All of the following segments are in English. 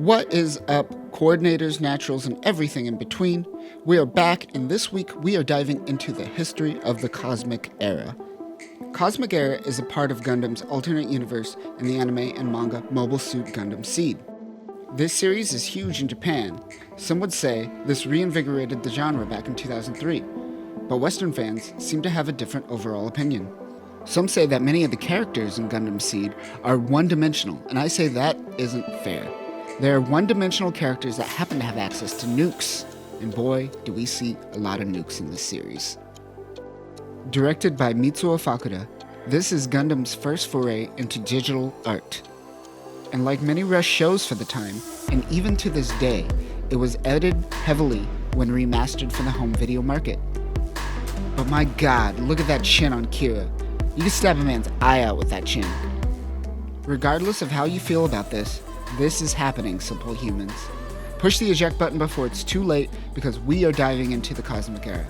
What is up, coordinators, naturals, and everything in between? We are back, and this week we are diving into the history of the Cosmic Era. Cosmic Era is a part of Gundam's alternate universe in the anime and manga Mobile Suit Gundam Seed. This series is huge in Japan. Some would say this reinvigorated the genre back in 2003, but Western fans seem to have a different overall opinion. Some say that many of the characters in Gundam Seed are one-dimensional, and I say that isn't fair. There are one-dimensional characters that happen to have access to nukes, and boy, do we see a lot of nukes in this series. Directed by Mitsuo Fukuda, this is Gundam's first foray into digital art. And like many rush shows for the time, and even to this day, it was edited heavily when remastered for the home video market. But my god, look at that chin on Kira. You can stab a man's eye out with that chin. Regardless of how you feel about this is happening, simple humans. Push the eject button before it's too late, because we are diving into the Cosmic Era.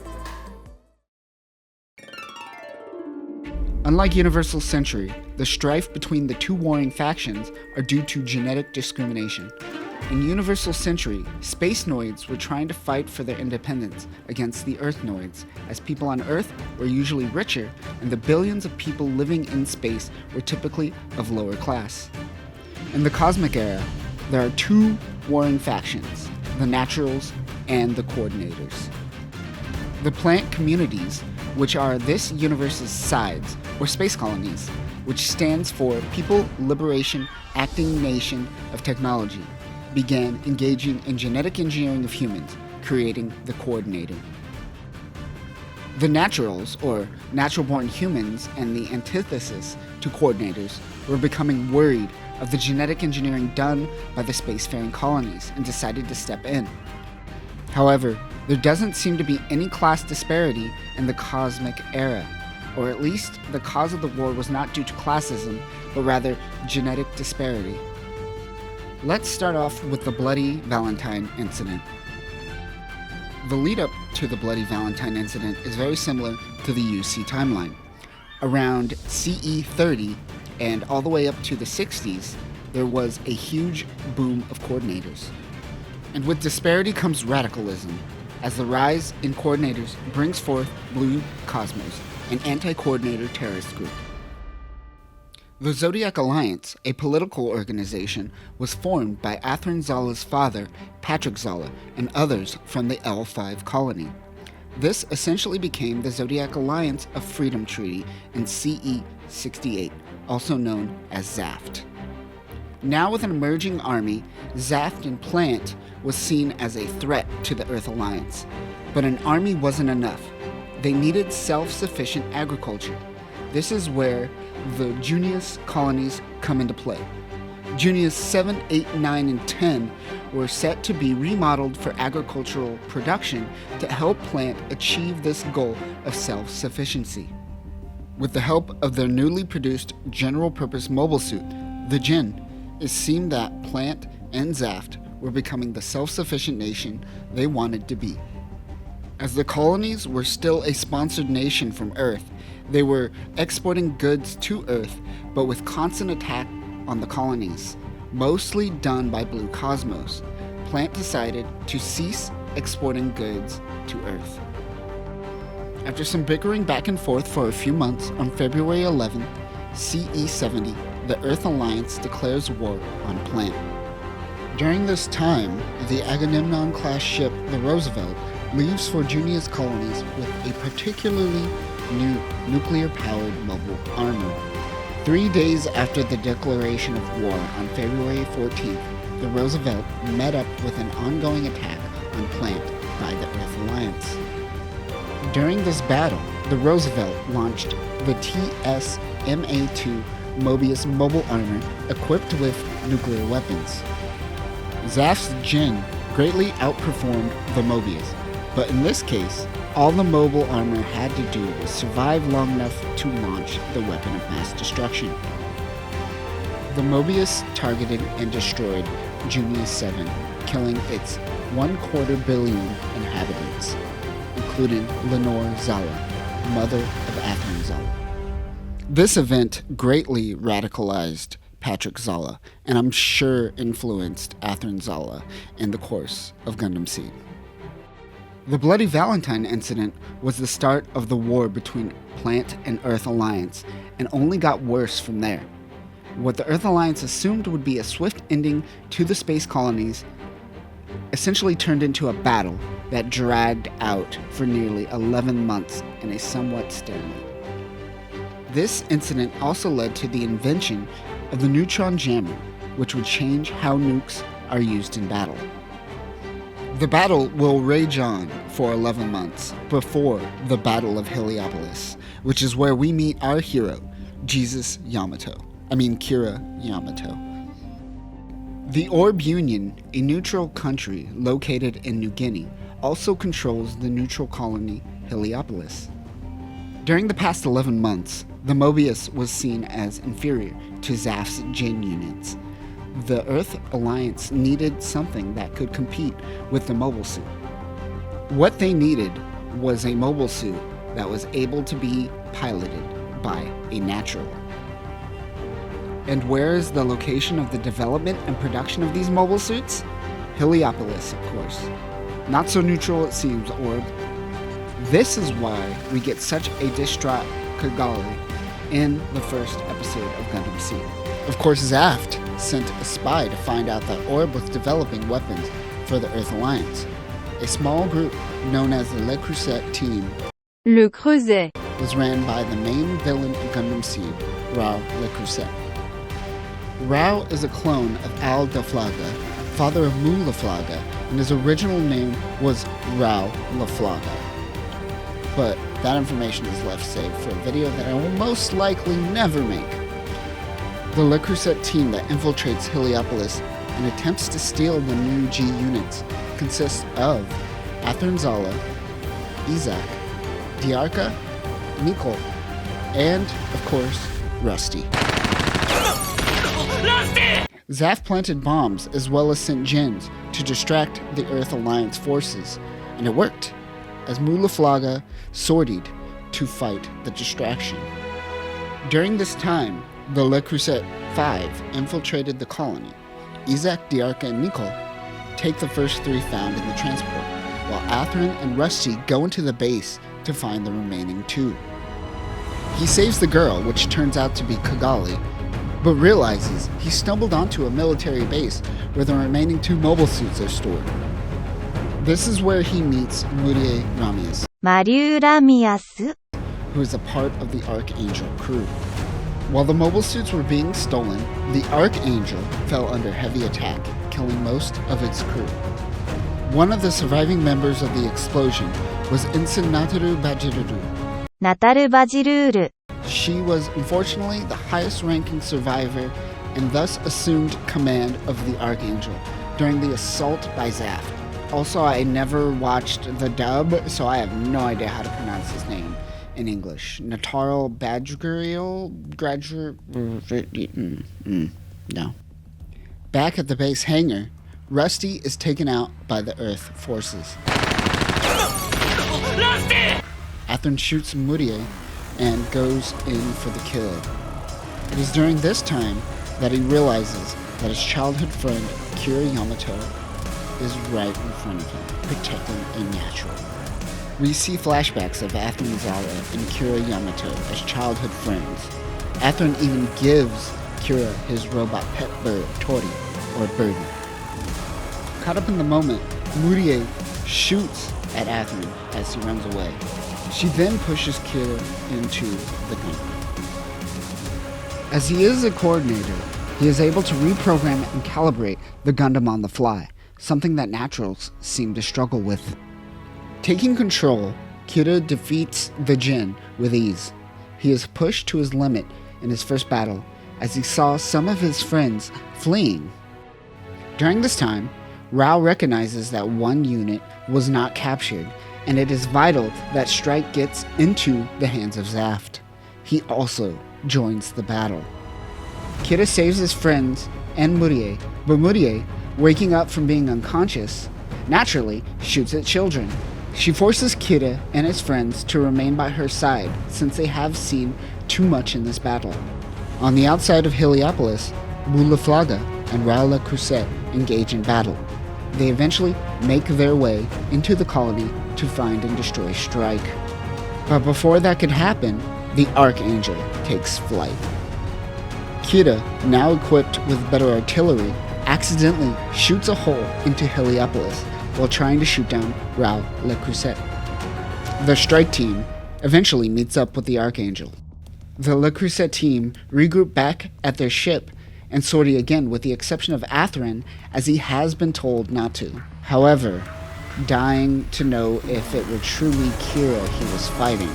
Unlike Universal Century, the strife between the two warring factions are due to genetic discrimination. In Universal Century, Space Noids were trying to fight for their independence against the Earth Noids, as people on Earth were usually richer, and the billions of people living in space were typically of lower class. In the Cosmic Era, there are two warring factions, the Naturals and the Coordinators. The plant communities, which are this universe's sides, or space colonies, which stands for People Liberation Acting Nation of Technology, began engaging in genetic engineering of humans, creating the Coordinator. The Naturals, or natural-born humans, and the antithesis to Coordinators, were becoming worried of the genetic engineering done by the spacefaring colonies and decided to step in. However, there doesn't seem to be any class disparity in the Cosmic Era, or at least the cause of the war was not due to classism, but rather genetic disparity. Let's start off with the Bloody Valentine incident. The lead-up to the Bloody Valentine incident is very similar to the UC timeline. Around CE 30 and all the way up to the 60s, there was a huge boom of coordinators. And with disparity comes radicalism, as the rise in coordinators brings forth Blue Cosmos, an anti-coordinator terrorist group. The Zodiac Alliance, a political organization, was formed by Athrin Zala's father, Patrick Zala, and others from the L5 colony. This essentially became the Zodiac Alliance of Freedom Treaty in CE 68, also known as ZAFT. Now with an emerging army, ZAFT and Plant was seen as a threat to the Earth Alliance. But an army wasn't enough. They needed self-sufficient agriculture. This is where the Junius colonies come into play. Junius 7, 8, 9, and 10 were set to be remodeled for agricultural production to help Plant achieve this goal of self-sufficiency. With the help of their newly produced general-purpose mobile suit, the Jin, it seemed that Plant and ZAFT were becoming the self-sufficient nation they wanted to be. As the colonies were still a sponsored nation from Earth, they were exporting goods to Earth, but with constant attack on the colonies, mostly done by Blue Cosmos. Plant decided to cease exporting goods to Earth. After some bickering back and forth for a few months, on February 11, CE 70, the Earth Alliance declares war on Plant. During this time, the Agamemnon-class ship, the Roosevelt, leaves for Junius colonies with a particularly new nuclear-powered mobile armor. 3 days after the declaration of war on February 14th, the Roosevelt met up with an ongoing attack on Plant by the Earth Alliance. During this battle, the Roosevelt launched the TS-MA-2 Mobius mobile armor equipped with nuclear weapons. ZAFT's Jin greatly outperformed the Mobius, but in this case, all the mobile armor had to do was survive long enough to launch the weapon of mass destruction. The Mobius targeted and destroyed Junius 7, killing its 1/4 billion inhabitants, including Lenore Zala, mother of Athrin Zala. This event greatly radicalized Patrick Zala, and I'm sure influenced Athrun Zala in the course of Gundam Seed. The Bloody Valentine incident was the start of the war between Plant and Earth Alliance, and only got worse from there. What the Earth Alliance assumed would be a swift ending to the space colonies essentially turned into a battle that dragged out for nearly 11 months in a somewhat stalemate. This incident also led to the invention of the neutron jammer, which would change how nukes are used in battle. The battle will rage on for 11 months before the Battle of Heliopolis, which is where we meet our hero, Kira Yamato. The Orb Union, a neutral country located in New Guinea, also controls the neutral colony Heliopolis. During the past 11 months, the Mobius was seen as inferior to Zaf's Jin units. The Earth Alliance needed something that could compete with the mobile suit. What they needed was a mobile suit that was able to be piloted by a natural. And where is the location of the development and production of these mobile suits? Heliopolis, of course. Not so neutral it seems, Orb. This is why we get such a distraught Kigali in the first episode of Gundam Seed. Of course, Zaft sent a spy to find out that Orb was developing weapons for the Earth Alliance. A small group known as the Le Creuset team Le Creuset was ran by the main villain of Gundam Seed, Rao Le Creuset. Rao is a clone of Al Daflaga, father of Mu Laflaga, and his original name was Rao Laflaga. But that information is left saved for a video that I will most likely never make. The Le Creuset team that infiltrates Heliopolis and attempts to steal the new G units consists of Athrun Zala, Isaac, Diarca, Nicole, and, of course, Rusty. Zaf planted bombs as well as sent Jins to distract the Earth Alliance forces, and it worked, as Mu Laflaga sortied to fight the distraction. During this time, the Le Creuset 5 infiltrated the colony. Isaac, Diarca, and Nicole take the first 3 found in the transport, while Athrun and Rusty go into the base to find the remaining 2. He saves the girl, which turns out to be Kigali, but realizes he stumbled onto a military base where the remaining 2 mobile suits are stored. This is where he meets Murie Ramius, who is a part of the Archangel crew. While the mobile suits were being stolen, the Archangel fell under heavy attack, killing most of its crew. One of the surviving members of the explosion was Ensign Nataru Bajiruru. She was unfortunately the highest ranking survivor and thus assumed command of the Archangel during the assault by Zaf. Also, I never watched the dub, so I have no idea how to pronounce his name in English. Nataral Badgerial? No. Back at the base hangar, Rusty is taken out by the Earth forces. Athrun shoots Murie and goes in for the kill. It is during this time that he realizes that his childhood friend, Kira Yamato, is right in front of him, protecting a natural. We see flashbacks of Athrun Zala and Kira Yamato as childhood friends. Athrun even gives Kira his robot pet bird, Tori, or Birdie. Caught up in the moment, Murie shoots at Athrun as he runs away. She then pushes Kira into the Gundam. As he is a coordinator, he is able to reprogram and calibrate the Gundam on the fly, something that naturals seem to struggle with. Taking control, Kira defeats the Jin with ease. He is pushed to his limit in his first battle as he saw some of his friends fleeing. During this time, Rao recognizes that one unit was not captured, and it is vital that Strike gets into the hands of Zaft. He also joins the battle. Kira saves his friends and Murie, but Murie, waking up from being unconscious, naturally shoots at children. She forces Kira and his friends to remain by her side since they have seen too much in this battle. On the outside of Heliopolis, Boulaflaga and Raoul Le Creuset engage in battle. They eventually make their way into the colony to find and destroy Strike. But before that could happen, the Archangel takes flight. Kira, now equipped with better artillery, accidentally shoots a hole into Heliopolis while trying to shoot down Raoul Le Creuset. The Strike team eventually meets up with the Archangel. The Le Creuset team regroup back at their ship and sortie again, with the exception of Athrun, as he has been told not to. However, dying to know if it were truly Kira he was fighting,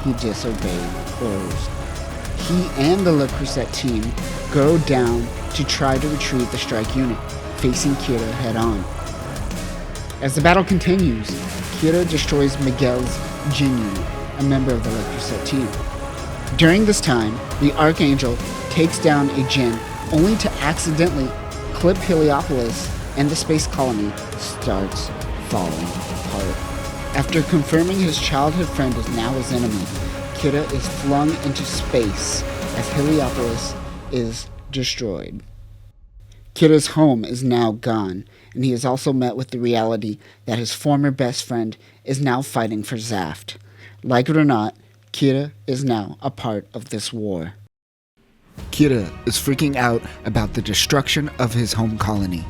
he disobeyed orders. He and the Le Creuset team go down to try to retrieve the Strike unit, facing Kira head-on. As the battle continues, Kira destroys Miguel's Jin unit, a member of the Le Creuset team. During this time, the Archangel takes down a Jin, only to accidentally clip Heliopolis, and the space colony starts falling apart. After confirming his childhood friend is now his enemy, Kira is flung into space as Heliopolis is destroyed. Kira's home is now gone, and he is also met with the reality that his former best friend is now fighting for Zaft. Like it or not, Kira is now a part of this war. Kira is freaking out about the destruction of his home colony.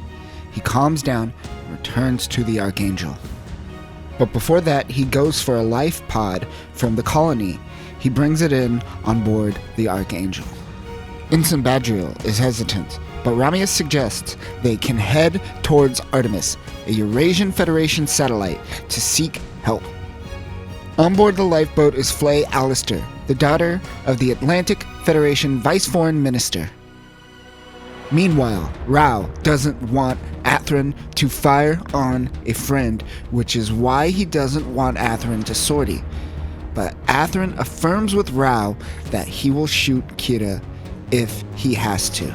He calms down and returns to the Archangel. But before that, he goes for a life pod from the colony. He brings it in on board the Archangel. Ensign Badriel is hesitant, but Ramius suggests they can head towards Artemis, a Eurasian Federation satellite, to seek help. On board the lifeboat is Flay Allister, the daughter of the Atlantic Federation Vice Foreign Minister. Meanwhile, Rao doesn't want Athrun to fire on a friend, which is why he doesn't want Athrun to sortie. But Athrun affirms with Rao that he will shoot Kira if he has to.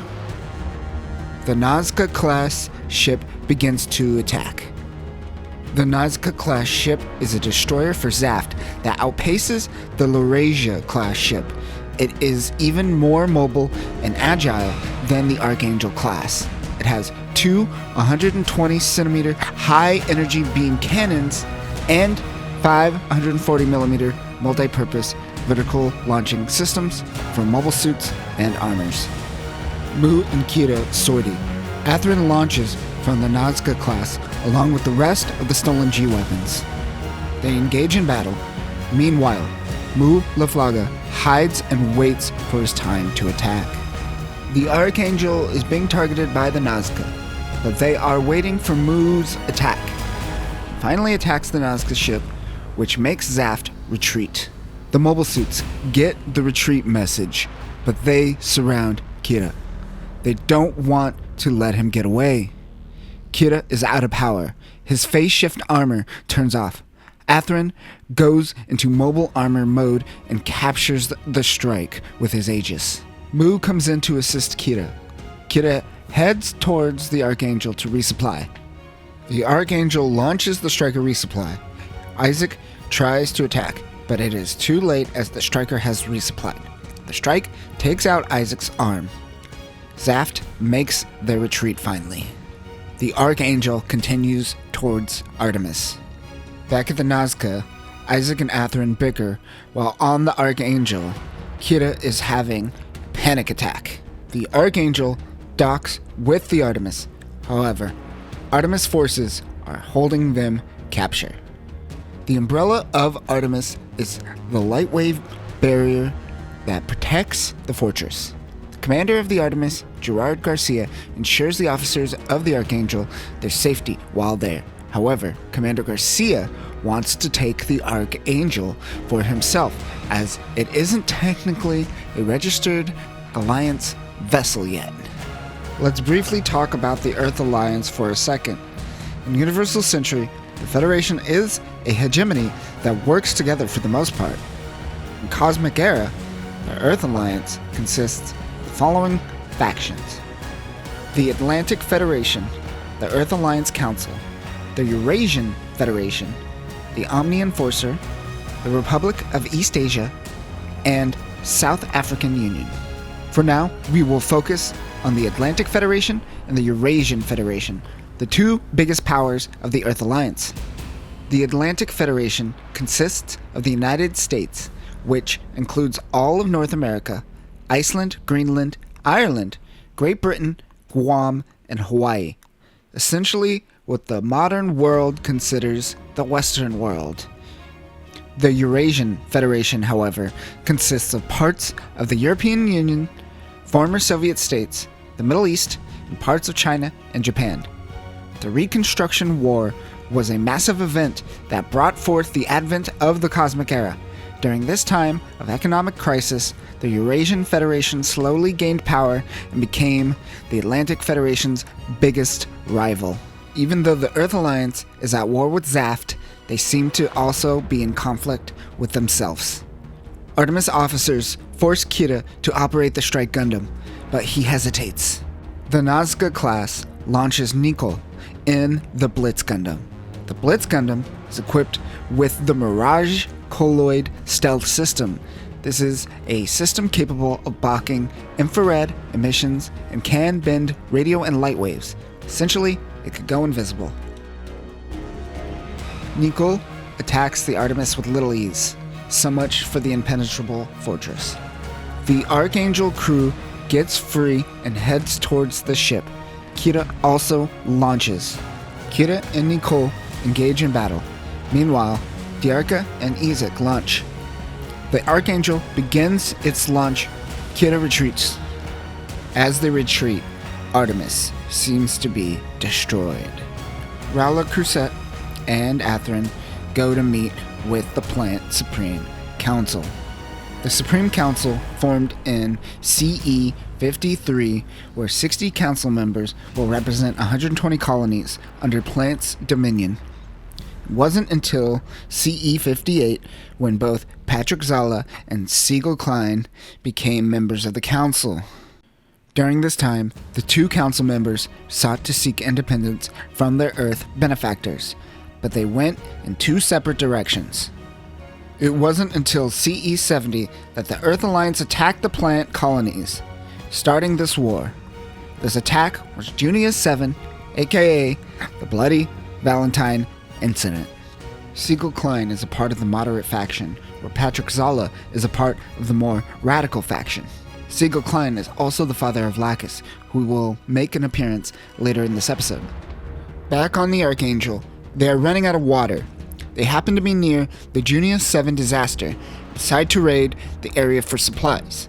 The Nazca-class ship begins to attack. The Nazca-class ship is a destroyer for Zaft that outpaces the Laurasia-class ship. It is even more mobile and agile than the Archangel class. It has two 120-centimeter high-energy beam cannons and 540-millimeter multi-purpose vertical launching systems for mobile suits and armors. Mu and Kira sortie. Athrun launches from the Nazca class along with the rest of the stolen G-weapons. They engage in battle. Meanwhile, Mu Laflaga hides and waits for his time to attack. The Archangel is being targeted by the Nazca, but they are waiting for Mu's attack. He finally attacks the Nazca ship, which makes Zaft retreat. The mobile suits get the retreat message, but they surround Kira. They don't want to let him get away. Kira is out of power. His phase shift armor turns off. Athrun goes into mobile armor mode and captures the Strike with his Aegis. Mu comes in to assist Kira. Kira heads towards the Archangel to resupply. The Archangel launches the Striker resupply. Isaac tries to attack, but it is too late as the Striker has resupplied. The Strike takes out Isaac's arm. Zaft makes their retreat finally. The Archangel continues towards Artemis. Back at the Nazca, Isaac and Athrun bicker, while on the Archangel, Kira is having a panic attack. The Archangel docks with the Artemis. However, Artemis forces are holding them capture. The umbrella of Artemis is the light wave barrier that protects the fortress. The commander of the Artemis, Gerard Garcia, ensures the officers of the Archangel their safety while there. However, Commander Garcia wants to take the Archangel for himself, as it isn't technically a registered Alliance vessel yet. Let's briefly talk about the Earth Alliance for a second. In Universal Century, the Federation is a hegemony that works together for the most part. In Cosmic Era, the Earth Alliance consists of the following factions: the Atlantic Federation, the Earth Alliance Council, the Eurasian Federation, the Omni Enforcer, the Republic of East Asia, and South African Union. For now, we will focus on the Atlantic Federation and the Eurasian Federation, the two biggest powers of the Earth Alliance. The Atlantic Federation consists of the United States, which includes all of North America, Iceland, Greenland, Ireland, Great Britain, Guam, and Hawaii. Essentially, what the modern world considers the Western world. The Eurasian Federation, however, consists of parts of the European Union, former Soviet states, the Middle East, and parts of China and Japan. The Reconstruction War was a massive event that brought forth the advent of the Cosmic Era. During this time of economic crisis, the Eurasian Federation slowly gained power and became the Atlantic Federation's biggest rival. Even though the Earth Alliance is at war with Zaft, they seem to also be in conflict with themselves. Artemis officers force Kira to operate the Strike Gundam, but he hesitates. The Nazca class launches Nicole in the Blitz Gundam. The Blitz Gundam is equipped with the Mirage Colloid Stealth System. This is a system capable of blocking infrared emissions and can bend radio and light waves. Essentially, it could go invisible. Nicole attacks the Artemis with little ease. So much for the impenetrable fortress. The Archangel crew gets free and heads towards the ship. Kira also launches. Kira and Nicole engage in battle. Meanwhile, Diarca and Izek launch. The Archangel begins its launch. Kira retreats. As they retreat, Artemis seems to be destroyed. Rowla Crusette and Atherin go to meet with the Plant Supreme Council. The Supreme Council formed in CE 53, where 60 council members will represent 120 colonies under Plant's dominion. It wasn't until CE 58 when both Patrick Zala and Siegel Klein became members of the council. During this time, the two council members sought to seek independence from their Earth benefactors, but they went in two separate directions. It wasn't until CE 70 that the Earth Alliance attacked the planet colonies, starting this war. This attack was Junia 7, aka the Bloody Valentine Incident. Siegel Klein is a part of the moderate faction, where Patrick Zala is a part of the more radical faction. Siegel Klein is also the father of Lacus, who will make an appearance later in this episode. Back on the Archangel, they are running out of water. They happen to be near the Junia 7 disaster and decide to raid the area for supplies.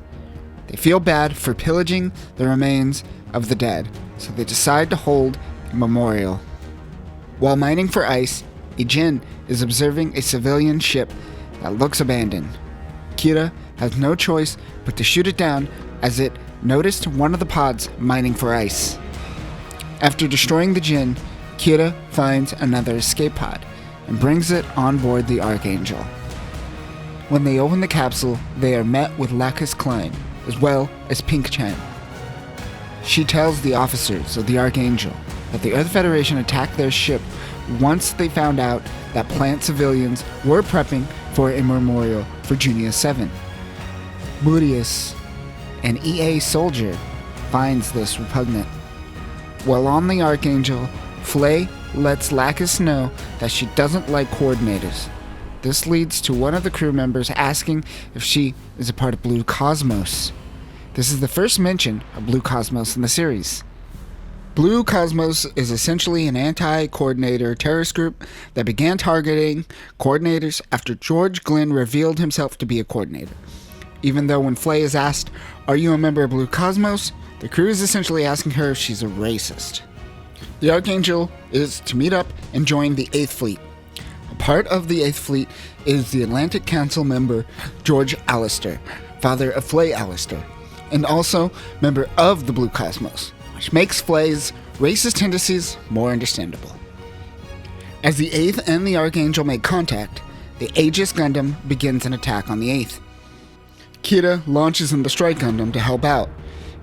They feel bad for pillaging the remains of the dead, so they decide to hold a memorial. While mining for ice, Ijin is observing a civilian ship that looks abandoned. Kira has no choice but to shoot it down as it noticed one of the pods mining for ice. After destroying the Jin, Kira finds another escape pod and brings it on board the Archangel. When they open the capsule, they are met with Lacus Klein, as well as Pink Chan. She tells the officers of the Archangel that the Earth Federation attacked their ship once they found out that plant civilians were prepping for a memorial for Junia 7. Burius, an EA soldier, finds this repugnant. While on the Archangel, Flay lets Lacus know that she doesn't like coordinators. This leads to one of the crew members asking if she is a part of Blue Cosmos. This is the first mention of Blue Cosmos in the series. Blue Cosmos is essentially an anti-coordinator terrorist group that began targeting coordinators after George Glenn revealed himself to be a coordinator. Even though when Flay is asked, "Are you a member of Blue Cosmos?" the crew is essentially asking her if she's a racist. The Archangel is to meet up and join the 8th Fleet. A part of the 8th Fleet is the Atlantic Council member George Allister, father of Flay Allister, and also member of the Blue Cosmos, which makes Flay's racist tendencies more understandable. As the 8th and the Archangel make contact, the Aegis Gundam begins an attack on the 8th. Kira launches in the Strike Gundam to help out.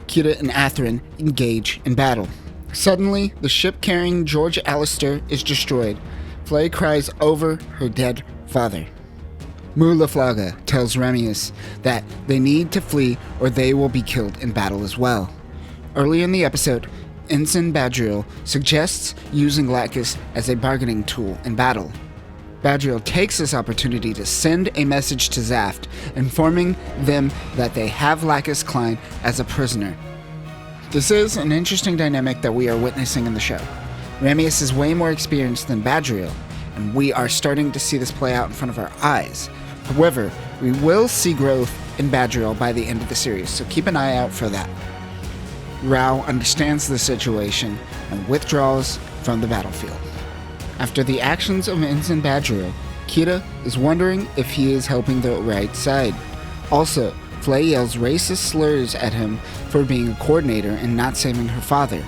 Kira and Atherin engage in battle. Suddenly, the ship carrying George Allister is destroyed. Flay cries over her dead father. Mulaflaga tells Remius that they need to flee or they will be killed in battle as well. Early in the episode, Ensign Badriel suggests using Lacus as a bargaining tool in battle. Badriel takes this opportunity to send a message to Zaft, informing them that they have Lacus Klein as a prisoner. This is an interesting dynamic that we are witnessing in the show. Ramius is way more experienced than Badriel, and we are starting to see this play out in front of our eyes. However, we will see growth in Badriel by the end of the series, so keep an eye out for that. Rao understands the situation and withdraws from the battlefield. After the actions of Ensign Badriel, Kira is wondering if he is helping the right side. Also, Flay yells racist slurs at him for being a coordinator and not saving her father.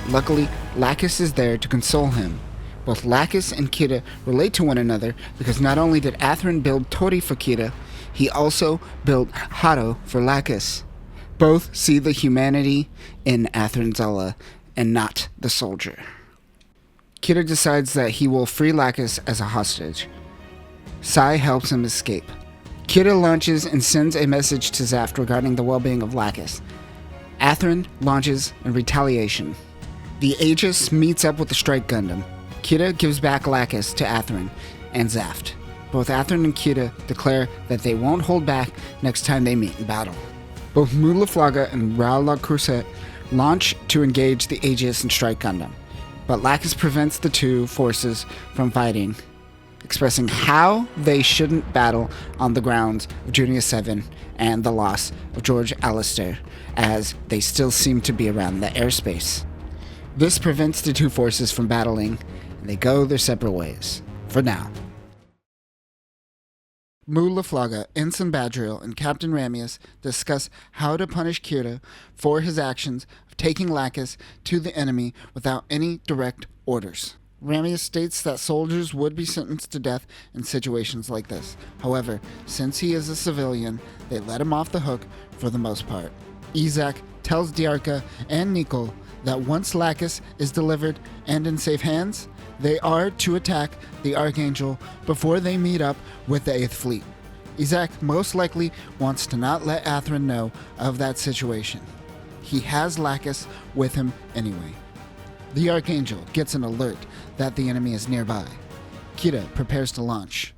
Luckily, Lacus is there to console him. Both Lacus and Kira relate to one another because not only did Athrun build Tori for Kira, he also built Haro for Lacus. Both see the humanity in Athrun Zala and not the soldier. Kira decides that he will free Lacus as a hostage. Sai helps him escape. Kira launches and sends a message to Zaft regarding the well-being of Lacus. Athrun launches in retaliation. The Aegis meets up with the Strike Gundam. Kira gives back Lacus to Athrun and Zaft. Both Athrun and Kira declare that they won't hold back next time they meet in battle. Both Mulaflaga and Rao La Crusette launch to engage the Aegis and Strike Gundam, but Lacus prevents the two forces from fighting, expressing how they shouldn't battle on the grounds of Junior 7 and the loss of George Alistair, as they still seem to be around the airspace. This prevents the two forces from battling, and they go their separate ways, for now. Mulaflaga, Ensign Badriel, and Captain Ramius discuss how to punish Kira for his actions of taking Lacus to the enemy without any direct orders. Ramius states that soldiers would be sentenced to death in situations like this. However, since he is a civilian, they let him off the hook for the most part. Izak tells Diarca and Nicole that once Lacus is delivered and in safe hands, they are to attack the Archangel before they meet up with the 8th Fleet. Izak most likely wants to not let Athrun know of that situation. He has Lacus with him anyway. The Archangel gets an alert that the enemy is nearby. Kira prepares to launch.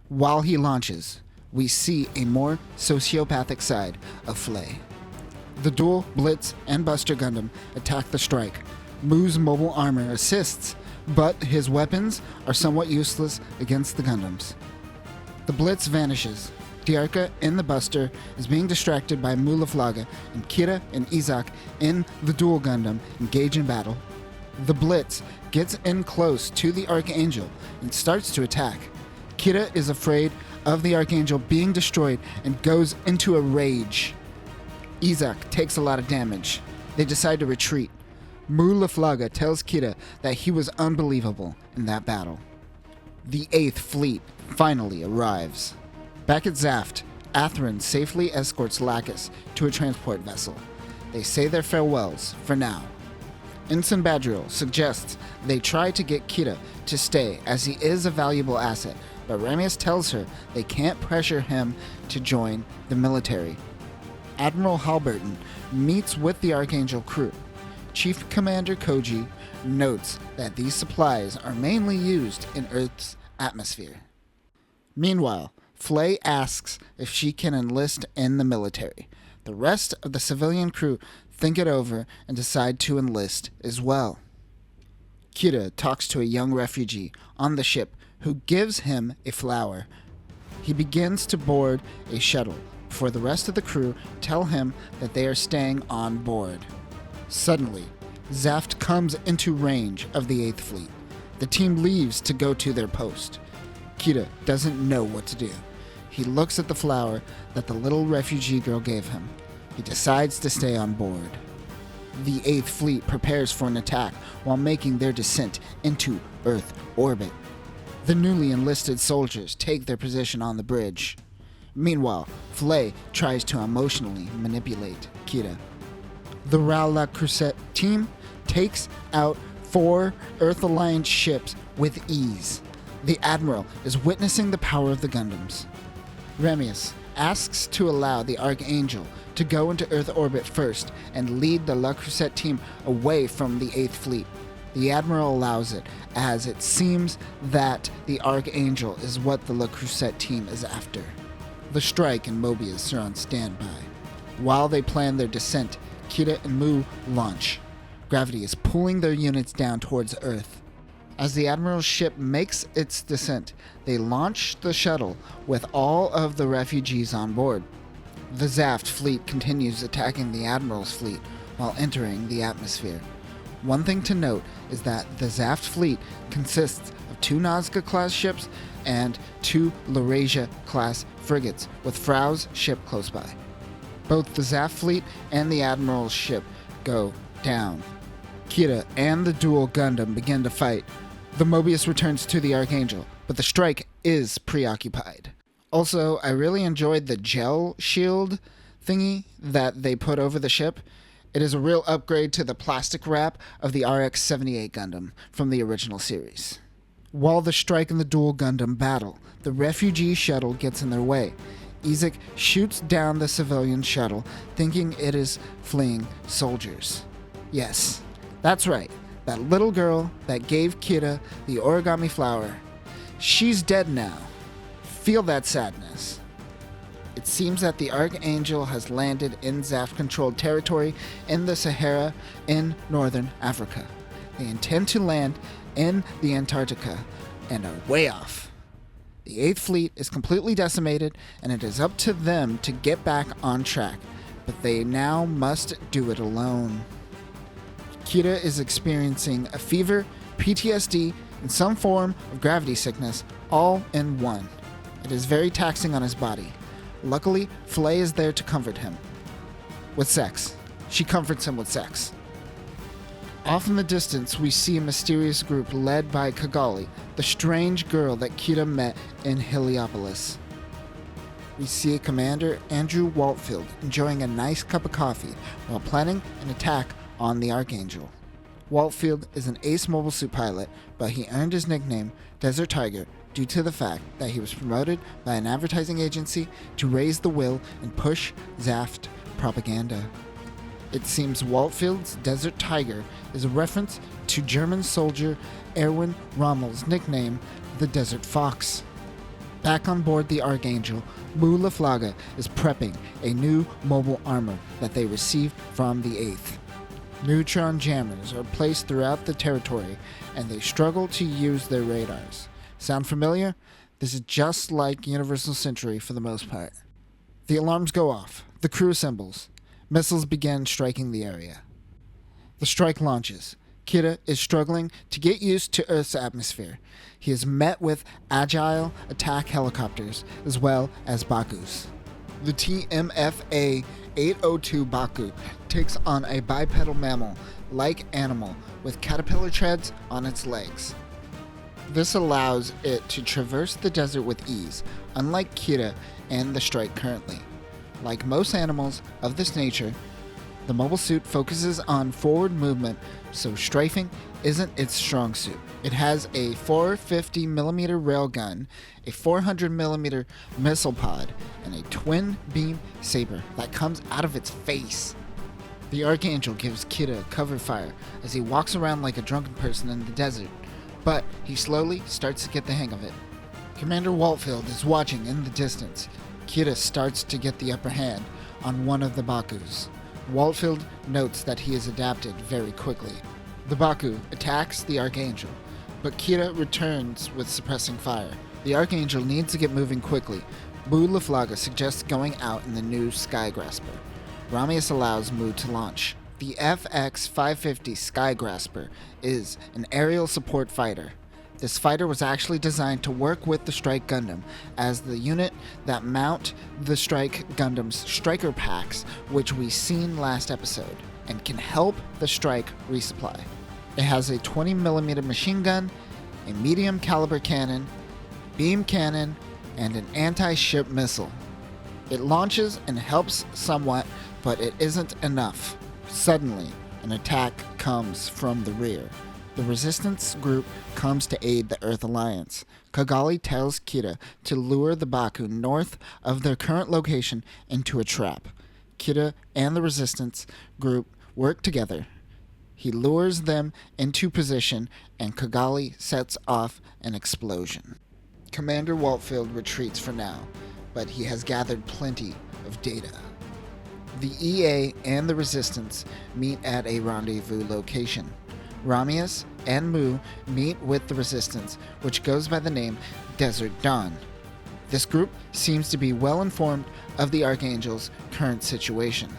While he launches, we see a more sociopathic side of Flay. The dual Blitz and Buster Gundam attack the Strike. Mu's mobile armor assists, but his weapons are somewhat useless against the Gundams. The Blitz vanishes. Diarca in the Buster is being distracted by Mulaflaga, and Kira and Izak in the dual Gundam engage in battle. The Blitz gets in close to the Archangel and starts to attack. Kira is afraid of the Archangel being destroyed and goes into a rage. Izak takes a lot of damage. They decide to retreat. Mulaflaga tells Kira that he was unbelievable in that battle. The 8th Fleet finally arrives. Back at Zaft, Athrun safely escorts Lacus to a transport vessel. They say their farewells for now. Ensign Badriel suggests they try to get Kira to stay, as he is a valuable asset, but Ramius tells her they can't pressure him to join the military. Admiral Halberton meets with the Archangel crew. Chief Commander Koji notes that these supplies are mainly used in Earth's atmosphere. Meanwhile, Flay asks if she can enlist in the military. The rest of the civilian crew think it over and decide to enlist as well. Kira talks to a young refugee on the ship who gives him a flower. He begins to board a shuttle before the rest of the crew tell him that they are staying on board. Suddenly, Zaft comes into range of the 8th Fleet. The team leaves to go to their post. Kira doesn't know what to do. He looks at the flower that the little refugee girl gave him. He decides to stay on board. The 8th Fleet prepares for an attack while making their descent into Earth orbit. The newly enlisted soldiers take their position on the bridge. Meanwhile, Flay tries to emotionally manipulate Kira. The Rao La Crusette team takes out 4 Earth Alliance ships with ease. The Admiral is witnessing the power of the Gundams. Ramius asks to allow the Archangel to go into Earth orbit first and lead the Le Creuset team away from the 8th Fleet. The Admiral allows it, as it seems that the Archangel is what the Le Creuset team is after. The Strike and Mobius are on standby. While they plan their descent, Kira and Mu launch. Gravity is pulling their units down towards Earth. As the Admiral's ship makes its descent, they launch the shuttle with all of the refugees on board. The Zaft fleet continues attacking the Admiral's fleet while entering the atmosphere. One thing to note is that the Zaft fleet consists of 2 Nazca-class ships and 2 Laurasia-class frigates, with Frau's ship close by. Both the Zaft fleet and the Admiral's ship go down. Kira and the dual Gundam begin to fight. The Mobius returns to the Archangel, but the Strike is preoccupied. Also, I really enjoyed the gel shield thingy that they put over the ship. It is a real upgrade to the plastic wrap of the RX-78 Gundam from the original series. While the Strike and the dual Gundam battle, the refugee shuttle gets in their way. Isaac shoots down the civilian shuttle, thinking it is fleeing soldiers. Yes, that's right. That little girl that gave Kira the origami flower. She's dead now. Feel that sadness. It seems that the Archangel has landed in Zaft-controlled territory in the Sahara in northern Africa. They intend to land in the Antarctica and are way off. The 8th Fleet is completely decimated, and it is up to them to get back on track, but they now must do it alone. Kira is experiencing a fever, PTSD, and some form of gravity sickness, all in one. It is very taxing on his body. Luckily, Flay is there to comfort him. With sex. She comforts him with sex. Off in the distance, we see a mysterious group led by Kigali, the strange girl that Kira met in Heliopolis. We see Commander Andrew Waltfield enjoying a nice cup of coffee while planning an attack on the Archangel. Waltfield is an ace mobile suit pilot, but he earned his nickname Desert Tiger due to the fact that he was promoted by an advertising agency to raise the will and push Zaft propaganda. It seems Waltfield's Desert Tiger is a reference to German soldier Erwin Rommel's nickname, the Desert Fox. Back on board the Archangel, Mu Laflaga is prepping a new mobile armor that they received from the 8th. Neutron jammers are placed throughout the territory, and they struggle to use their radars. Sound familiar? This is just like Universal Century for the most part. The alarms go off. The crew assembles. Missiles begin striking the area. The Strike launches. Kira is struggling to get used to Earth's atmosphere. He is met with agile attack helicopters as well as Bakus. The TMFA 802 Baku takes on a bipedal mammal-like animal with caterpillar treads on its legs. This allows it to traverse the desert with ease, unlike Kira and the Strike currently. Like most animals of this nature, the mobile suit focuses on forward movement, so strafing isn't its strong suit. It has a 450mm railgun, a 400mm missile pod, and a twin-beam saber that comes out of its face. The Archangel gives Kira cover fire as he walks around like a drunken person in the desert, but he slowly starts to get the hang of it. Commander Waltfield is watching in the distance. Kira starts to get the upper hand on one of the Bakus. Waltfield notes that he is adapted very quickly. The Baku attacks the Archangel, but Kira returns with suppressing fire. The Archangel needs to get moving quickly. Mu Laflaga suggests going out in the new Skygrasper. Ramius allows Mu to launch. The FX-550 Skygrasper is an aerial support fighter. This fighter was actually designed to work with the Strike Gundam as the unit that mount the Strike Gundam's Striker packs, which we seen last episode, and can help the Strike resupply. It has a 20mm machine gun, a medium caliber cannon, beam cannon, and an anti-ship missile. It launches and helps somewhat, but it isn't enough. Suddenly, an attack comes from the rear. The resistance group comes to aid the Earth Alliance. Kigali tells Kira to lure the Baku north of their current location into a trap. Kira and the resistance group work together. He lures them into position and Kigali sets off an explosion. Commander Waltfield retreats for now, but he has gathered plenty of data. The EA and the resistance meet at a rendezvous location. Ramius and Mu meet with the resistance, which goes by the name Desert Dawn. This group seems to be well informed of the Archangel's current situation.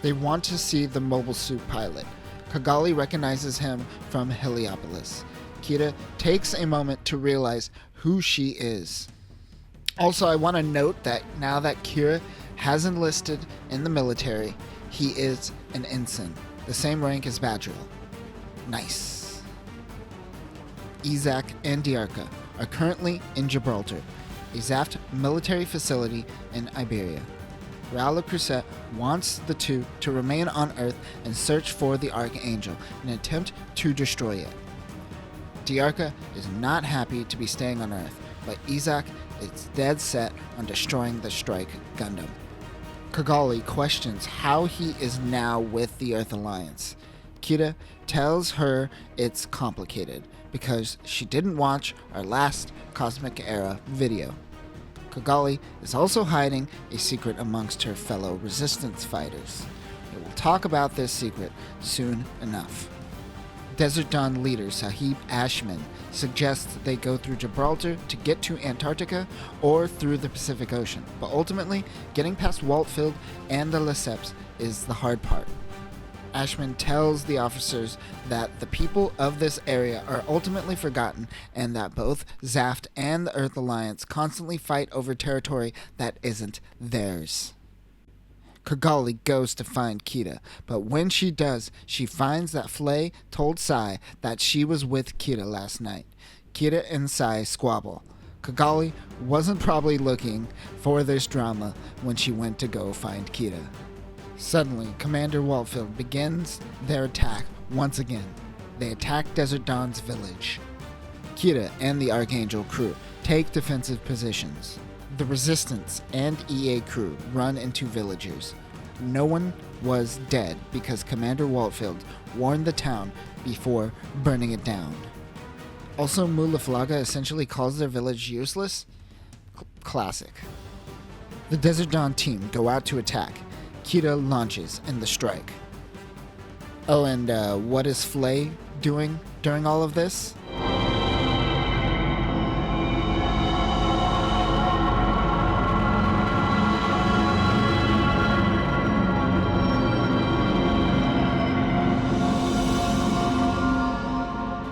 They want to see the mobile suit pilot. Kigali recognizes him from Heliopolis. Kira takes a moment to realize who she is. Also, I want to note that now that Kira has enlisted in the military, he is an ensign, the same rank as Badriel. Nice. Isaac and Diarca are currently in Gibraltar, a Zaft military facility in Iberia. Raul Crusette wants the two to remain on Earth and search for the Archangel in an attempt to destroy it. Diarca is not happy to be staying on Earth, but Isaac is dead set on destroying the Strike Gundam. Kigali questions how he is now with the Earth Alliance. Kira tells her it's complicated because she didn't watch our last Cosmic Era video. Kigali is also hiding a secret amongst her fellow resistance fighters. We will talk about this secret soon enough. Desert Dawn leader Sahib Ashman suggests they go through Gibraltar to get to Antarctica or through the Pacific Ocean, but ultimately getting past Waltfield and the Lesseps is the hard part. Ashman tells the officers that the people of this area are ultimately forgotten and that both Zaft and the Earth Alliance constantly fight over territory that isn't theirs. Kigali goes to find Kira, but when she does, she finds that Flay told Sai that she was with Kira last night. Kira and Sai squabble. Kigali wasn't probably looking for this drama when she went to go find Kira. Suddenly, Commander Waltfield begins their attack once again. They attack Desert Dawn's village. Kira and the Archangel crew take defensive positions. The Resistance and EA crew run into villagers. No one was dead because Commander Waltfield warned the town before burning it down. Also, Mulaflaga essentially calls their village useless. Classic. The Desert Dawn team go out to attack. Kira launches in the strike. Oh, and what is Flay doing during all of this?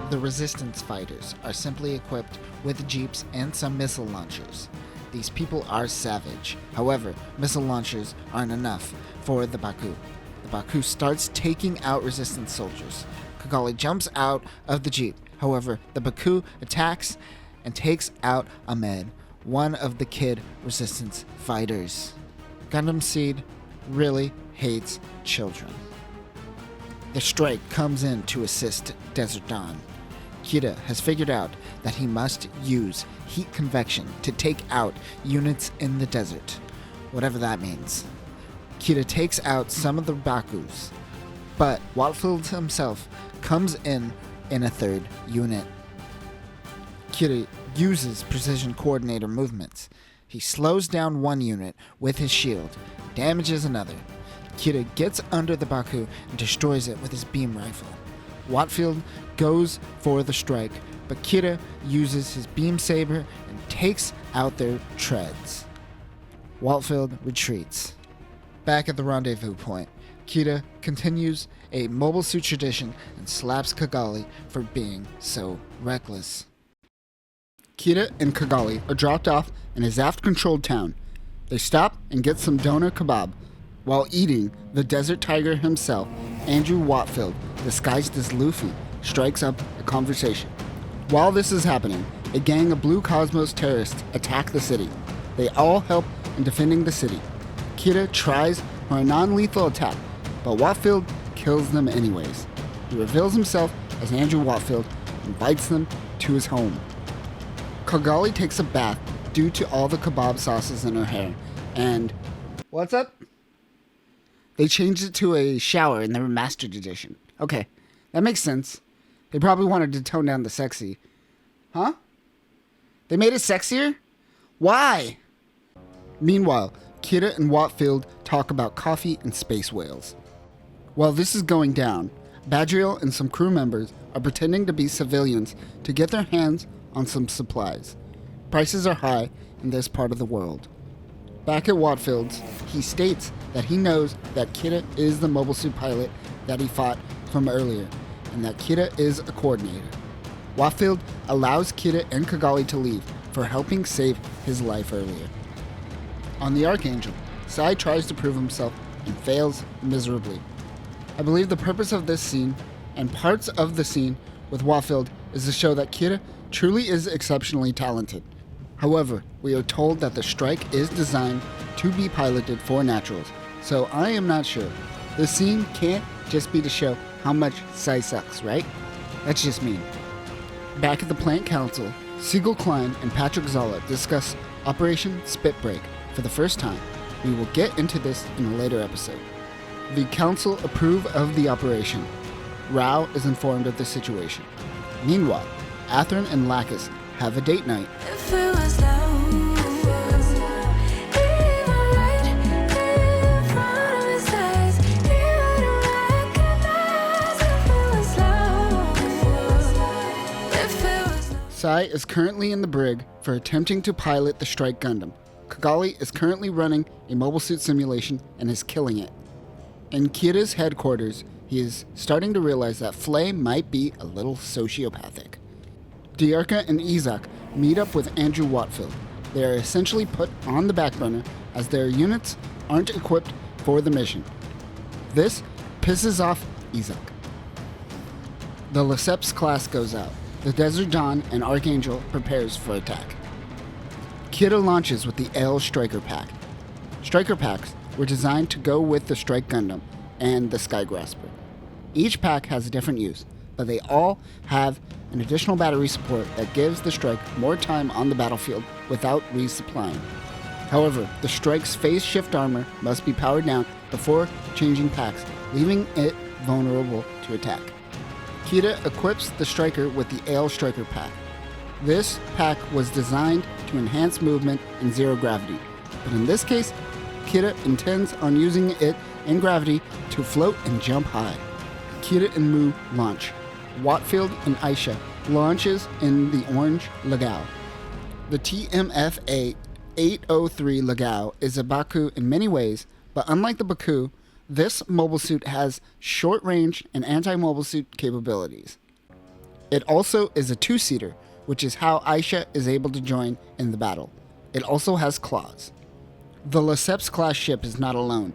The Resistance fighters are simply equipped with jeeps and some missile launchers. These people are savage. However, missile launchers aren't enough for the Baku. The Baku starts taking out Resistance soldiers. Kigali jumps out of the jeep. However, the Baku attacks and takes out Ahmed, one of the kid Resistance fighters. Gundam Seed really hates children. The Strike comes in to assist Desert Dawn. Kira has figured out that he must use heat convection to take out units in the desert, whatever that means. Kira takes out some of the Bakus, but Waltfield himself comes in a third unit. Kira uses precision coordinator movements. He slows down one unit with his shield, damages another. Kira gets under the Baku and destroys it with his beam rifle. Waltfield goes for the strike, but Kira uses his beam saber and takes out their treads. Waltfield retreats. Back at the rendezvous point, Kira continues a mobile suit tradition and slaps Kigali for being so reckless. Kira and Kigali are dropped off in a Zaft-controlled town. They stop and get some doner kebab. While eating, the Desert Tiger himself, Andrew Waltfield, disguised as Luffy, strikes up a conversation. While this is happening, a gang of Blue Cosmos terrorists attack the city. They all help in defending the city. Kira tries for a non-lethal attack, but Waltfield kills them anyways. He reveals himself as Andrew Watfield invites them to his home. Kigali takes a bath due to all the kebab sauces in her hair, and what's up? They changed it to a shower in the remastered edition. Okay, that makes sense. They probably wanted to tone down the sexy. Huh? They made it sexier? Why? Meanwhile, Kira and Watfield talk about coffee and space whales. While this is going down, Badriel and some crew members are pretending to be civilians to get their hands on some supplies. Prices are high in this part of the world. Back at Watfield's, he states that he knows that Kira is the mobile suit pilot that he fought from earlier, and that Kira is a coordinator. Watfield allows Kira and Kigali to leave for helping save his life earlier. On the Archangel, Sai tries to prove himself and fails miserably. I believe the purpose of this scene, and parts of the scene with Watfield, is to show that Kira truly is exceptionally talented. However, we are told that the strike is designed to be piloted for naturals, so I am not sure. The scene can't just be to show how much Sai sucks, right? That's just mean. Back at the plant council, Siegel Klein and Patrick Zolla discuss Operation Spitbreak for the first time. We will get into this in a later episode. The council approve of the operation. Rao is informed of the situation. Meanwhile, Atherin and Lacus have a date night. Sai is currently in the brig for attempting to pilot the Strike Gundam. Kigali is currently running a mobile suit simulation and is killing it. In Kira's headquarters, he is starting to realize that Flay might be a little sociopathic. Diarca and Izak meet up with Andrew Watfield. They are essentially put on the back burner as their units aren't equipped for the mission. This pisses off Izak. The Lesseps class goes out. The Desert Dawn and Archangel prepares for attack. Kira launches with the L Striker Pack. Striker Packs were designed to go with the Strike Gundam and the Skygrasper. Each pack has a different use, but they all have an additional battery support that gives the Strike more time on the battlefield without resupplying. However, the Strike's phase shift armor must be powered down before changing packs, leaving it vulnerable to attack. Kira equips the Striker with the Ale Striker Pack. This pack was designed to enhance movement in zero gravity, but in this case, Kira intends on using it in gravity to float and jump high. Kira and Mu launch. Watfield and Aisha launches in the orange Legao. The TMFA 803 Legao is a Baku in many ways, but unlike the Baku, this mobile suit has short-range and anti-mobile suit capabilities. It also is a two-seater, which is how Aisha is able to join in the battle. It also has claws. The Lesseps-class ship is not alone.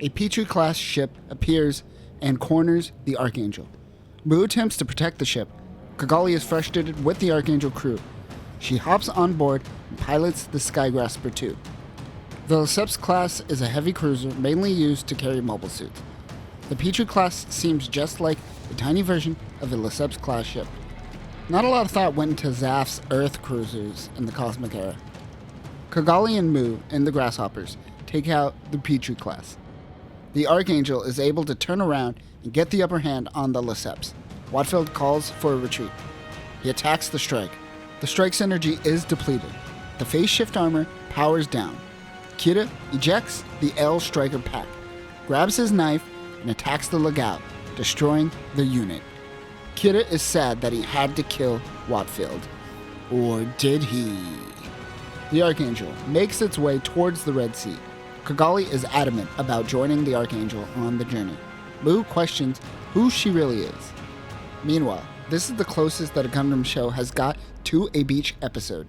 A Petrie-class ship appears and corners the Archangel. Mu attempts to protect the ship. Kigali is frustrated with the Archangel crew. She hops on board and pilots the Skygrasper 2. The Lesseps class is a heavy cruiser mainly used to carry mobile suits. The Petrie class seems just like a tiny version of a Lesseps class ship. Not a lot of thought went into Zaf's Earth cruisers in the Cosmic Era. Kigali and Mu and the Grasshoppers take out the Petrie class. The Archangel is able to turn around and get the upper hand on the Lesseps. Watfield calls for a retreat. He attacks the Strike. The Strike's energy is depleted. The phase shift armor powers down. Kira ejects the L Striker Pack, grabs his knife, and attacks the Legao, destroying the unit. Kira is sad that he had to kill Watfield. Or did he? The Archangel makes its way towards the Red Sea. Kigali is adamant about joining the Archangel on the journey. Mu questions who she really is. Meanwhile, this is the closest that a Gundam show has got to a beach episode.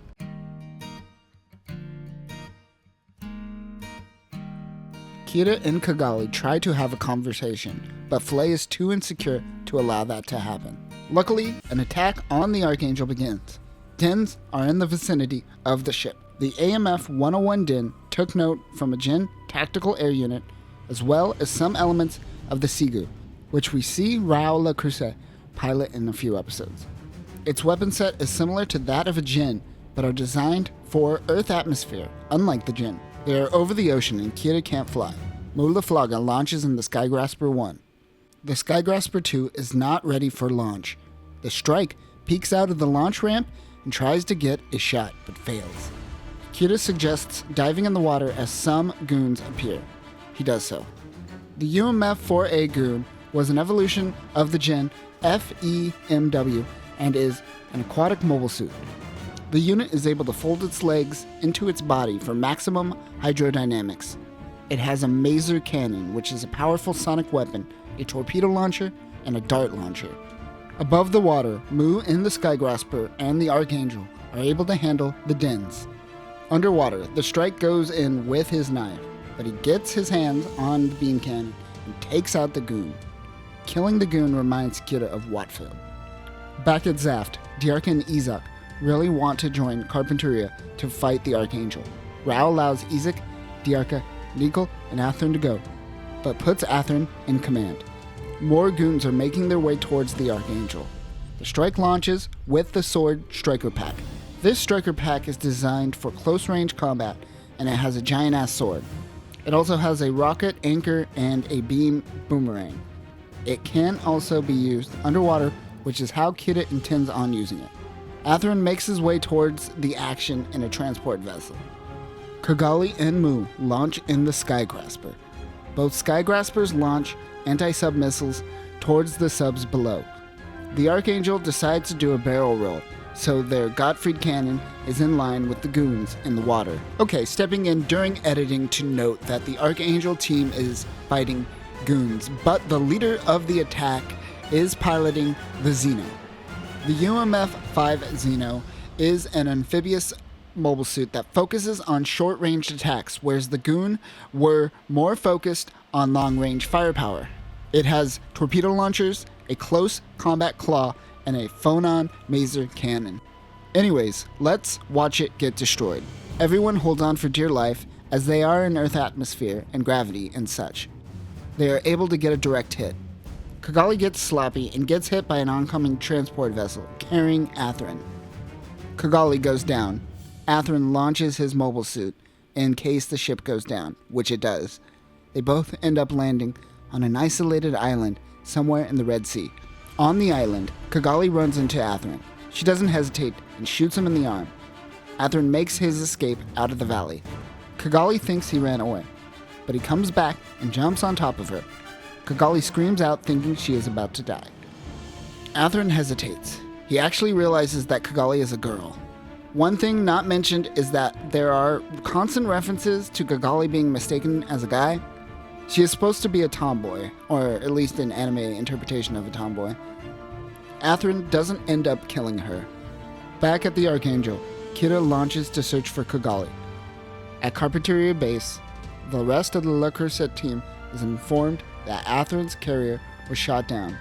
Kira and Kigali try to have a conversation, but Flay is too insecure to allow that to happen. Luckily, an attack on the Archangel begins. Dins are in the vicinity of the ship. The AMF 101 Din took note from a Jin tactical air unit, as well as some elements of the Sigu, which we see Rao Le Creuset pilot in a few episodes. Its weapon set is similar to that of a Jin, but are designed for Earth atmosphere, unlike the Jin. They are over the ocean and Kira can't fly. Mulaflaga launches in the Skygrasper 1. The Skygrasper 2 is not ready for launch. The Strike peeks out of the launch ramp and tries to get a shot, but fails. Kira suggests diving in the water as some goons appear. He does so. The UMF-4A goon was an evolution of the Jin FEMW and is an aquatic mobile suit. The unit is able to fold its legs into its body for maximum hydrodynamics. It has a maser cannon, which is a powerful sonic weapon, a torpedo launcher, and a dart launcher. Above the water, Mu in the Skygrasper and the Archangel are able to handle the dens. Underwater, the Strike goes in with his knife, but he gets his hands on the beam cannon and takes out the goon. Killing the goon reminds Kira of Watfield. Back at Zaft, Diarca and Izak really want to join Carpinteria to fight the Archangel. Rao allows Izak, Diarca, Nicol, and Atherin to go, but puts Atherin in command. More goons are making their way towards the Archangel. The Strike launches with the Sword Striker Pack. This Striker Pack is designed for close-range combat, and it has a giant-ass sword. It also has a rocket anchor and a beam boomerang. It can also be used underwater, which is how Kira intends on using it. Atherin makes his way towards the action in a transport vessel. Kigali and Mu launch in the Skygrasper. Both Skygraspers launch anti-sub missiles towards the subs below. The Archangel decides to do a barrel roll, so their Gottfried cannon is in line with the goons in the water. Okay, stepping in during editing to note that the Archangel team is fighting goons, but the leader of the attack is piloting the Xeno. The UMF-5 Xeno is an amphibious mobile suit that focuses on short-range attacks, whereas the Goon were more focused on long-range firepower. It has torpedo launchers, a close combat claw, and a phonon maser cannon. Anyways, let's watch it get destroyed. Everyone holds on for dear life, as they are in Earth atmosphere and gravity and such. They are able to get a direct hit. Kigali gets sloppy and gets hit by an oncoming transport vessel carrying Atherin. Kigali goes down. Atherin launches his mobile suit in case the ship goes down, which it does. They both end up landing on an isolated island somewhere in the Red Sea. On the island, Kigali runs into Atherin. She doesn't hesitate and shoots him in the arm. Atherin makes his escape out of the valley. Kigali thinks he ran away, but he comes back and jumps on top of her. Kigali screams out thinking she is about to die. Atherin hesitates. He actually realizes that Kigali is a girl. One thing not mentioned is that there are constant references to Kigali being mistaken as a guy. She is supposed to be a tomboy, or at least an anime interpretation of a tomboy. Atherin doesn't end up killing her. Back at the Archangel, Kira launches to search for Kigali. At Carpinteria Base, the rest of the Le Creuset team is informed that Atherin's carrier was shot down.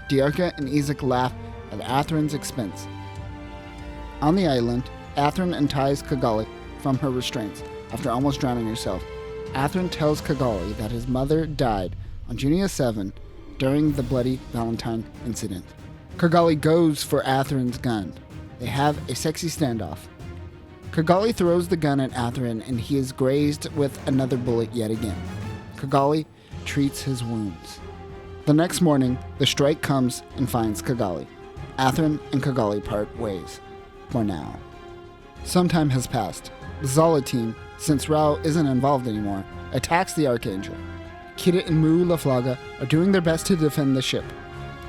Diarca and Izak laugh at Atherin's expense. On the island, Atherin unties Kigali from her restraints after almost drowning herself. Atherin tells Kigali that his mother died on Junia 7 during the Bloody Valentine incident. Kigali goes for Atherin's gun. They have a sexy standoff. Kigali throws the gun at Atherin and he is grazed with another bullet yet again. Kigali treats his wounds. The next morning, the Strike comes and finds Kigali. Atherin and Kigali part ways. For now. Some time has passed. The Zala team, since Rao isn't involved anymore, attacks the Archangel. Kira and Mu Laflaga are doing their best to defend the ship.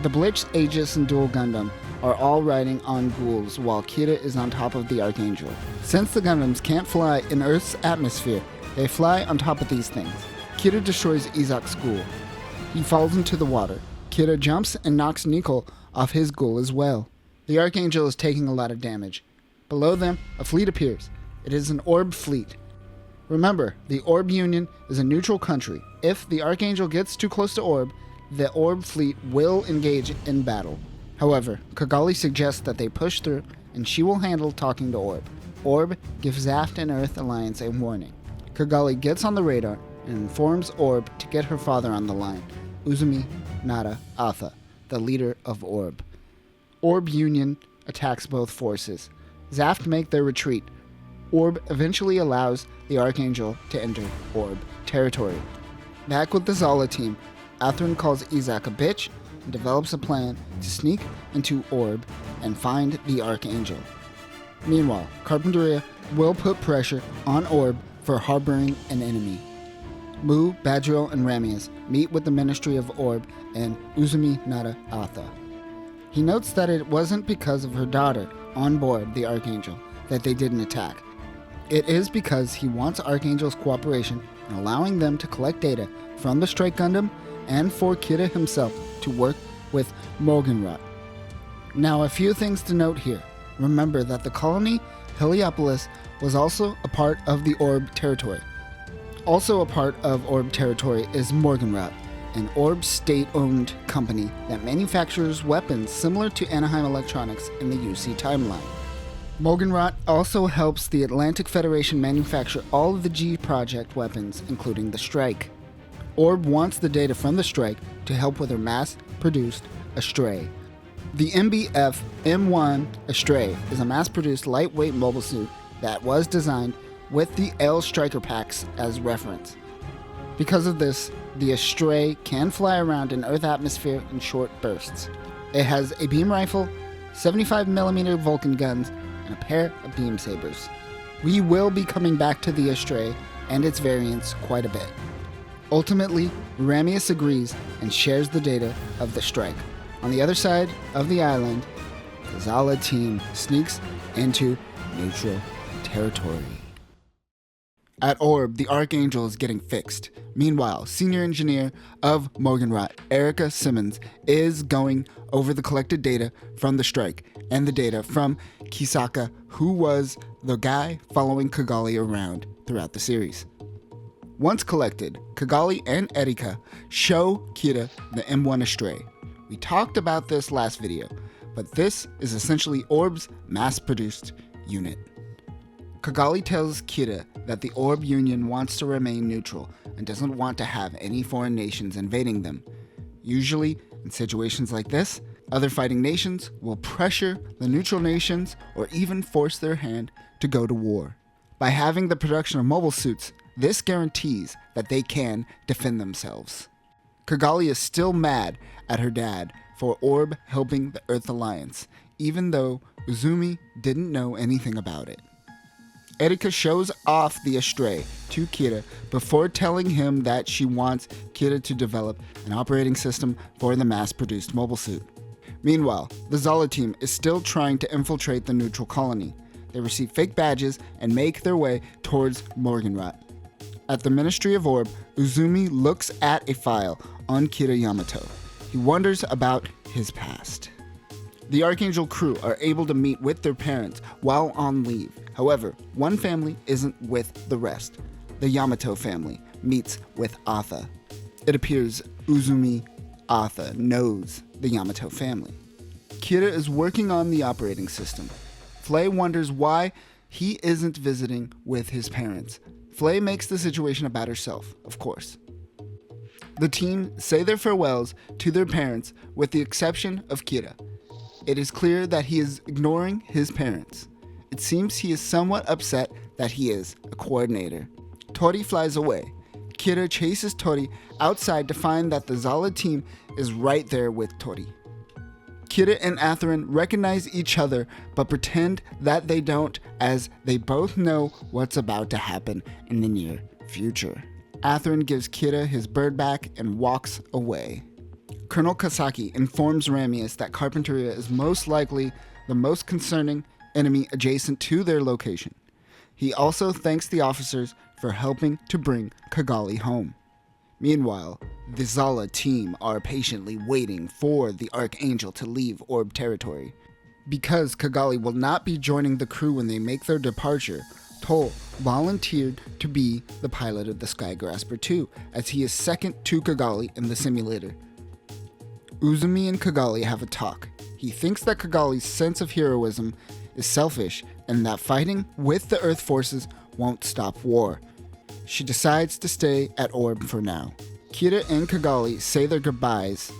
The Blitz, Aegis, and Dual Gundam are all riding on ghouls while Kira is on top of the Archangel. Since the Gundams can't fly in Earth's atmosphere, they fly on top of these things. Kira destroys Izak's ghoul. He falls into the water. Kira jumps and knocks Nicol off his ghoul as well. The Archangel is taking a lot of damage. Below them, a fleet appears. It is an orb fleet. Remember, the Orb Union is a neutral country. If the Archangel gets too close to Orb, the Orb fleet will engage in battle. However, Kigali suggests that they push through, and she will handle talking to Orb. Orb gives Zaft and Earth Alliance a warning. Kigali gets on the radar and informs Orb to get her father on the line, Uzumi Nara Atha, the leader of Orb. Orb Union attacks both forces. Zaft make their retreat. Orb eventually allows the Archangel to enter Orb territory. Back with the Zala team, Atherin calls Izak a bitch and develops a plan to sneak into Orb and find the Archangel. Meanwhile, Carpinteria will put pressure on Orb for harboring an enemy. Mu, Badriel, and Ramius meet with the Ministry of Orb and Uzumi Nada Atha. He notes that it wasn't because of her daughter on board the Archangel that they didn't attack. It is because he wants Archangel's cooperation in allowing them to collect data from the Strike Gundam and for Kira himself to work with Morgenrot. Now, a few things to note here. Remember that the colony Heliopolis was also a part of the Orb territory. Also a part of Orb territory is Morgenrot, an Orb state-owned company that manufactures weapons similar to Anaheim Electronics in the UC timeline. Morgenrot also helps the Atlantic Federation manufacture all of the G Project weapons, including the Strike. Orb wants the data from the Strike to help with her mass-produced Astray. The MBF M1 Astray is a mass-produced lightweight mobile suit that was designed with the L Striker packs as reference. Because of this, the Astray can fly around in Earth atmosphere in short bursts. It has a beam rifle, 75mm Vulcan guns, and a pair of beam sabers. We will be coming back to the Astray and its variants quite a bit. Ultimately, Ramius agrees and shares the data of the Strike. On the other side of the island, the Zala team sneaks into neutral territory. At Orb, the Archangel is getting fixed. Meanwhile, senior engineer of Morgenrot, Erica Simmons, is going over the collected data from the Strike and the data from Kisaka, who was the guy following Kigali around throughout the series. Once collected, Kigali and Erika show Kira the M1 Astray. We talked about this last video, but this is essentially Orb's mass-produced unit. Kigali tells Kira that the Orb Union wants to remain neutral and doesn't want to have any foreign nations invading them. Usually, in situations like this, other fighting nations will pressure the neutral nations or even force their hand to go to war. By having the production of mobile suits, this guarantees that they can defend themselves. Kigali is still mad at her dad for Orb helping the Earth Alliance, even though Uzumi didn't know anything about it. Erika shows off the Astray to Kira before telling him that she wants Kira to develop an operating system for the mass-produced mobile suit. Meanwhile, the Zala team is still trying to infiltrate the neutral colony. They receive fake badges and make their way towards Morgenrot. At the Ministry of Orb, Uzumi looks at a file on Kira Yamato. He wonders about his past. The Archangel crew are able to meet with their parents while on leave. However, one family isn't with the rest. The Yamato family meets with Atha. It appears Uzumi Atha knows the Yamato family. Kira is working on the operating system. Flay wonders why he isn't visiting with his parents. Flay makes the situation about herself, of course. The team say their farewells to their parents with the exception of Kira. It is clear that he is ignoring his parents. It seems he is somewhat upset that he is a coordinator. Tori flies away. Kira chases Tori outside to find that the Zala team is right there with Tori. Kira and Atherin recognize each other but pretend that they don't, as they both know what's about to happen in the near future. Atherin gives Kira his bird back and walks away. Colonel Kasaki informs Ramius that Carpinteria is most likely the most concerning enemy adjacent to their location. He also thanks the officers for helping to bring Kigali home. Meanwhile, the Zala team are patiently waiting for the Archangel to leave Orb territory. Because Kigali will not be joining the crew when they make their departure, Toll volunteered to be the pilot of the Skygrasper 2, as he is second to Kigali in the simulator. Uzumi and Kigali have a talk. He thinks that Kigali's sense of heroism is selfish and that fighting with the Earth forces won't stop war. She decides to stay at Orb for now. Kira and Kigali say their goodbyes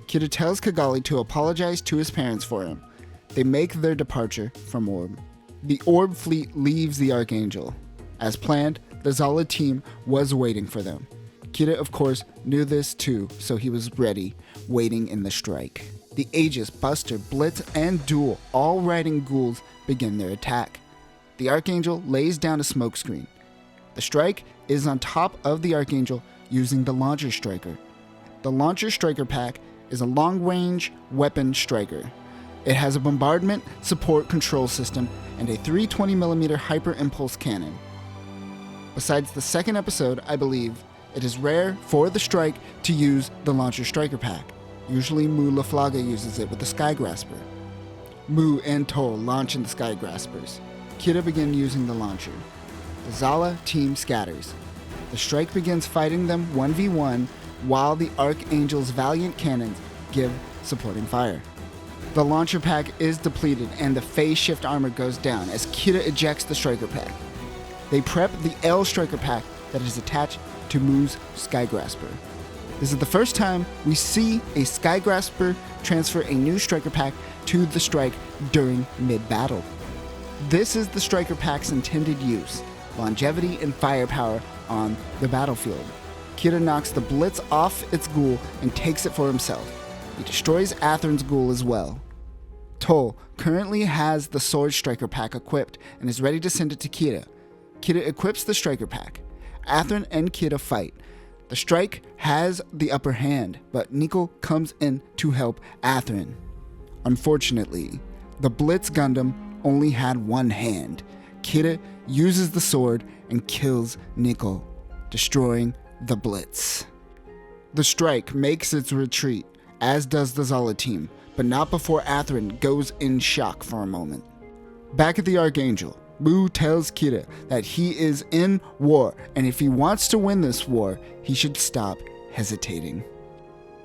Kida tells Kigali to apologize to his parents for him. They make their departure from Orb. The Orb fleet leaves the Archangel. As planned, the Zala team was waiting for them. Kida, of course, knew this too, so he was ready, waiting in the strike. The Aegis, Buster, Blitz, and Duel, all riding ghouls, begin their attack. The Archangel lays down a smokescreen. The strike is on top of the Archangel using the Launcher Striker. The Launcher Striker pack is a long-range weapon striker. It has a bombardment support control system and a 320mm hyper impulse cannon. Besides the second episode, I believe, it is rare for the strike to use the Launcher Striker pack. Usually Mu Laflaga uses it with the Sky Grasper. Mu and Toll launch in the Sky Graspers. Kida begin using the launcher. The Zala team scatters. The strike begins fighting them 1v1 while the Archangel's valiant cannons give supporting fire. The launcher pack is depleted and the phase shift armor goes down as Kida ejects the striker pack. They prep the L striker pack that is attached to Mu's Sky Grasper. This is the first time we see a Sky Grasper transfer a new striker pack to the strike during mid-battle. This is the striker pack's intended use, longevity and firepower on the battlefield. Kida knocks the Blitz off its ghoul and takes it for himself. He destroys Athern's ghoul as well. Toll currently has the Sword Striker pack equipped and is ready to send it to Kida. Kida equips the Striker pack. Athern and Kida fight. The strike has the upper hand, but Nico comes in to help Athern. Unfortunately, the Blitz Gundam only had one hand. Kida uses the sword and kills Nico, destroying the Blitz. The strike makes its retreat, as does the Zala team, but not before Athern goes in shock for a moment. Back at the Archangel, Mu tells Kida that he is in war, and if he wants to win this war, he should stop hesitating.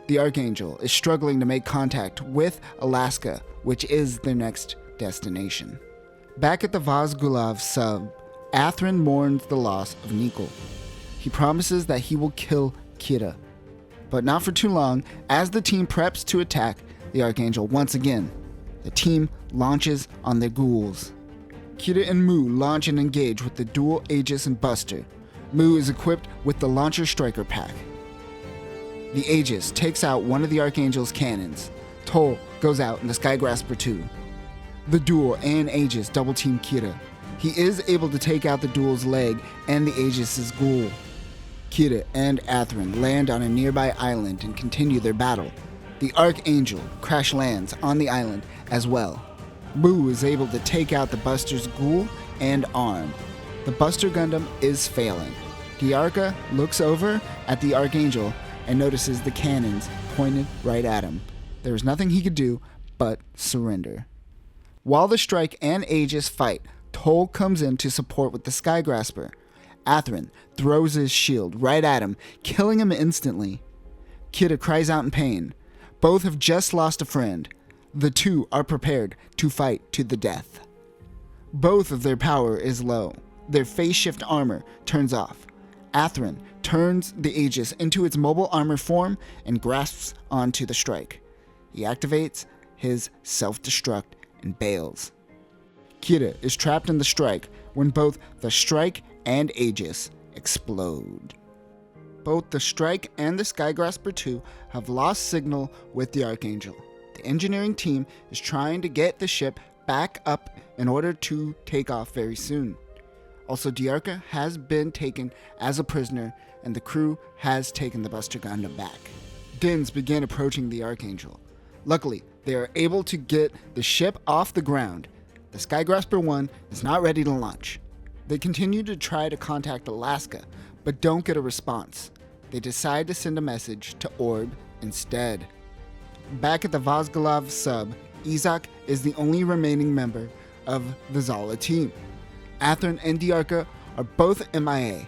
The Archangel is struggling to make contact with Alaska, which is their next destination. Back at the Vazgulav sub, Athern mourns the loss of Nico. He promises that he will kill Kida, but not for too long. As the team preps to attack the Archangel once again, the team launches on their ghouls. Kida and Mu launch and engage with the dual Aegis and Buster. Mu is equipped with the Launcher Striker pack. The Aegis takes out one of the Archangel's cannons. Toll goes out in the Sky Grasper 2. The duel and Aegis double team Kida. He is able to take out the duel's leg and the Aegis' ghoul. Kida and Athern land on a nearby island and continue their battle. The Archangel crash lands on the island as well. Mu is able to take out the Buster's ghoul and arm. The Buster Gundam is failing. Diarca looks over at the Archangel and notices the cannons pointed right at him. There is nothing he could do but surrender. While the strike and Aegis fight, Toll comes in to support with the Sky Grasper. Athern throws his shield right at him, killing him instantly. Kida cries out in pain. Both have just lost a friend. The two are prepared to fight to the death. Both of their power is low. Their phase shift armor turns off. Athern turns the Aegis into its mobile armor form and grasps onto the strike. He activates his self-destruct and bails. Kida is trapped in the strike when both the strike and Aegis explode. Both the strike and the Sky Grasper 2 have lost signal with the Archangel. The engineering team is trying to get the ship back up in order to take off very soon. Also, Diarca has been taken as a prisoner, and the crew has taken the Buster Gundam back. Dins begin approaching the Archangel. Luckily, they are able to get the ship off the ground. The Sky Grasper 1 is not ready to launch. They continue to try to contact Alaska, but don't get a response. They decide to send a message to Orb instead. Back at the Vazgulav sub, Izak is the only remaining member of the Zala team. Athern and Diarca are both MIA.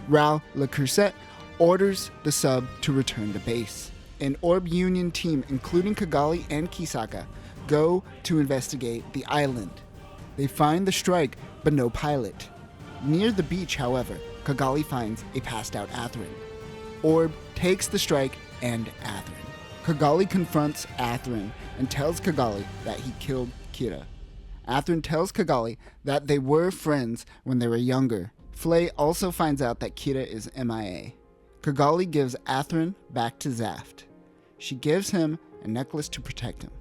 Raul LeCreuset orders the sub to return to base. An Orb Union team, including Kigali and Kisaka, go to investigate the island. They find the strike, but no pilot. Near the beach, however, Kigali finds a passed out Athern. Orb takes the strike and Athern. Kigali confronts Athrun and tells Kigali that he killed Kira. Athrun tells Kigali that they were friends when they were younger. Flay also finds out that Kira is MIA. Kigali gives Athrun back to Zaft. She gives him a necklace to protect him.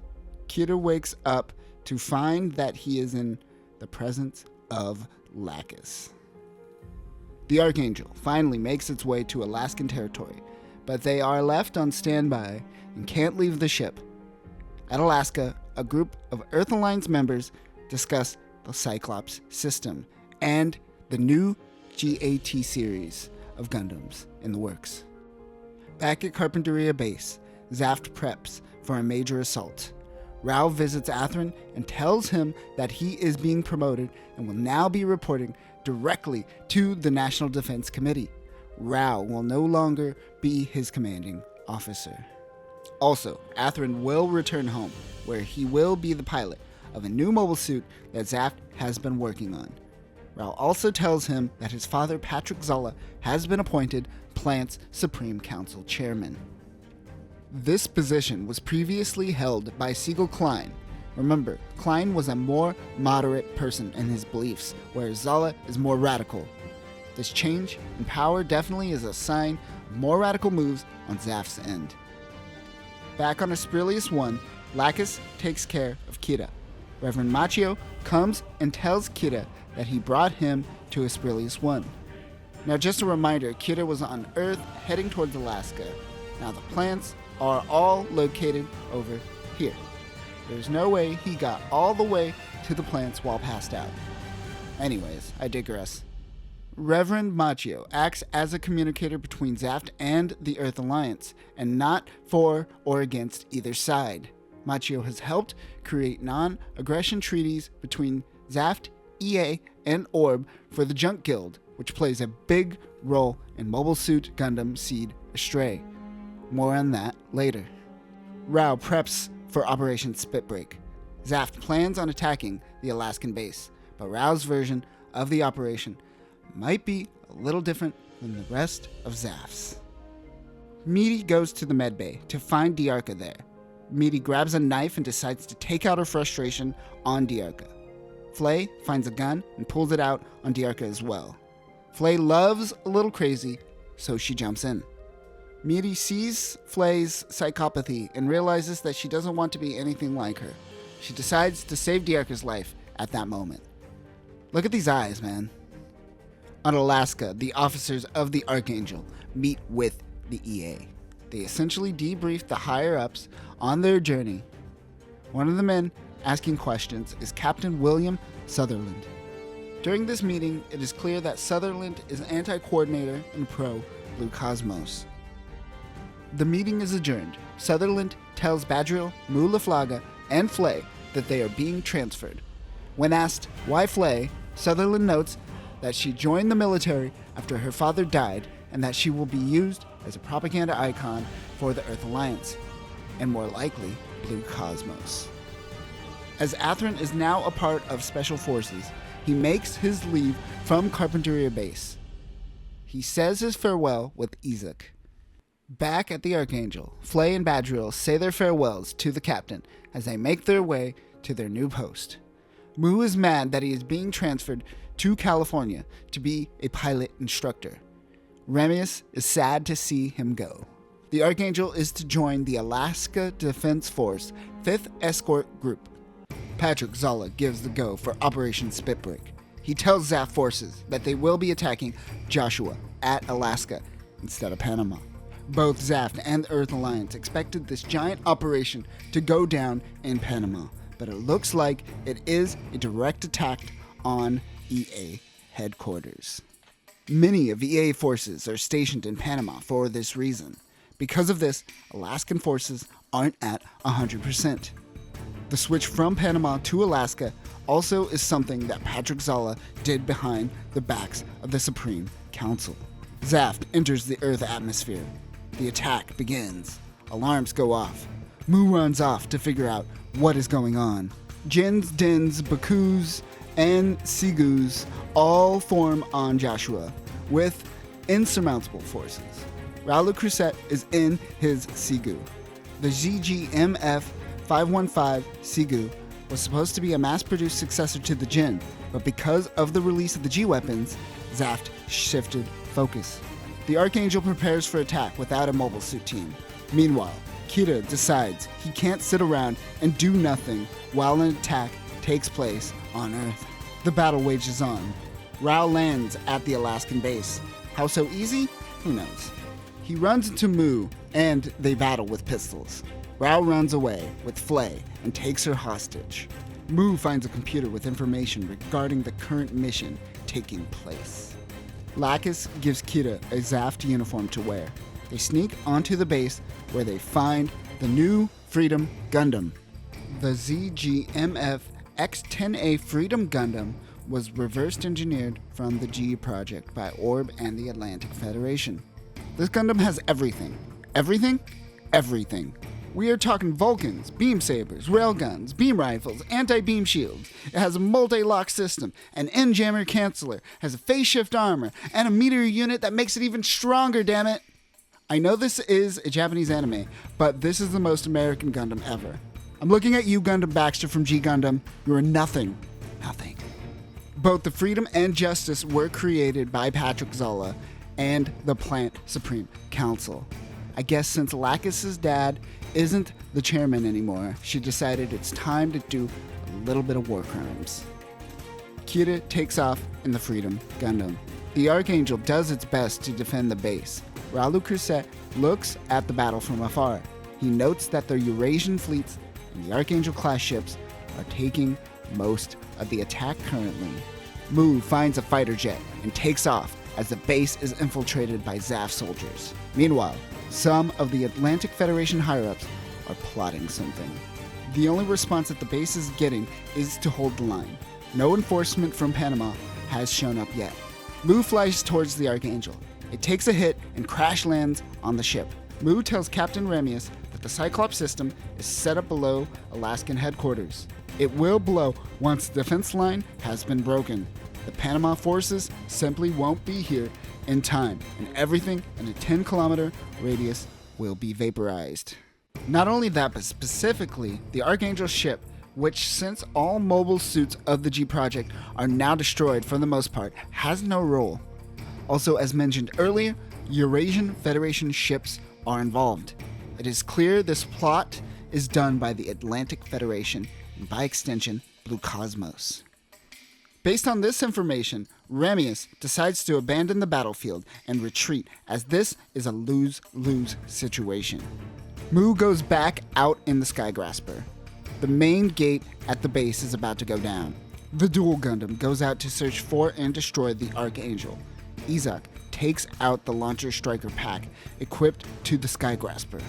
Kira wakes up to find that he is in the presence of Lacus. The Archangel finally makes its way to Alaskan territory, but they are left on standby and can't leave the ship. At Alaska, a group of Earth Alliance members discuss the Cyclops system and the new GAT series of Gundams in the works. Back at Carpinteria Base, Zaft preps for a major assault. Rao visits Athrun and tells him that he is being promoted and will now be reporting directly to the National Defense Committee. Rao will no longer be his commanding officer. Also, Athrun will return home, where he will be the pilot of a new mobile suit that Zaft has been working on. Rao also tells him that his father, Patrick Zolla, has been appointed Plant's Supreme Council chairman. This position was previously held by Siegel Klein. Remember, Klein was a more moderate person in his beliefs, whereas Zolla is more radical. This change in power definitely is a sign of more radical moves on Zaft's end. Back on Asperius 1, Lacus takes care of Kira. Reverend Machio comes and tells Kira that he brought him to Asperius 1. Now just a reminder, Kira was on Earth heading towards Alaska. Now the plants are all located over here. There's no way he got all the way to the plants while passed out. Anyways, I digress. Reverend Machio acts as a communicator between Zaft and the Earth Alliance, and not for or against either side. Machio has helped create non-aggression treaties between Zaft, EA, and Orb for the Junk Guild, which plays a big role in Mobile Suit Gundam Seed Astray. More on that later. Rao preps for Operation Spitbreak. Zaft plans on attacking the Alaskan base, but Rao's version of the operation might be a little different than the rest of Zaft's. Meaty goes to the medbay to find Diarca there. Meaty grabs a knife and decides to take out her frustration on Diarca. Flay finds a gun and pulls it out on Diarca as well. Flay loves a little crazy, so she jumps in. Meaty sees Flay's psychopathy and realizes that she doesn't want to be anything like her. She decides to save Diarca's life at that moment. Look at these eyes, man. On Alaska, the officers of the Archangel meet with the EA. They essentially debrief the higher-ups on their journey. One of the men asking questions is Captain William Sutherland. During this meeting, it is clear that Sutherland is anti-coordinator and pro-Blue Cosmos. The meeting is adjourned. Sutherland tells Badriel, Mulaflaga, and Flay that they are being transferred. When asked why Flay, Sutherland notes that she joined the military after her father died and that she will be used as a propaganda icon for the Earth Alliance, and more likely, Blue Cosmos. As Athrun is now a part of Special Forces, he makes his leave from Carpinteria Base. He says his farewell with Izak. Back at the Archangel, Flay and Badriel say their farewells to the captain as they make their way to their new post. Mu is mad that he is being transferred to California to be a pilot instructor. Remius is sad to see him go. The Archangel is to join the Alaska Defense Force 5th Escort Group. Patrick Zolla gives the go for Operation Spitbreak. He tells Zaft forces that they will be attacking Joshua at Alaska instead of Panama. Both Zaft and the Earth Alliance expected this giant operation to go down in Panama, but it looks like it is a direct attack on EA headquarters. Many of EA forces are stationed in Panama for this reason. Because of this, Alaskan forces aren't at 100%. The switch from Panama to Alaska also is something that Patrick Zolla did behind the backs of the Supreme Council. Zaft enters the Earth atmosphere. The attack begins. Alarms go off. Mu runs off to figure out what is going on. Jins, Dins, Bakus, and Sigus all form on Joshua with insurmountable forces. Raul Crusette is in his Sigu. The ZGMF 515 Sigu was supposed to be a mass-produced successor to the Jin, but because of the release of the G-weapons, Zaft shifted focus. The Archangel prepares for attack without a mobile suit team. Meanwhile, Kira decides he can't sit around and do nothing while an attack takes place on Earth. The battle wages on. Rao lands at the Alaskan base. How so easy? Who knows? He runs into Mu, and they battle with pistols. Rao runs away with Flay and takes her hostage. Mu finds a computer with information regarding the current mission taking place. Lacus gives Kira a Zaft uniform to wear. They sneak onto the base where they find the new Freedom Gundam. The ZGMF X-10A Freedom Gundam was reverse engineered from the G project by Orb and the Atlantic Federation. This Gundam has everything. Everything? Everything. We are talking Vulcans, beam sabers, railguns, beam rifles, anti-beam shields. It has a multi-lock system, an N-jammer canceller, has a phase shift armor, and a meteor unit that makes it even stronger, damn it! I know this is a Japanese anime, but this is the most American Gundam ever. I'm looking at you, Gundam Baxter from G Gundam. You are nothing. Nothing. Both the Freedom and Justice were created by Patrick Zolla and the Plant Supreme Council. I guess since Lacus's dad isn't the chairman anymore, she decided it's time to do a little bit of war crimes. Kira takes off in the Freedom Gundam. The Archangel does its best to defend the base. Raoul Crusette looks at the battle from afar. He notes that the Eurasian fleets and the Archangel-class ships are taking most of the attack currently. Mu finds a fighter jet and takes off as the base is infiltrated by Zaft soldiers. Meanwhile, some of the Atlantic Federation higher-ups are plotting something. The only response that the base is getting is to hold the line. No enforcement from Panama has shown up yet. Mu flies towards the Archangel. It takes a hit and crash lands on the ship. Mu tells Captain Remius that the Cyclops system is set up below Alaskan headquarters. It will blow once the defense line has been broken. The Panama forces simply won't be here in time, and everything in a 10-kilometer radius will be vaporized. Not only that, but specifically the Archangel ship, which since all mobile suits of the G project are now destroyed for the most part, has no role. Also, as mentioned earlier, Eurasian Federation ships are involved. It is clear this plot is done by the Atlantic Federation, and by extension, Blue Cosmos. Based on this information, Remius decides to abandon the battlefield and retreat, as this is a lose-lose situation. Mu goes back out in the Skygrasper. The main gate at the base is about to go down. The Dual Gundam goes out to search for and destroy the Archangel. Izak takes out the Launcher Striker pack equipped to the Skygrasper.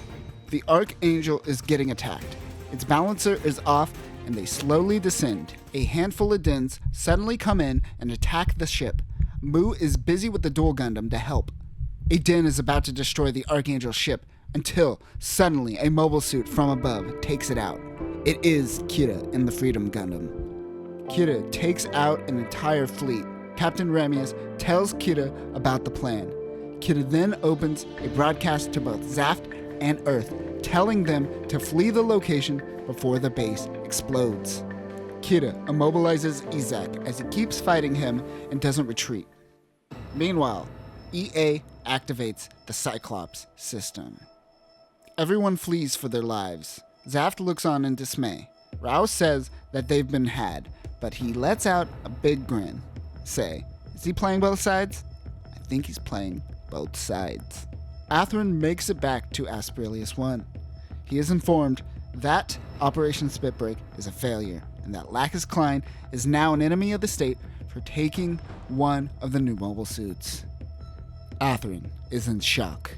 The Archangel is getting attacked. Its balancer is off and they slowly descend. A handful of Dins suddenly come in and attack the ship. Mu is busy with the Dual Gundam to help. A Din is about to destroy the Archangel ship until suddenly a mobile suit from above takes it out. It is Kira in the Freedom Gundam. Kira takes out an entire fleet. Captain Remius tells Kira about the plan. Kira then opens a broadcast to both Zaft and Earth, telling them to flee the location before the base explodes. Kira immobilizes Izak as he keeps fighting him and doesn't retreat. Meanwhile, EA activates the Cyclops system. Everyone flees for their lives. Zaft looks on in dismay. Rao says that they've been had, but he lets out a big grin. Say, is he playing both sides? I think he's playing both sides. Atherin makes it back to Asperius 1. He is informed that Operation Spitbreak is a failure, and that Lacus Klein is now an enemy of the state for taking one of the new mobile suits. Atherin is in shock.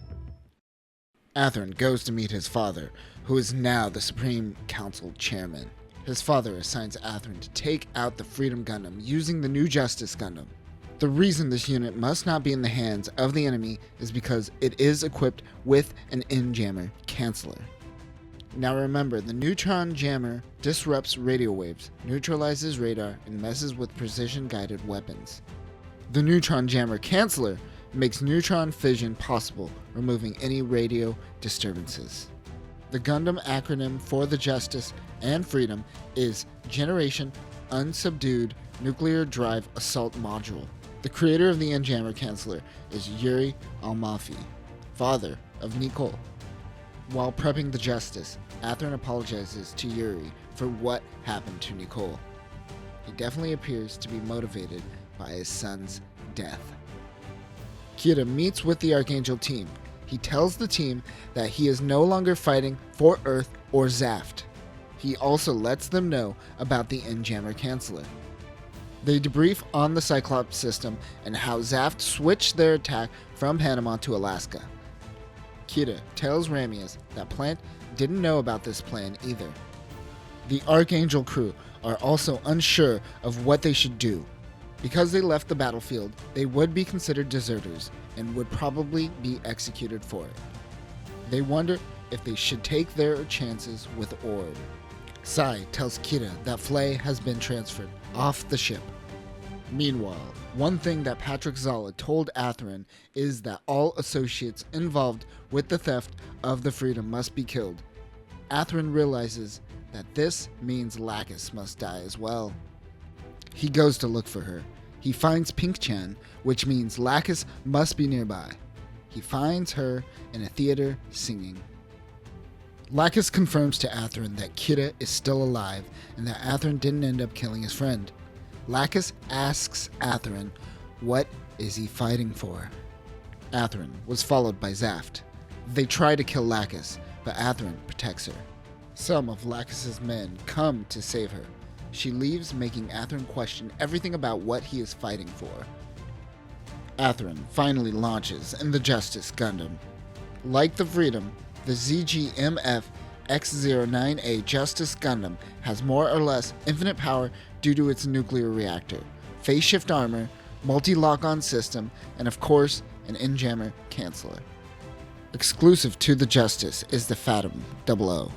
Atherin goes to meet his father, who is now the Supreme Council chairman. His father assigns Atherin to take out the Freedom Gundam using the new Justice Gundam. The reason this unit must not be in the hands of the enemy is because it is equipped with an N-jammer canceller. Now remember, the neutron jammer disrupts radio waves, neutralizes radar, and messes with precision-guided weapons. The neutron jammer canceller makes neutron fission possible, removing any radio disturbances. The Gundam acronym for the Justice and Freedom is Generation Unsubdued Nuclear Drive Assault Module. The creator of the N-Jammer Canceller is Yuri Almafi, father of Nicole. While prepping the Justice, Atherin apologizes to Yuri for what happened to Nicole. He definitely appears to be motivated by his son's death. Kira meets with the Archangel team. He tells the team that he is no longer fighting for Earth or Zaft. He also lets them know about the N-Jammer Canceller. They debrief on the Cyclops system and how Zaft switched their attack from Panama to Alaska. Kira tells Ramius that Plant didn't know about this plan either. The Archangel crew are also unsure of what they should do. Because they left the battlefield, they would be considered deserters and would probably be executed for it. They wonder if they should take their chances with Ord. Sai tells Kira that Flay has been transferred off the ship. Meanwhile, one thing that Patrick Zala told Atherin is that all associates involved with the theft of the Freedom must be killed. Atherin realizes that this means Lacus must die as well. He goes to look for her. He finds Pink-chan, which means Lacus must be nearby. He finds her in a theater singing. Lacus confirms to Atherin that Kira is still alive and that Atherin didn't end up killing his friend. Lacus asks Atherin, what is he fighting for? Atherin was followed by Zaft. They try to kill Lacus, but Atherin protects her. Some of Lacus's men come to save her. She leaves, making Atherin question everything about what he is fighting for. Atherin finally launches in the Justice Gundam. Like the Freedom, the ZGMF X09A Justice Gundam has more or less infinite power due to its nuclear reactor, phase shift armor, multi-lock-on system, and of course, an N-Jammer Canceller. Exclusive to the Justice is the Phantom 00.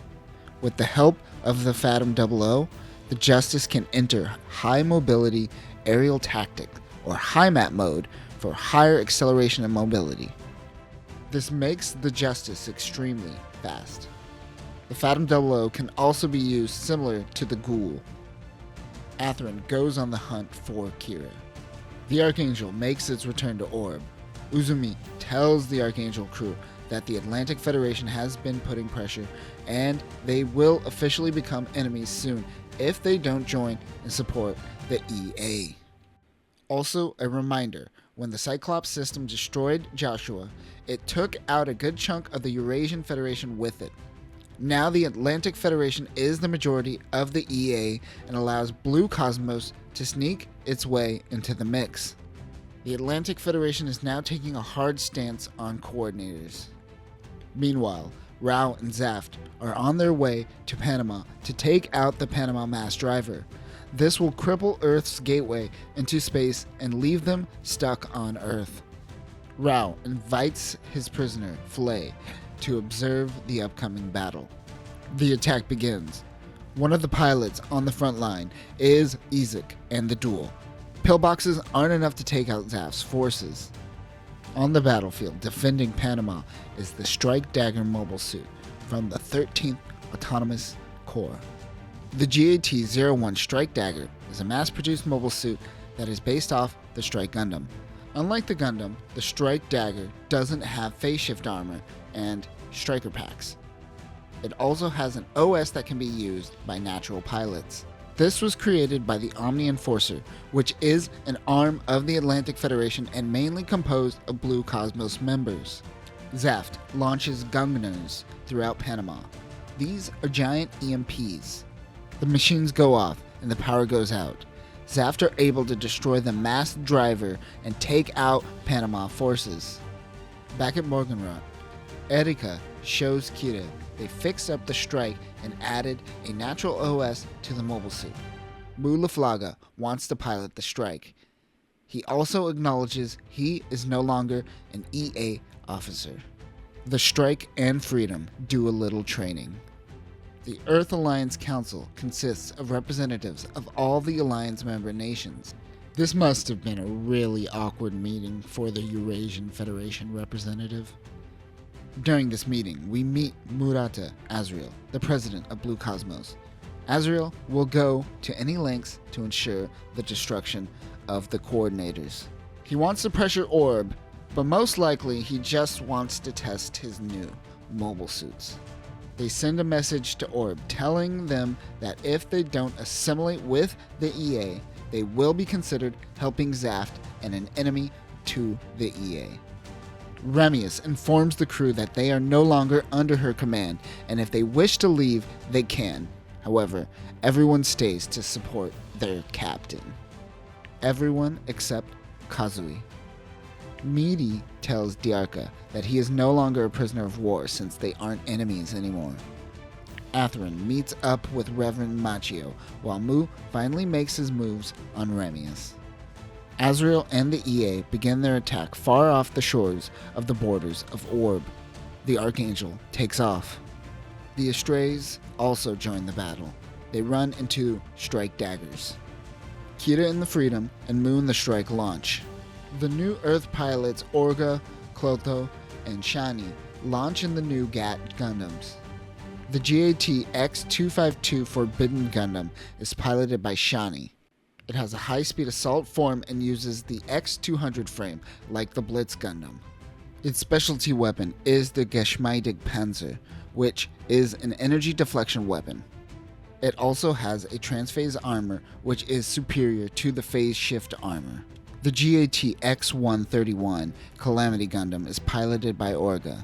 With the help of the Phantom 00, the Justice can enter high mobility aerial tactic, or high map mode, for higher acceleration and mobility. This makes the Justice extremely fast. The Phantom 00 can also be used similar to the Ghoul. Atherin goes on the hunt for Kira. The Archangel makes its return to Orb. Uzumi tells the Archangel crew that the Atlantic Federation has been putting pressure and they will officially become enemies soon if they don't join and support the EA. Also, a reminder, when the Cyclops system destroyed Joshua, it took out a good chunk of the Eurasian Federation with it. Now the Atlantic Federation is the majority of the EA and allows Blue Cosmos to sneak its way into the mix. The Atlantic Federation is now taking a hard stance on coordinators. Meanwhile, Rao and Zaft are on their way to Panama to take out the Panama mass driver. This will cripple Earth's gateway into space and leave them stuck on Earth. Rao invites his prisoner, Flay, to observe the upcoming battle. The attack begins. One of the pilots on the front line is Isaac and the duel. Pillboxes aren't enough to take out Zaft's forces. On the battlefield, defending Panama is the Strike Dagger mobile suit from the 13th Autonomous Corps. The GAT-01 Strike Dagger is a mass-produced mobile suit that is based off the Strike Gundam. Unlike the Gundam, the Strike Dagger doesn't have phase shift armor and striker packs. It also has an OS that can be used by natural pilots. This was created by the Omni Enforcer, which is an arm of the Atlantic Federation and mainly composed of Blue Cosmos members. Zaft launches Gungans throughout Panama. These are giant EMPs. The machines go off and the power goes out. Zaft are able to destroy the mass driver and take out Panama forces. Back at Morgenrot, Erika shows Kira they fixed up the strike and added a natural OS to the mobile suit. Mulaflaga wants to pilot the strike. He also acknowledges he is no longer an EA officer. The strike and Freedom do a little training. The Earth Alliance Council consists of representatives of all the Alliance member nations. This must have been a really awkward meeting for the Eurasian Federation representative. During this meeting, we meet Murata Azrael, the president of Blue Cosmos. Azrael will go to any lengths to ensure the destruction of the coordinators. He wants to pressure Orb, but most likely he just wants to test his new mobile suits. They send a message to Orb telling them that if they don't assimilate with the EA, they will be considered helping Zaft and an enemy to the EA. Remius informs the crew that they are no longer under her command, and if they wish to leave, they can. However, everyone stays to support their captain. Everyone except Kazui. Midi tells Diarca that he is no longer a prisoner of war since they aren't enemies anymore. Atherin meets up with Reverend Machio, while Mu finally makes his moves on Remius. Azrael and the EA begin their attack far off the shores of the borders of Orb. The Archangel takes off. The Estrays also join the battle. They run into strike daggers. Kira and the Freedom and Mu and the Strike launch. The new Earth pilots Orga, Clotho, and Shani launch in the new GAT Gundams. The GAT X-252 Forbidden Gundam is piloted by Shani. It has a high-speed assault form and uses the X-200 frame like the Blitz Gundam. Its specialty weapon is the Geschmeidig Panzer, which is an energy deflection weapon. It also has a transphase armor, which is superior to the phase shift armor. The GAT X-131 Calamity Gundam is piloted by Orga.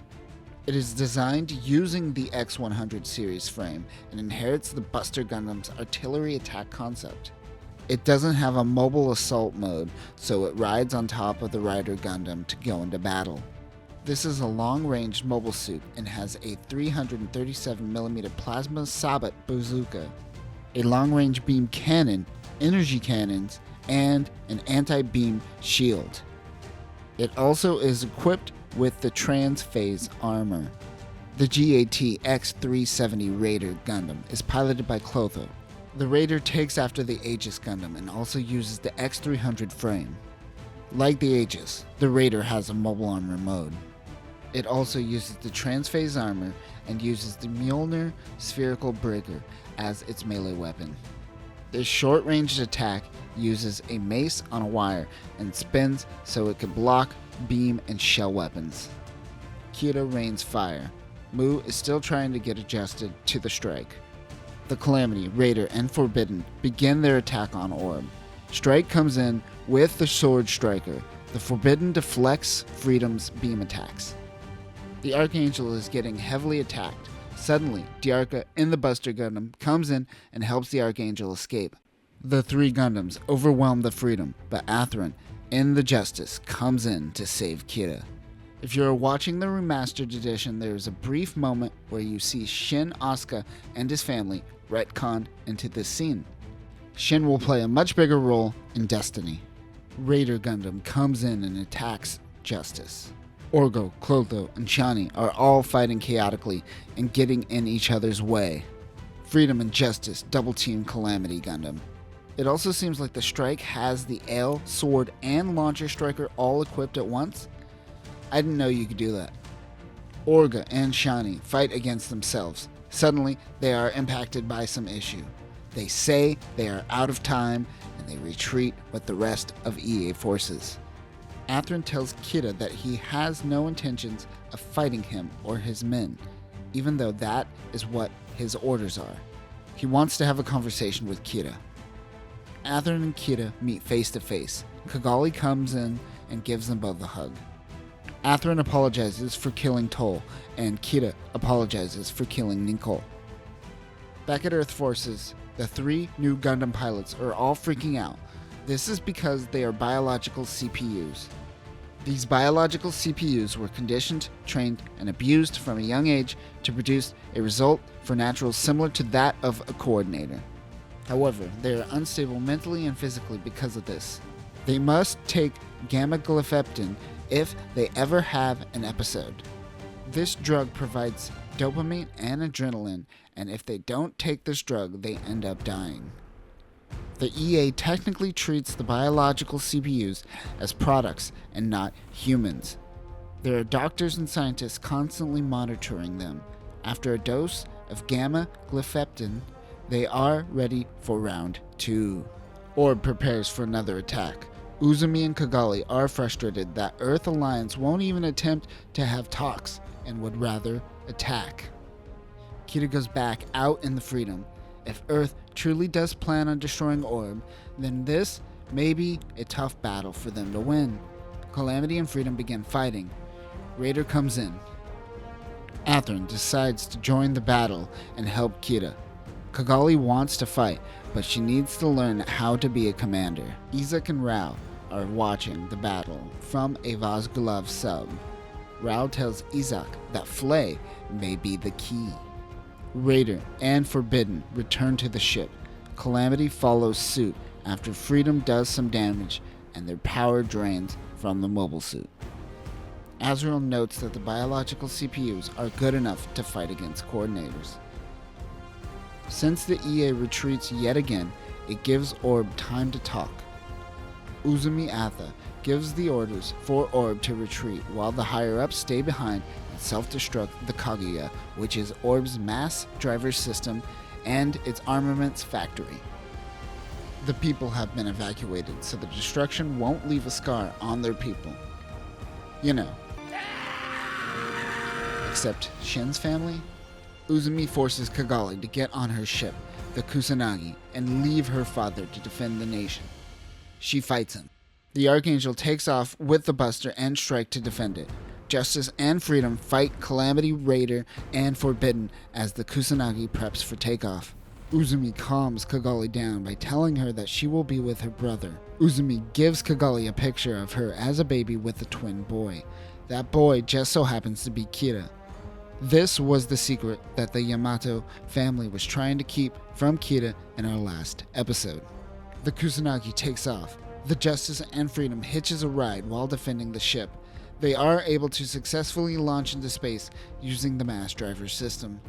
It is designed using the X-100 series frame and inherits the Buster Gundam's artillery attack concept. It doesn't have a mobile assault mode, so it rides on top of the Rider Gundam to go into battle. This is a long-range mobile suit and has a 337mm plasma sabot bazooka, a long-range beam cannon, energy cannons, and an anti-beam shield. It also is equipped with the transphase armor. The GAT X-370 Raider Gundam is piloted by Clotho. The Raider takes after the Aegis Gundam and also uses the X-300 frame. Like the Aegis, the Raider has a mobile armor mode. It also uses the transphase armor and uses the Mjolnir spherical breaker as its melee weapon. This short-ranged attack uses a mace on a wire and spins so it can block, beam, and shell weapons. Kira rains fire. Mu is still trying to get adjusted to the strike. The Calamity, Raider, and Forbidden begin their attack on Orb. Strike comes in with the Sword Striker. The Forbidden deflects Freedom's beam attacks. The Archangel is getting heavily attacked. Suddenly, Diarca in the Buster Gundam comes in and helps the Archangel escape. The three Gundams overwhelm the Freedom, but Atherin in the Justice comes in to save Kira. If you're watching the remastered edition, there is a brief moment where you see Shin Asuka and his family retconned into this scene. Shin will play a much bigger role in Destiny. Raider Gundam comes in and attacks Justice. Orgo, Clotho, and Shani are all fighting chaotically and getting in each other's way. Freedom and Justice double-team Calamity Gundam. It also seems like the Strike has the Ale, Sword, and Launcher Striker all equipped at once. I didn't know you could do that. Orga and Shani fight against themselves. Suddenly, they are impacted by some issue. They say they are out of time, and they retreat with the rest of EA forces. Atherin tells Kira that he has no intentions of fighting him or his men, even though that is what his orders are. He wants to have a conversation with Kira. Atherin and Kira meet face to face. Kigali comes in and gives them both a hug. Atherin apologizes for killing Toll, and Kira apologizes for killing Nicole. Back at Earth Forces, the three new Gundam pilots are all freaking out. This is because they are biological CPUs. These biological CPUs were conditioned, trained, and abused from a young age to produce a result for naturals similar to that of a coordinator. However, they are unstable mentally and physically because of this. They must take gamma-glypheptin if they ever have an episode. This drug provides dopamine and adrenaline, and if they don't take this drug, they end up dying. The EA technically treats the biological CPUs as products and not humans. There are doctors and scientists constantly monitoring them. After a dose of gamma glypheptin, they are ready for round 2. Orb prepares for another attack. Uzumi and Kigali are frustrated that Earth Alliance won't even attempt to have talks and would rather attack. Kira goes back out in the Freedom. If Earth truly does plan on destroying Orb, then this may be a tough battle for them to win. Calamity and Freedom begin fighting. Raider comes in. Atherin decides to join the battle and help Kira. Kigali wants to fight, but she needs to learn how to be a commander. Izak and Rao are watching the battle from a Vazgulav sub. Rao tells Izak that Flay may be the key. Raider and Forbidden return to the ship. Calamity follows suit after Freedom does some damage and their power drains from the mobile suit. Azrael notes that the biological CPUs are good enough to fight against coordinators. Since the EA retreats yet again, it gives Orb time to talk. Uzumi Atha gives the orders for Orb to retreat while the higher-ups stay behind and self-destruct the Kaguya, which is Orb's mass driver system and its armaments factory. The people have been evacuated, so the destruction won't leave a scar on their people. You know. Except Shin's family? Uzumi forces Kigali to get on her ship, the Kusanagi, and leave her father to defend the nation. She fights him. The Archangel takes off with the Buster and Strike to defend it. Justice and Freedom fight Calamity, Raider, and Forbidden as the Kusanagi preps for takeoff. Uzumi calms Kigali down by telling her that she will be with her brother. Uzumi gives Kigali a picture of her as a baby with a twin boy. That boy just so happens to be Kira. This was the secret that the Yamato family was trying to keep from Kira in our last episode. The Kusanagi takes off. The Justice and Freedom hitches a ride while defending the ship. They are able to successfully launch into space using the mass driver system.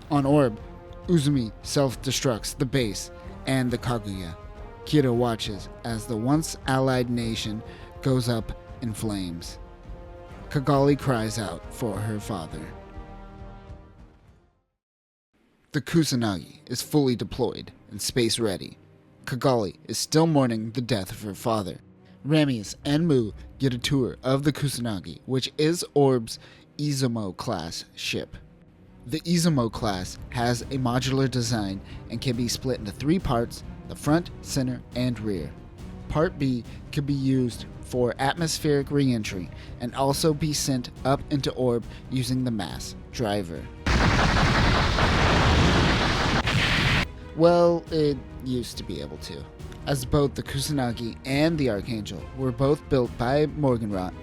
On Orb, Uzumi self-destructs the base and the Kaguya. Kira watches as the once allied nation goes up in flames. Kigali cries out for her father. The Kusanagi is fully deployed and space ready. Kigali is still mourning the death of her father. Ramius and Mu get a tour of the Kusanagi, which is Orb's Izumo class ship. The Izumo class has a modular design and can be split into 3 parts: the front, center, and rear. Part B can be used for atmospheric re-entry and also be sent up into Orb using the mass driver. Well, it used to be able to, as both the Kusanagi and the Archangel were both built by Morgenrot.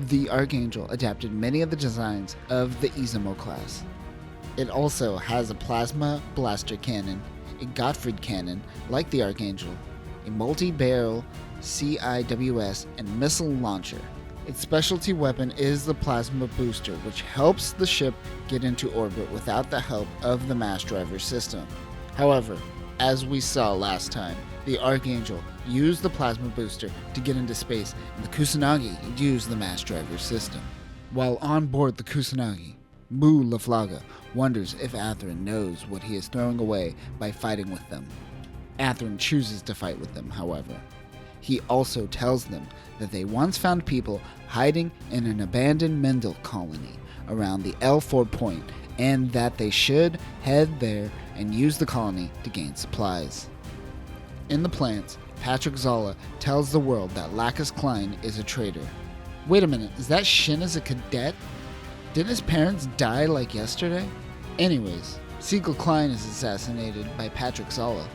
The Archangel adapted many of the designs of the Izumo class. It also has a plasma blaster cannon, a Gottfried cannon like the Archangel, a multi-barrel CIWS and missile launcher. Its specialty weapon is the plasma booster, which helps the ship get into orbit without the help of the mass driver system. However, as we saw last time, the Archangel used the plasma booster to get into space, and the Kusanagi used the mass driver system. While on board the Kusanagi, Mu Laflaga wonders if Atherin knows what he is throwing away by fighting with them. Atherin chooses to fight with them, however. He also tells them that they once found people hiding in an abandoned Mendel colony around the L4 point, and that they should head there and use the colony to gain supplies. In the plants, Patrick Zolla tells the world that Lacus Klein is a traitor. Wait a minute, is that Shin as a cadet? Didn't his parents die like yesterday? Anyways, Siegel Klein is assassinated by Patrick Zolla.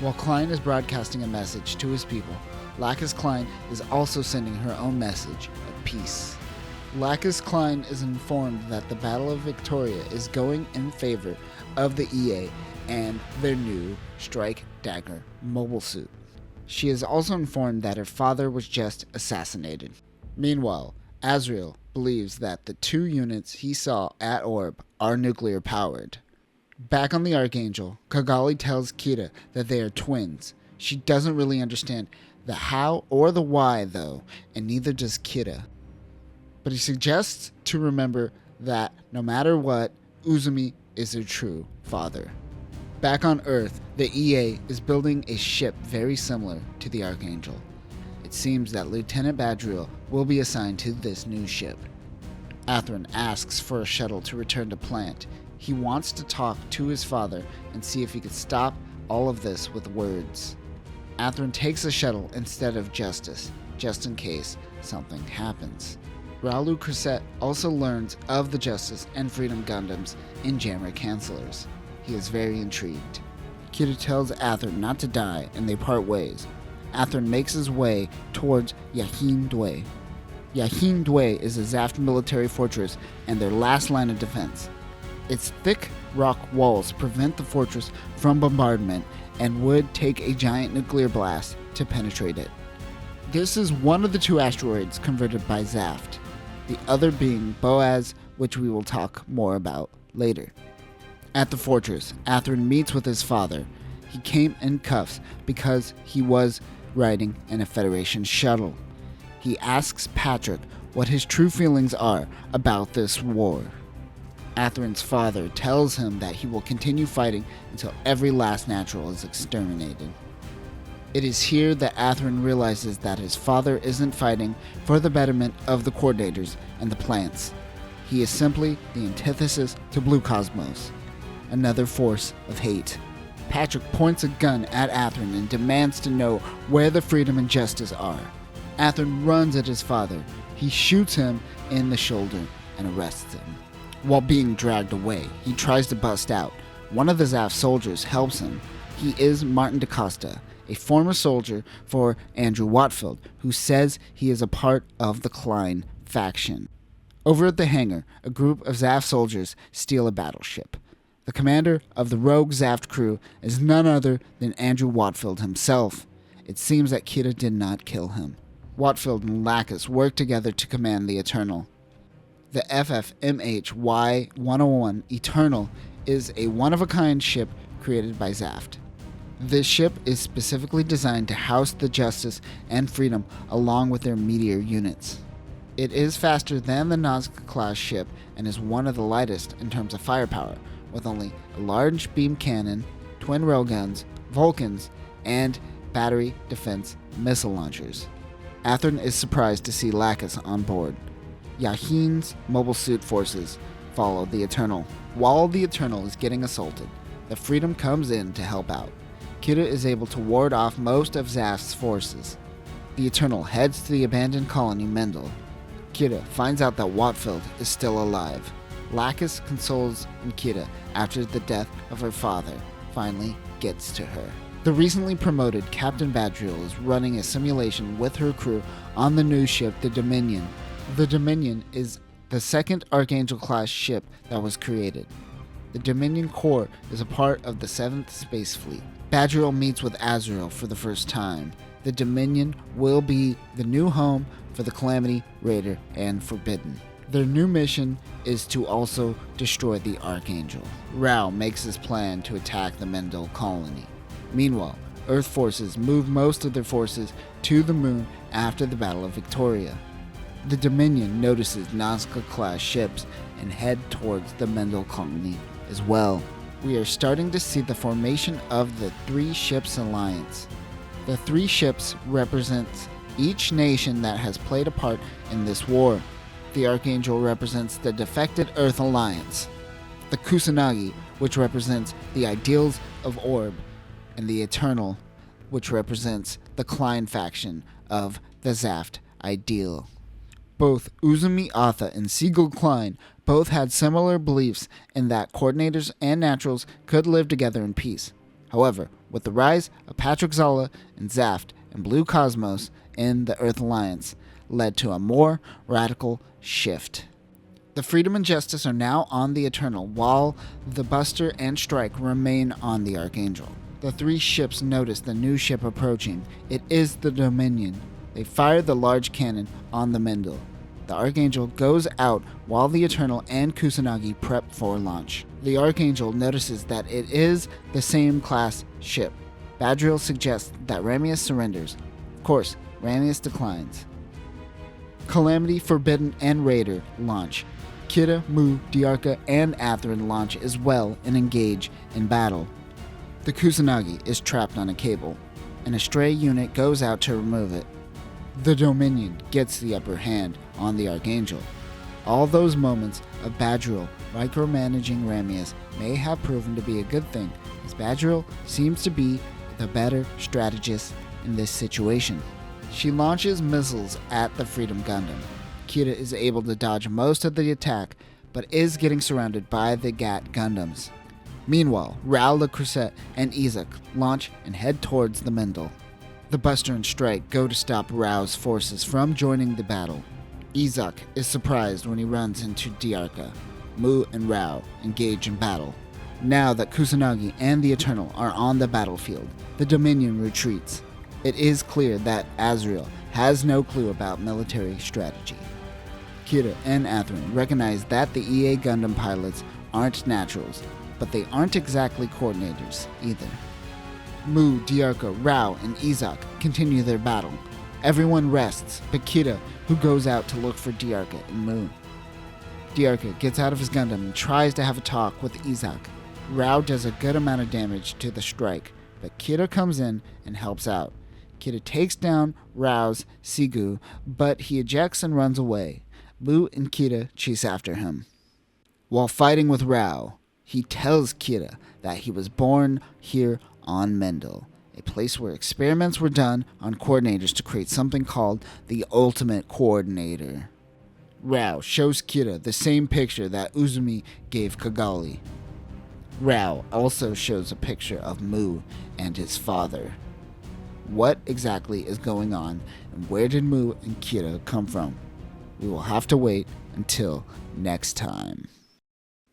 While Klein is broadcasting a message to his people, Lacus Klein is also sending her own message of peace. Lacus Klein is informed that the Battle of Victoria is going in favor of the EA and their new Strike Dagger mobile suit. She is also informed that her father was just assassinated. Meanwhile, Azrael believes that the 2 units he saw at Orb are nuclear powered. Back on the Archangel, Kigali tells Kira that they are twins. She doesn't really understand the how or the why though, and neither does Kira. but he suggests to remember that no matter what, Uzumi is their true father. Back on Earth, the EA is building a ship very similar to the Archangel. It seems that Lieutenant Badriel will be assigned to this new ship. Athrun asks for a shuttle to return to plant. He wants to talk to his father and see if he could stop all of this with words. Athrun takes a shuttle instead of Justice, just in case something happens. Raulu Crusette also learns of the Justice and Freedom Gundams in Jammer Cancellors. He is very intrigued. Kira tells Athrun not to die and they part ways. Athrun makes his way towards Yahin Dwe. Yahin Dwe is a Zaft military fortress and their last line of defense. Its thick rock walls prevent the fortress from bombardment and would take a giant nuclear blast to penetrate it. This is one of the 2 asteroids converted by Zaft, the other being Boaz, which we will talk more about later. At the fortress, Athrun meets with his father. He came in cuffs because he was riding in a Federation shuttle. He asks Patrick what his true feelings are about this war. Athrun's father tells him that he will continue fighting until every last natural is exterminated. It is here that Athrun realizes that his father isn't fighting for the betterment of the coordinators and the plants. He is simply the antithesis to Blue Cosmos, another force of hate. Patrick points a gun at Athrun and demands to know where the freedom and justice are. Athrun runs at his father. He shoots him in the shoulder and arrests him. While being dragged away, he tries to bust out. One of the Zaft soldiers helps him. He is Martin DaCosta, a former soldier for Andrew Watfield, who says he is a part of the Klein faction. Over at the hangar, a group of Zaft soldiers steal a battleship. The commander of the rogue Zaft crew is none other than Andrew Watfield himself. It seems that Kira did not kill him. Watfield and Lacus work together to command the Eternal. The FFMH Y-101 Eternal is a one-of-a-kind ship created by Zaft. This ship is specifically designed to house the Justice and Freedom along with their Meteor units. It is faster than the Nazca-class ship and is one of the lightest in terms of firepower, with only a large beam cannon, twin railguns, Vulcans, and battery defense missile launchers. Athrun is surprised to see Lacus on board. Yahin's mobile suit forces follow the Eternal. While the Eternal is getting assaulted, the Freedom comes in to help out. Kira is able to ward off most of Zaft's forces. The Eternal heads to the abandoned colony Mendel. Kira finds out that Watfield is still alive. Lacus consoles Nikita after the death of her father finally gets to her. The recently promoted Captain Badriel is running a simulation with her crew on the new ship, the Dominion. The Dominion is the second Archangel-class ship that was created. The Dominion Corps is a part of the 7th Space Fleet. Badriel meets with Azrael for the first time. The Dominion will be the new home for the Calamity, Raider, and Forbidden. Their new mission is to also destroy the Archangel. Rao makes his plan to attack the Mendel colony. Meanwhile, Earth forces move most of their forces to the moon after the Battle of Victoria. The Dominion notices Nazca-class ships and head towards the Mendel colony as well. We are starting to see the formation of the 3 Ships Alliance. The 3 ships represents each nation that has played a part in this war. The Archangel represents the defected Earth Alliance, the Kusanagi, which represents the ideals of Orb, and the Eternal, which represents the Klein faction of the Zaft ideal. Both Uzumi Atha and Siegel Klein both had similar beliefs in that coordinators and naturals could live together in peace. However, with the rise of Patrick Zala and Zaft and Blue Cosmos in the Earth Alliance, led to a more radical shift. The Freedom and Justice are now on the Eternal, while the Buster and Strike remain on the Archangel. The 3 ships notice the new ship approaching. It is the Dominion. They fire the large cannon on the Mendel. The Archangel goes out while the Eternal and Kusanagi prep for launch. The Archangel notices that it is the same class ship. Badriel suggests that Ramius surrenders. Of course, Ramius declines. Calamity, Forbidden, and Raider launch. Kira, Mu, Diarca, and Atherin launch as well and engage in battle. The Kusanagi is trapped on a cable, and a stray unit goes out to remove it. The Dominion gets the upper hand on the Archangel. All those moments of Badriel micromanaging Ramius may have proven to be a good thing, as Badriel seems to be the better strategist in this situation. She launches missiles at the Freedom Gundam. Kira is able to dodge most of the attack, but is getting surrounded by the GAT Gundams. Meanwhile, Rao, Le Creuset, and Izak launch and head towards the Mendel. The Buster and Strike go to stop Rao's forces from joining the battle. Izak is surprised when he runs into Diarca. Mu and Rao engage in battle. Now that Kusanagi and the Eternal are on the battlefield, the Dominion retreats. It is clear that Azrael has no clue about military strategy. Kira and Atherin recognize that the EA Gundam pilots aren't naturals, but they aren't exactly coordinators either. Mu, Diarca, Rao, and Izak continue their battle. Everyone rests but Kira, who goes out to look for Diarca and Mu. Diarca gets out of his Gundam and tries to have a talk with Izak. Rao does a good amount of damage to the strike, but Kira comes in and helps out. Kira takes down Rao's Sigu, but he ejects and runs away. Mu and Kira chase after him. While fighting with Rao, he tells Kira that he was born here on Mendel, a place where experiments were done on coordinators to create something called the Ultimate Coordinator. Rao shows Kira the same picture that Uzumi gave Kigali. Rao also shows a picture of Mu and his father. What exactly is going on, and where did Mu and Kira come from? We will have to wait until next time.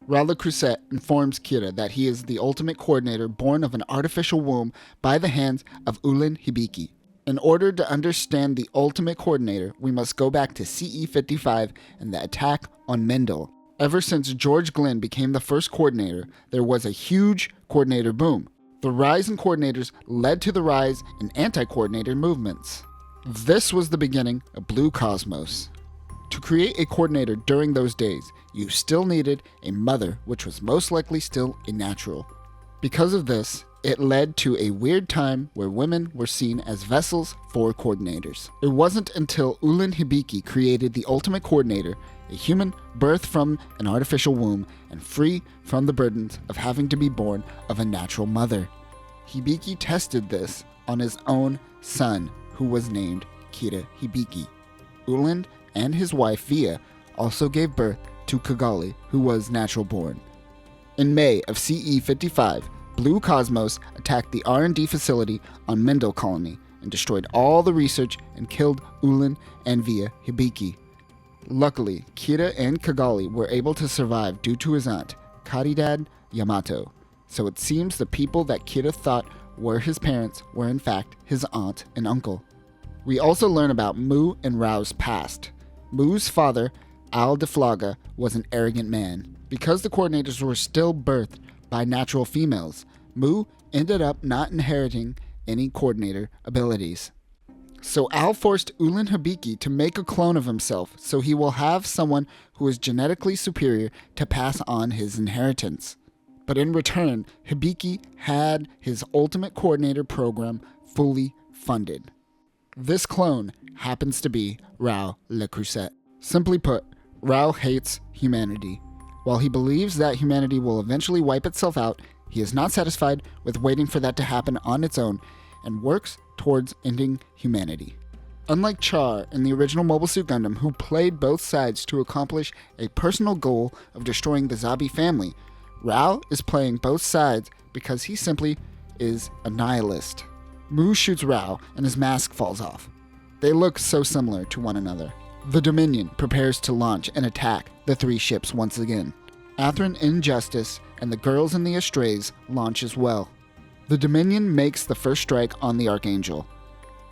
Rao Le Creuset informs Kira that he is the ultimate coordinator born of an artificial womb by the hands of Ulin Hibiki. In order to understand the ultimate coordinator, we must go back to CE 55 and the attack on Mendel. Ever since George Glenn became the first coordinator, there was a huge coordinator boom. The rise in coordinators led to the rise in anti-coordinator movements. This was the beginning of Blue Cosmos. To create a coordinator during those days, you still needed a mother, which was most likely still a natural. Because of this, it led to a weird time where women were seen as vessels for coordinators. It wasn't until Ulin Hibiki created the ultimate coordinator, a human birthed from an artificial womb and free from the burdens of having to be born of a natural mother. Hibiki tested this on his own son, who was named Kira Hibiki. Ulin and his wife Via also gave birth to Kigali, who was natural born. In May of CE 55, Blue Cosmos attacked the R&D facility on Mendel Colony and destroyed all the research and killed Ulin and Via Hibiki. Luckily, Kira and Kigali were able to survive due to his aunt, Karidad Yamato. So it seems the people that Kira thought were his parents were in fact his aunt and uncle. We also learn about Mu and Rao's past. Mu's father, Al Deflaga, was an arrogant man. Because the coordinators were still birthed by natural females, Mu ended up not inheriting any coordinator abilities. So Al forced Ulin Hibiki to make a clone of himself so he will have someone who is genetically superior to pass on his inheritance. But in return, Hibiki had his ultimate coordinator program fully funded. This clone happens to be Rao Le Creuset. Simply put, Rao hates humanity. While he believes that humanity will eventually wipe itself out, he is not satisfied with waiting for that to happen on its own and works towards ending humanity. Unlike Char in the original Mobile Suit Gundam, who played both sides to accomplish a personal goal of destroying the Zabi family, Rao is playing both sides because he simply is a nihilist. Mu shoots Rao and his mask falls off. They look so similar to one another. The Dominion prepares to launch and attack the three ships once again. Atherin, Injustice, and the Girls and the Astrays launch as well. The Dominion makes the first strike on the Archangel.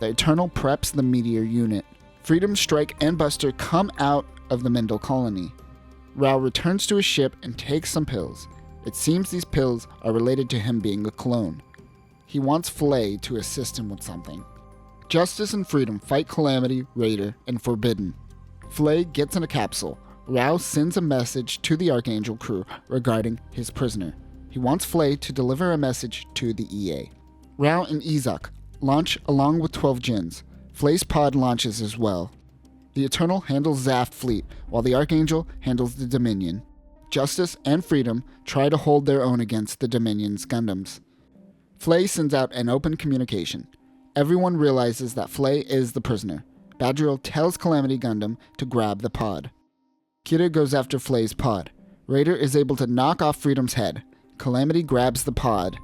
The Eternal preps the Meteor unit. Freedom, Strike, and Buster come out of the Mendel colony. Rao returns to his ship and takes some pills. It seems these pills are related to him being a clone. He wants Flay to assist him with something. Justice and Freedom fight Calamity, Raider, and Forbidden. Flay gets in a capsule. Rao sends a message to the Archangel crew regarding his prisoner. He wants Flay to deliver a message to the EA. Rao and Izak launch along with 12 Jins. Flay's pod launches as well. The Eternal handles Zaft fleet, while the Archangel handles the Dominion. Justice and Freedom try to hold their own against the Dominion's Gundams. Flay sends out an open communication. Everyone realizes that Flay is the prisoner. Badriel tells Calamity Gundam to grab the pod. Kira goes after Flay's pod. Raider is able to knock off Freedom's head. Calamity grabs the pod.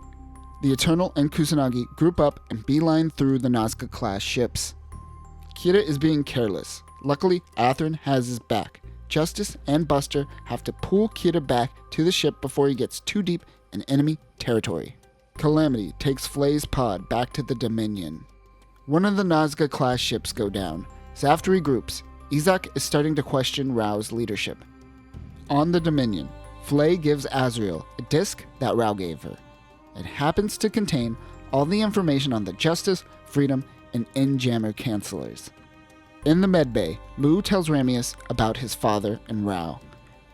The Eternal and Kusanagi group up and beeline through the Nazca-class ships. Kira is being careless. Luckily, Atherin has his back. Justice and Buster have to pull Kira back to the ship before he gets too deep in enemy territory. Calamity takes Flay's pod back to the Dominion. One of the Nazca-class ships go down. Zaft regroups. Izak is starting to question Rao's leadership. On the Dominion, Flay gives Azrael a disc that Rao gave her. It happens to contain all the information on the Justice, Freedom, and N-Jammer cancellers. In the medbay, Mu tells Ramius about his father and Rao.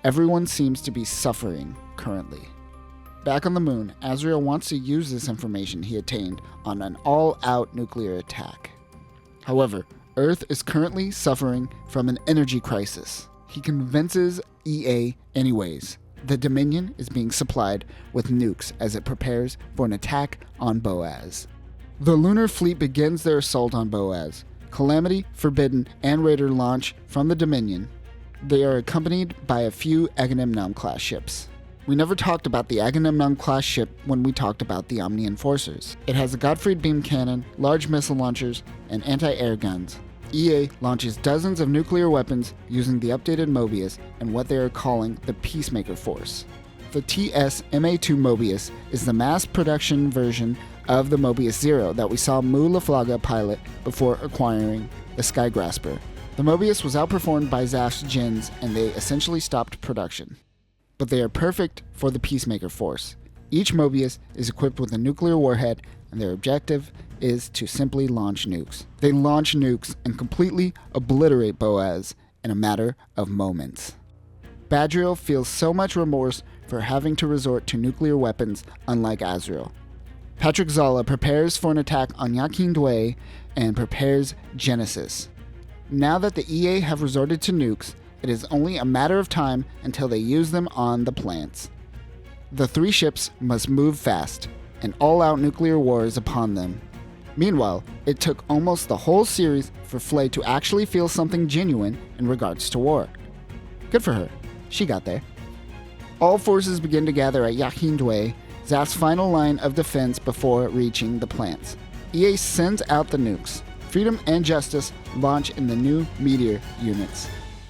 Everyone seems to be suffering currently. Back on the moon, Azrael wants to use this information he attained on an all-out nuclear attack. However, Earth is currently suffering from an energy crisis. He convinces EA anyways. The Dominion is being supplied with nukes as it prepares for an attack on Boaz. The lunar fleet begins their assault on Boaz. Calamity, Forbidden, and Raider launch from the Dominion. They are accompanied by a few Agamemnon-class ships. We never talked about the Agamemnon-class ship when we talked about the Omni Enforcers. It has a Gottfried beam cannon, large missile launchers, and anti-air guns. EA launches dozens of nuclear weapons using the updated Mobius and what they are calling the Peacemaker Force. The TS-MA2 Mobius is the mass production version of the Mobius Zero that we saw Mu Laflaga pilot before acquiring the Skygrasper. The Mobius was outperformed by Zaft's Jins and they essentially stopped production. But they are perfect for the Peacemaker Force. Each Mobius is equipped with a nuclear warhead and their objective is to simply launch nukes. They launch nukes and completely obliterate Boaz in a matter of moments. Badriel feels so much remorse for having to resort to nuclear weapons unlike Azrael. Patrick Zala prepares for an attack on Yakin Dway and prepares Genesis. Now that the EA have resorted to nukes, it is only a matter of time until they use them on the plants. The three ships must move fast. An all-out nuclear war is upon them. Meanwhile, it took almost the whole series for Flay to actually feel something genuine in regards to war. Good for her. She got there. All forces begin to gather at Yakin Dway, Zaft's final line of defense before reaching the plants. EA sends out the nukes. Freedom and Justice launch in the new Meteor units.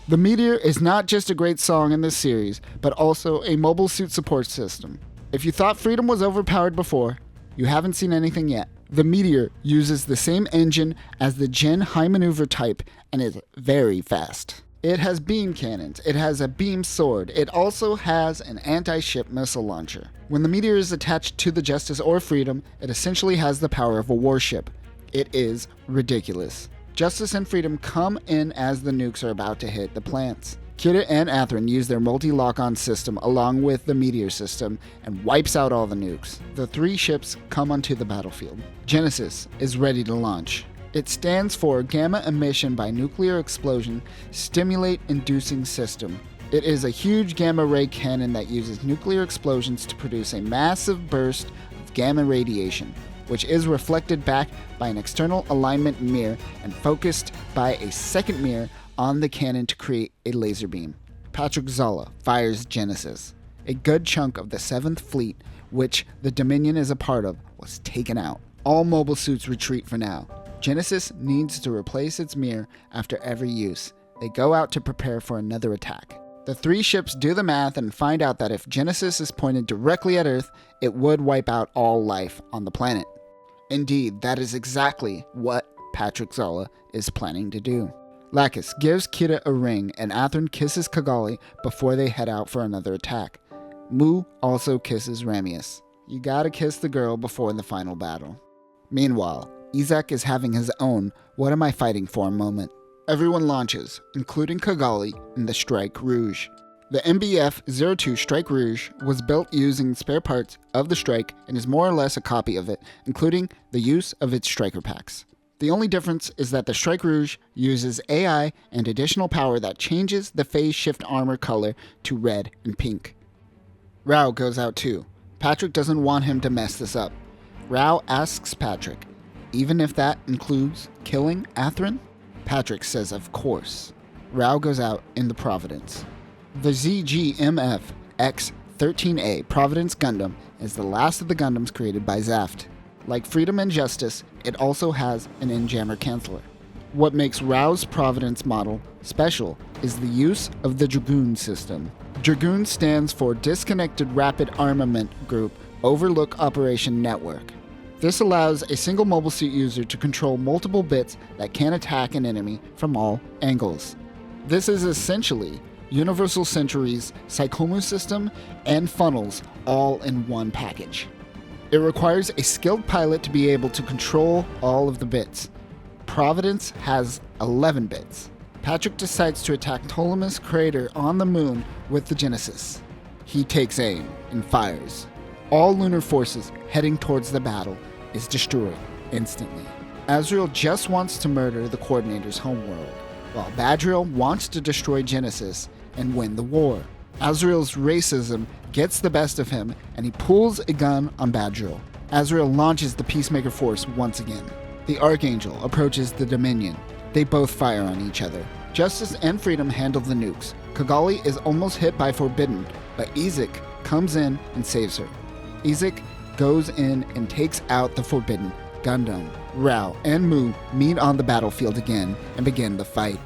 The Meteor is not just a great song in this series, but also a mobile suit support system. If you thought Freedom was overpowered before, you haven't seen anything yet. The Meteor uses the same engine as the Gen high maneuver type and is very fast. It has beam cannons, it has a beam sword, it also has an anti-ship missile launcher. When the Meteor is attached to the Justice or Freedom, it essentially has the power of a warship. It is ridiculous. Justice and Freedom come in as the nukes are about to hit the plants. Kira and Atherin use their multi-lock-on system along with the Meteor system and wipes out all the nukes. The three ships come onto the battlefield. Genesis is ready to launch. It stands for Gamma Emission by Nuclear Explosion Stimulate Inducing System. It is a huge gamma ray cannon that uses nuclear explosions to produce a massive burst of gamma radiation, which is reflected back by an external alignment mirror and focused by a second mirror on the cannon to create a laser beam. Patrick Zala fires Genesis. A good chunk of the 7th Fleet, which the Dominion is a part of, was taken out. All mobile suits retreat for now. Genesis needs to replace its mirror after every use. They go out to prepare for another attack. The three ships do the math and find out that if Genesis is pointed directly at Earth, it would wipe out all life on the planet. Indeed, that is exactly what Patrick Zala is planning to do. Lacus gives Kira a ring and Atherin kisses Kigali before they head out for another attack. Mu also kisses Ramius. You gotta kiss the girl before the final battle. Meanwhile, Izak is having his own "what am I fighting for" moment. Everyone launches, including Kigali and the Strike Rouge. The MBF-02 Strike Rouge was built using spare parts of the Strike and is more or less a copy of it, including the use of its striker packs. The only difference is that the Strike Rouge uses AI and additional power that changes the phase shift armor color to red and pink. Rao goes out too. Patrick doesn't want him to mess this up. Rao asks Patrick, even if that includes killing Athrun? Patrick says of course. Rao goes out in the Providence. The ZGMF X-13A Providence Gundam is the last of the Gundams created by Zaft. Like Freedom and Justice, it also has an in-jammer canceller. What makes Rao's Providence model special is the use of the Dragoon system. Dragoon stands for Disconnected Rapid Armament Group Overlook Operation Network. This allows a single mobile suit user to control multiple bits that can attack an enemy from all angles. This is essentially Universal Century's Psychomu system and funnels all in one package. It requires a skilled pilot to be able to control all of the bits. Providence has 11 bits. Patrick decides to attack Ptolemy's crater on the moon with the Genesis. He takes aim and fires. All lunar forces heading towards the battle is destroyed instantly. Azrael just wants to murder the Coordinator's homeworld, while Badriel wants to destroy Genesis and win the war. Azrael's racism gets the best of him, and he pulls a gun on Badriel. Azrael launches the Peacemaker Force once again. The Archangel approaches the Dominion. They both fire on each other. Justice and Freedom handle the nukes. Kigali is almost hit by Forbidden, but Isaac comes in and saves her. Isaac goes in and takes out the Forbidden Gundam. Rao and Mu meet on the battlefield again and begin the fight.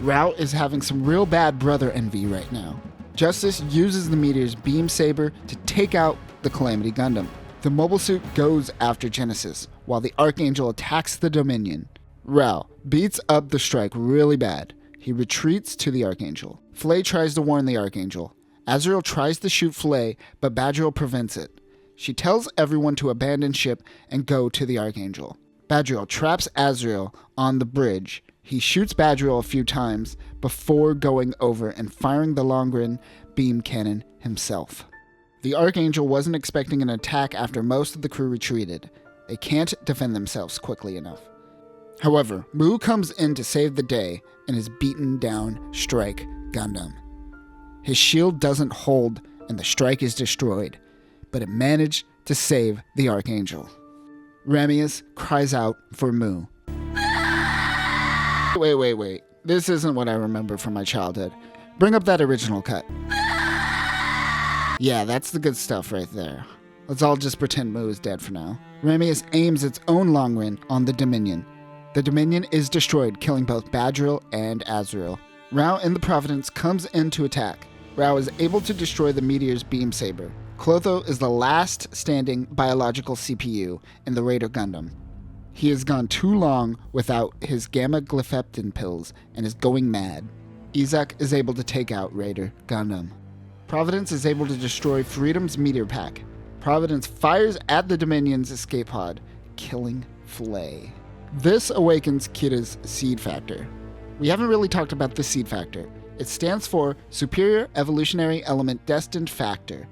Rao is having some real bad brother envy right now. Justice uses the Meteor's beam saber to take out the Calamity Gundam. The mobile suit goes after Genesis, while the Archangel attacks the Dominion. Rao beats up the Strike really bad. He retreats to the Archangel. Flay tries to warn the Archangel. Azrael tries to shoot Flay, but Badriel prevents it. She tells everyone to abandon ship and go to the Archangel. Badriel traps Azrael on the bridge. He shoots Badriel a few times before going over and firing the Longren beam cannon himself. The Archangel wasn't expecting an attack after most of the crew retreated. They can't defend themselves quickly enough. However, Mu comes in to save the day and is beaten down Strike Gundam. His shield doesn't hold and the Strike is destroyed, but it managed to save the Archangel. Ramius cries out for Mu. Wait. This isn't what I remember from my childhood. Bring up that original cut. Yeah, that's the good stuff right there. Let's all just pretend Mu is dead for now. Ramius aims its own Longren on the Dominion. The Dominion is destroyed, killing both Badriel and Azrael. Rao in the Providence comes in to attack. Rao is able to destroy the Meteor's beam saber. Clotho is the last standing biological CPU in the Raider Gundam. He has gone too long without his gamma glypheptin pills and is going mad. Isaac is able to take out Raider Gundam. Providence is able to destroy Freedom's meteor pack. Providence fires at the Dominion's escape pod, killing Flay. This awakens Kira's seed factor. We haven't really talked about the seed factor. It stands for Superior Evolutionary Element Destined Factor.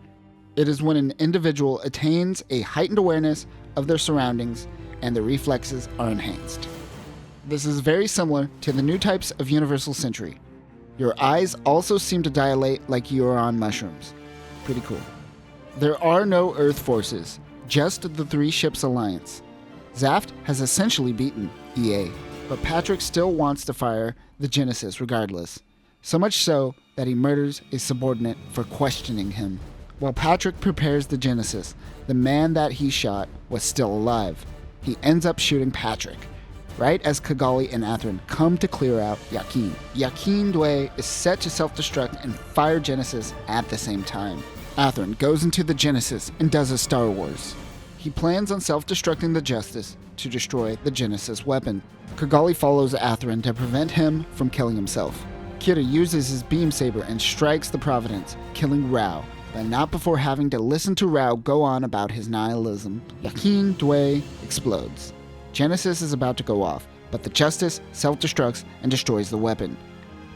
It is when an individual attains a heightened awareness of their surroundings and their reflexes are enhanced. This is very similar to the new types of Universal Century. Your eyes also seem to dilate like you are on mushrooms. Pretty cool. There are no Earth forces, just the 3 ships alliance. Zaft has essentially beaten EA, but Patrick still wants to fire the Genesis regardless. So much so that he murders a subordinate for questioning him. While Patrick prepares the Genesis, the man that he shot was still alive. He ends up shooting Patrick, right as Kigali and Athrun come to clear out Yakin. Yakin Dwe is set to self-destruct and fire Genesis at the same time. Athrun goes into the Genesis and does a Star Wars. He plans on self-destructing the Justice to destroy the Genesis weapon. Kigali follows Athrun to prevent him from killing himself. Kira uses his beam saber and strikes the Providence, killing Rao, but not before having to listen to Rao go on about his nihilism. Yakin Dwe explodes. Genesis is about to go off, but the Justice self-destructs and destroys the weapon.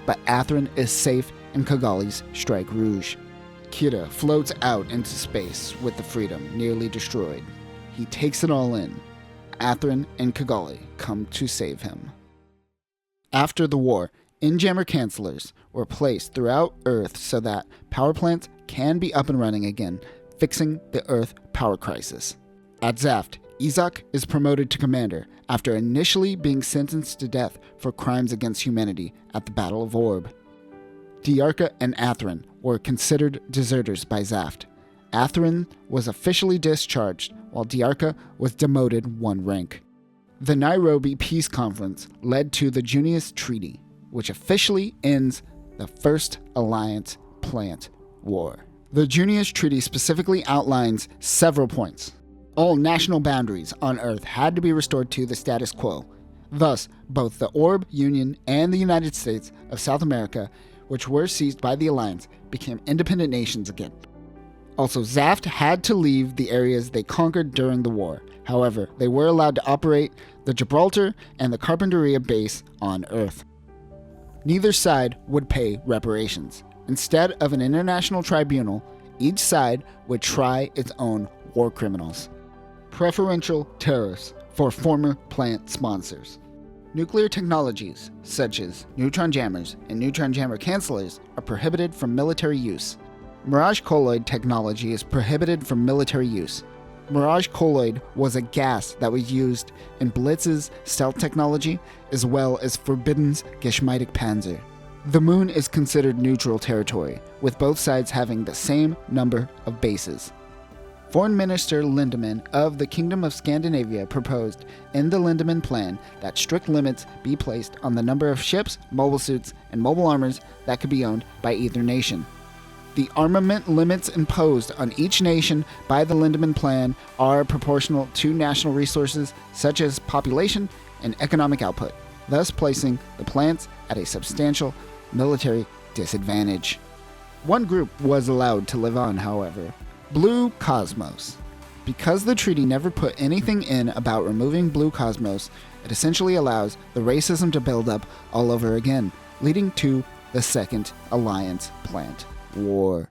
But Athrun is safe in Kigali's Strike Rouge. Kira floats out into space with the Freedom nearly destroyed. He takes it all in. Athrun and Kigali come to save him. After the war, in-jammer cancellers were placed throughout Earth so that power plants can be up and running again, fixing the Earth power crisis. At Zaft, Izak is promoted to commander after initially being sentenced to death for crimes against humanity at the Battle of Orb. Diarca and Athrun were considered deserters by Zaft. Athrun was officially discharged, while Diarca was demoted one rank. The Nairobi Peace Conference led to the Junius Treaty, which officially ends the First Alliance Plant War. The Junius Treaty specifically outlines several points. All national boundaries on Earth had to be restored to the status quo. Thus, both the Orb Union and the United States of South America, which were seized by the Alliance, became independent nations again. Also, Zaft had to leave the areas they conquered during the war. However, they were allowed to operate the Gibraltar and the Carpinteria base on Earth. Neither side would pay reparations. Instead of an international tribunal, each side would try its own war criminals. Preferential tariffs for former plant sponsors. Nuclear technologies, such as neutron jammers and neutron jammer cancellers, are prohibited from military use. Mirage colloid technology is prohibited from military use. Mirage colloid was a gas that was used in Blitz's stealth technology, as well as Forbidden's Geschmeidig Panzer. The moon is considered neutral territory, with both sides having the same number of bases. Foreign Minister Lindemann of the Kingdom of Scandinavia proposed in the Lindemann Plan that strict limits be placed on the number of ships, mobile suits, and mobile armors that could be owned by either nation. The armament limits imposed on each nation by the Lindemann Plan are proportional to national resources such as population and economic output, thus placing the plants at a substantial military disadvantage. One group was allowed to live on, however: Blue Cosmos. Because the treaty never put anything in about removing Blue Cosmos, it essentially allows the racism to build up all over again, leading to the Second Alliance Plant War.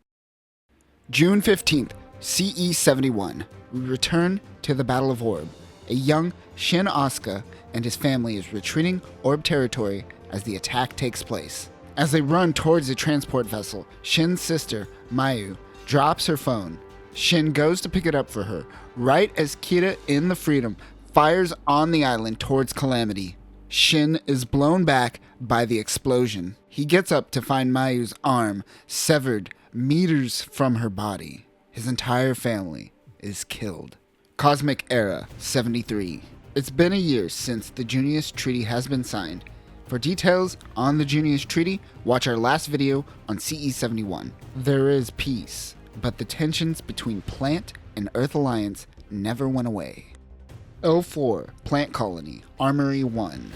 June 15th, CE 71. We return to the Battle of Orb. A young Shin Asuka and his family is retreating Orb territory as the attack takes place. As they run towards the transport vessel, Shin's sister, Mayu, drops her phone. Shin goes to pick it up for her, right as Kira in the Freedom fires on the island towards Calamity. Shin is blown back by the explosion. He gets up to find Mayu's arm severed meters from her body. His entire family is killed. Cosmic Era 73. It's been a year since the Junius Treaty has been signed. For details on the Junius Treaty, watch our last video on CE 71. There is peace, but the tensions between Plant and Earth Alliance never went away. L4, Plant Colony, Armory 1.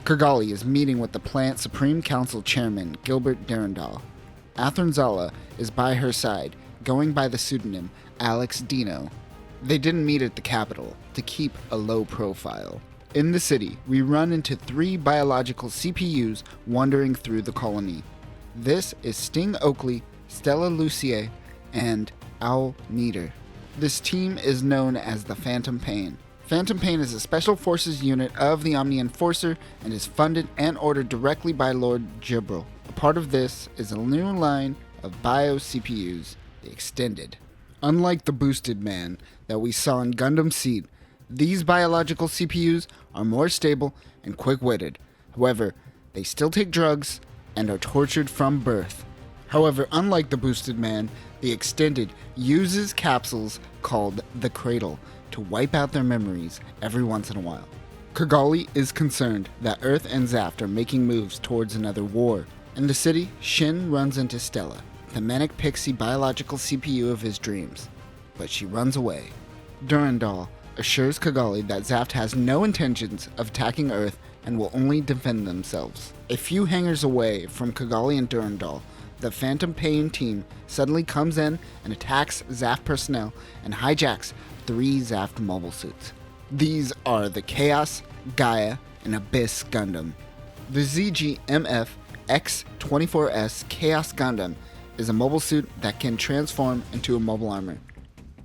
Kigali is meeting with the Plant Supreme Council Chairman Gilbert Durandal. Athrun Zala is by her side, going by the pseudonym Alex Dino. They didn't meet at the capital to keep a low profile. In the city, we run into 3 biological CPUs wandering through the colony. This is Sting Oakley, Stella Lucier, and Owl Neater. This team is known as the Phantom Pain. Phantom Pain is a special forces unit of the Omni Enforcer and is funded and ordered directly by Lord Jibril. A part of this is a new line of bio CPUs, the Extended. Unlike the Boosted Man that we saw in Gundam Seed, these biological CPUs are more stable and quick-witted. However, they still take drugs and are tortured from birth. However, unlike the Boosted Man, the Extended uses capsules called the Cradle to wipe out their memories every once in a while. Kigali is concerned that Earth and Zaft are making moves towards another war. In the city, Shin runs into Stella, the manic pixie biological CPU of his dreams, but she runs away. Durandal assures Kigali that Zaft has no intentions of attacking Earth and will only defend themselves. A few hangars away from Kigali and Durandal, the Phantom Pain team suddenly comes in and attacks Zaft personnel and hijacks 3 Zaft mobile suits. These are the Chaos, Gaia, an Abyss Gundam. The ZGMF X-24S Chaos Gundam is a mobile suit that can transform into a mobile armor.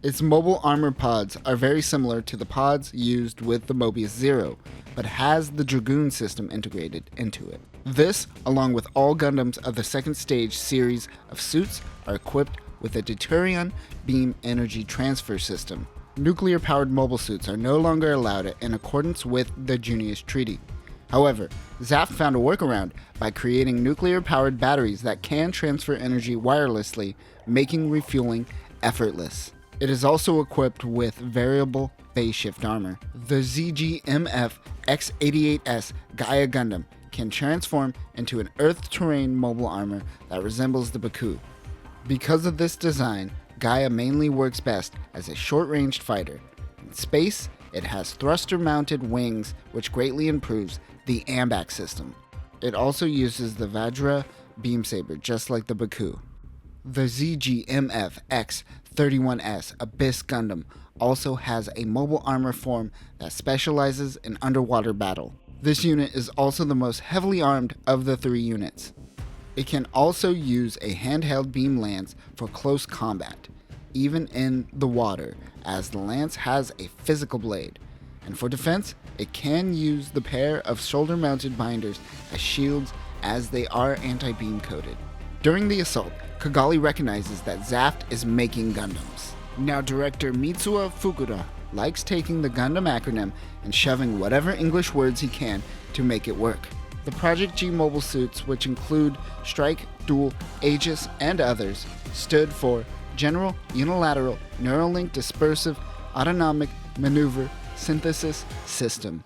Its mobile armor pods are very similar to the pods used with the Mobius Zero, but has the Dragoon system integrated into it. This, along with all Gundams of the second stage series of suits, are equipped with a Deuterion beam energy transfer system. Nuclear-powered mobile suits are no longer allowed in accordance with the Junius Treaty. However, Zaft found a workaround by creating nuclear-powered batteries that can transfer energy wirelessly, making refueling effortless. It is also equipped with variable phase shift armor. The ZGMF X88S Gaia Gundam can transform into an Earth terrain mobile armor that resembles the Baku. Because of this design, Gaia mainly works best as a short-ranged fighter. In space, it has thruster-mounted wings, which greatly improves the AMBAC system. It also uses the Vajra beam saber, just like the Baku. The ZGMF X31S Abyss Gundam also has a mobile armor form that specializes in underwater battle. This unit is also the most heavily armed of the three units. It can also use a handheld beam lance for close combat, even in the water, as the lance has a physical blade. And for defense, it can use the pair of shoulder-mounted binders as shields, as they are anti-beam coated. During the assault, Kigali recognizes that Zaft is making Gundams. Now director Mitsuo Fukuda likes taking the Gundam acronym and shoving whatever English words he can to make it work. The Project G mobile suits, which include Strike, Dual, Aegis, and others, stood for General Unilateral Neuralink Dispersive Autonomic Maneuver Synthesis System.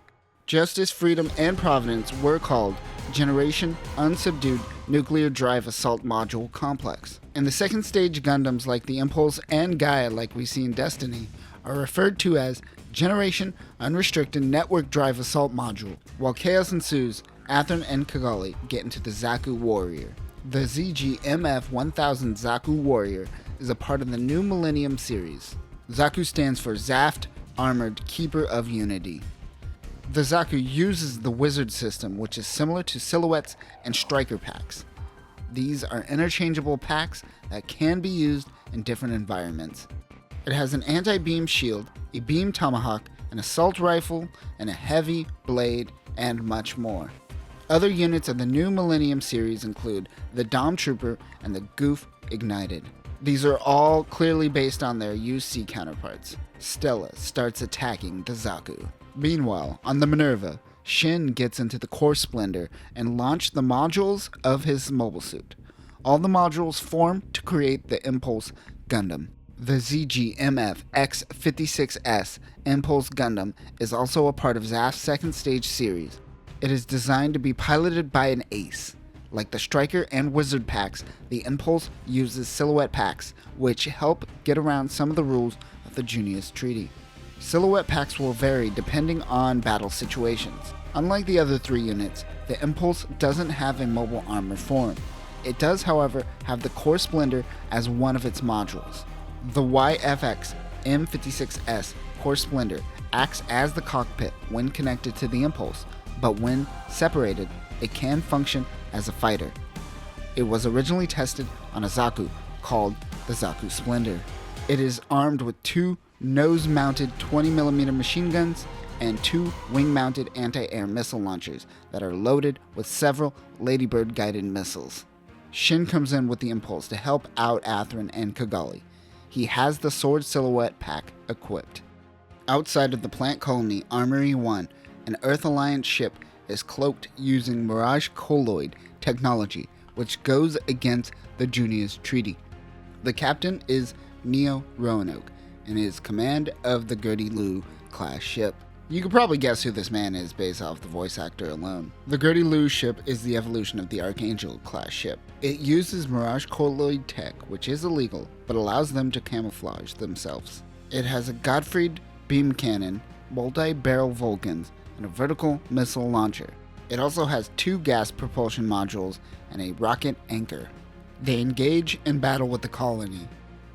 Justice, Freedom, and Providence were called Generation Unsubdued Nuclear Drive Assault Module Complex. And the second stage Gundams like the Impulse and Gaia, like we see in Destiny, are referred to as Generation Unrestricted Network Drive Assault Module. While chaos ensues, Atherin and Kigali get into the Zaku Warrior. The ZGMF 1000 Zaku Warrior is a part of the New Millennium series. Zaku stands for Zaft Armored Keeper of Unity. The Zaku uses the Wizard system, which is similar to Silhouette's and Striker packs. These are interchangeable packs that can be used in different environments. It has an anti-beam shield, a beam tomahawk, an assault rifle, and a heavy blade, and much more. Other units of the New Millennium series include the Dom Trooper and the Goof Ignited. These are all clearly based on their UC counterparts. Stella starts attacking the Zaku. Meanwhile, on the Minerva, Shin gets into the Core Splendor and launch the modules of his mobile suit. All the modules form to create the Impulse Gundam. The ZGMF X56S Impulse Gundam is also a part of Zaft's second stage series. It is designed to be piloted by an ace. Like the Striker and Wizard packs, the Impulse uses Silhouette packs, which help get around some of the rules of the Junius Treaty. Silhouette packs will vary depending on battle situations. Unlike the other three units, the Impulse doesn't have a mobile armor form. It does, however, have the Core Splendor as one of its modules. The YFX M56S Core Splendor acts as the cockpit when connected to the Impulse, but when separated, it can function as a fighter. It was originally tested on a Zaku called the Zaku Splendor. It is armed with two nose-mounted 20mm machine guns and two wing-mounted anti-air missile launchers that are loaded with several Ladybird-guided missiles. Shin comes in with the Impulse to help out Atherin and Kigali. He has the Sword Silhouette pack equipped. Outside of the plant colony Armory 1, an Earth Alliance ship is cloaked using Mirage Colloid technology, which goes against the Junius Treaty. The captain is Neo Roanoke, and is command of the Gertie Lou class ship. You could probably guess who this man is based off the voice actor alone. The Gertie Lou ship is the evolution of the Archangel class ship. It uses Mirage Colloid tech, which is illegal, but allows them to camouflage themselves. It has a Gottfried beam cannon, multi-barrel Vulcans, and a vertical missile launcher. It also has two gas propulsion modules and a rocket anchor. They engage and battle with the colony.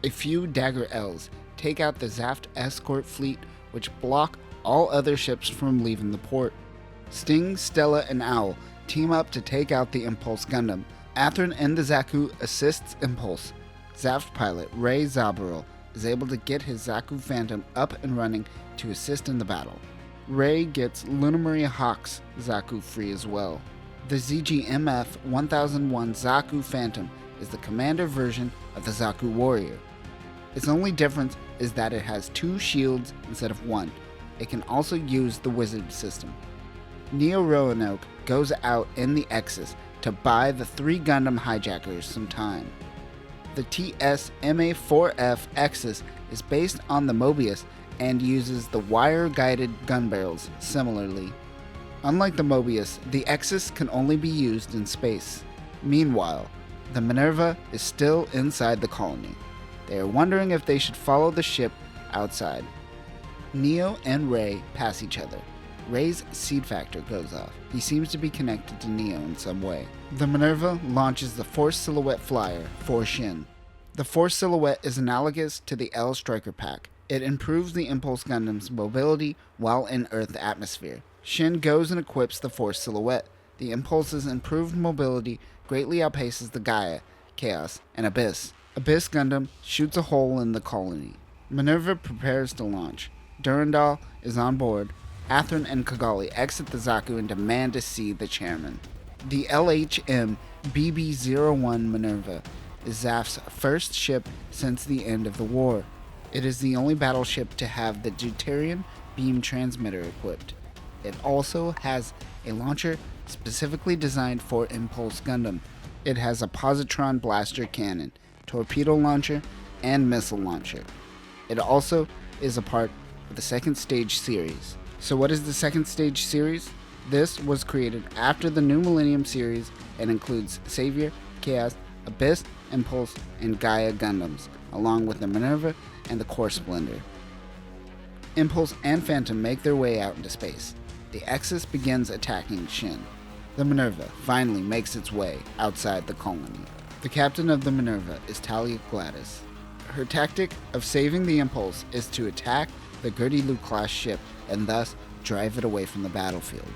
A few Dagger Ls take out the Zaft escort fleet, which block all other ships from leaving the port. Sting, Stella, and Owl team up to take out the Impulse Gundam. Athrun and the Zaku assists Impulse. Zaft pilot Ray Zabaril is able to get his Zaku Phantom up and running to assist in the battle. Ray gets Luna Maria Hawk's Zaku free as well. The ZGMF 1001 Zaku Phantom is the commander version of the Zaku Warrior. Its only difference is that it has 2 shields instead of 1. It can also use the wizard system. Neo Roanoke goes out in the Exus to buy the 3 Gundam hijackers some time. The TS-MA4F Exus is based on the Mobius and uses the wire-guided gun barrels similarly. Unlike the Mobius, the Exus can only be used in space. Meanwhile, the Minerva is still inside the colony. They are wondering if they should follow the ship outside. Neo and Ray pass each other. Ray's seed factor goes off. He seems to be connected to Neo in some way. The Minerva launches the Force Silhouette Flyer for Shin. The Force Silhouette is analogous to the L Striker Pack. It improves the Impulse Gundam's mobility while in Earth atmosphere. Shin goes and equips the Force Silhouette. The Impulse's improved mobility greatly outpaces the Gaia, Chaos, and Abyss. Abyss Gundam shoots a hole in the colony. Minerva prepares to launch. Durandal is on board. Athrun and Kigali exit the Zaku and demand to see the chairman. The LHM BB-01 Minerva is Zaft's first ship since the end of the war. It is the only battleship to have the Deuterium beam transmitter equipped. It also has a launcher specifically designed for Impulse Gundam. It has a positron blaster cannon, torpedo launcher, and missile launcher. It also is a part of the Second Stage series. So what is the Second Stage series? This was created after the New Millennium series and includes Savior, Chaos, Abyss, Impulse, and Gaia Gundams, along with the Minerva and the Core Splendor. Impulse and Phantom make their way out into space. The Exus begins attacking Shin. The Minerva finally makes its way outside the colony. The captain of the Minerva is Talia Gladys. Her tactic of saving the Impulse is to attack the Gertie Lu class ship and thus drive it away from the battlefield.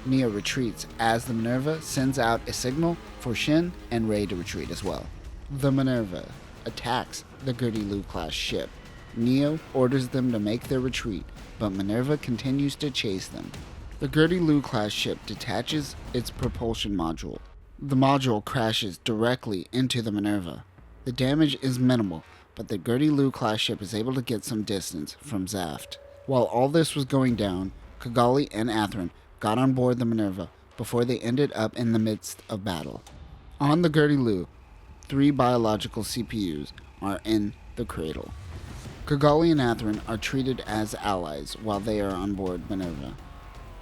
Neo retreats as the Minerva sends out a signal for Shin and Ray to retreat as well. The Minerva attacks the Gertie Lu class ship. Neo orders them to make their retreat, but Minerva continues to chase them. The Gertie Lu class ship detaches its propulsion module. The module crashes directly into the Minerva. The damage is minimal, but the Gertie Lu class ship is able to get some distance from Zaft. While all this was going down, Kigali and Athrun got on board the Minerva before they ended up in the midst of battle. On the Gertie Lu, 3 biological CPUs are in the cradle. Kigali and Athrun are treated as allies while they are on board Minerva.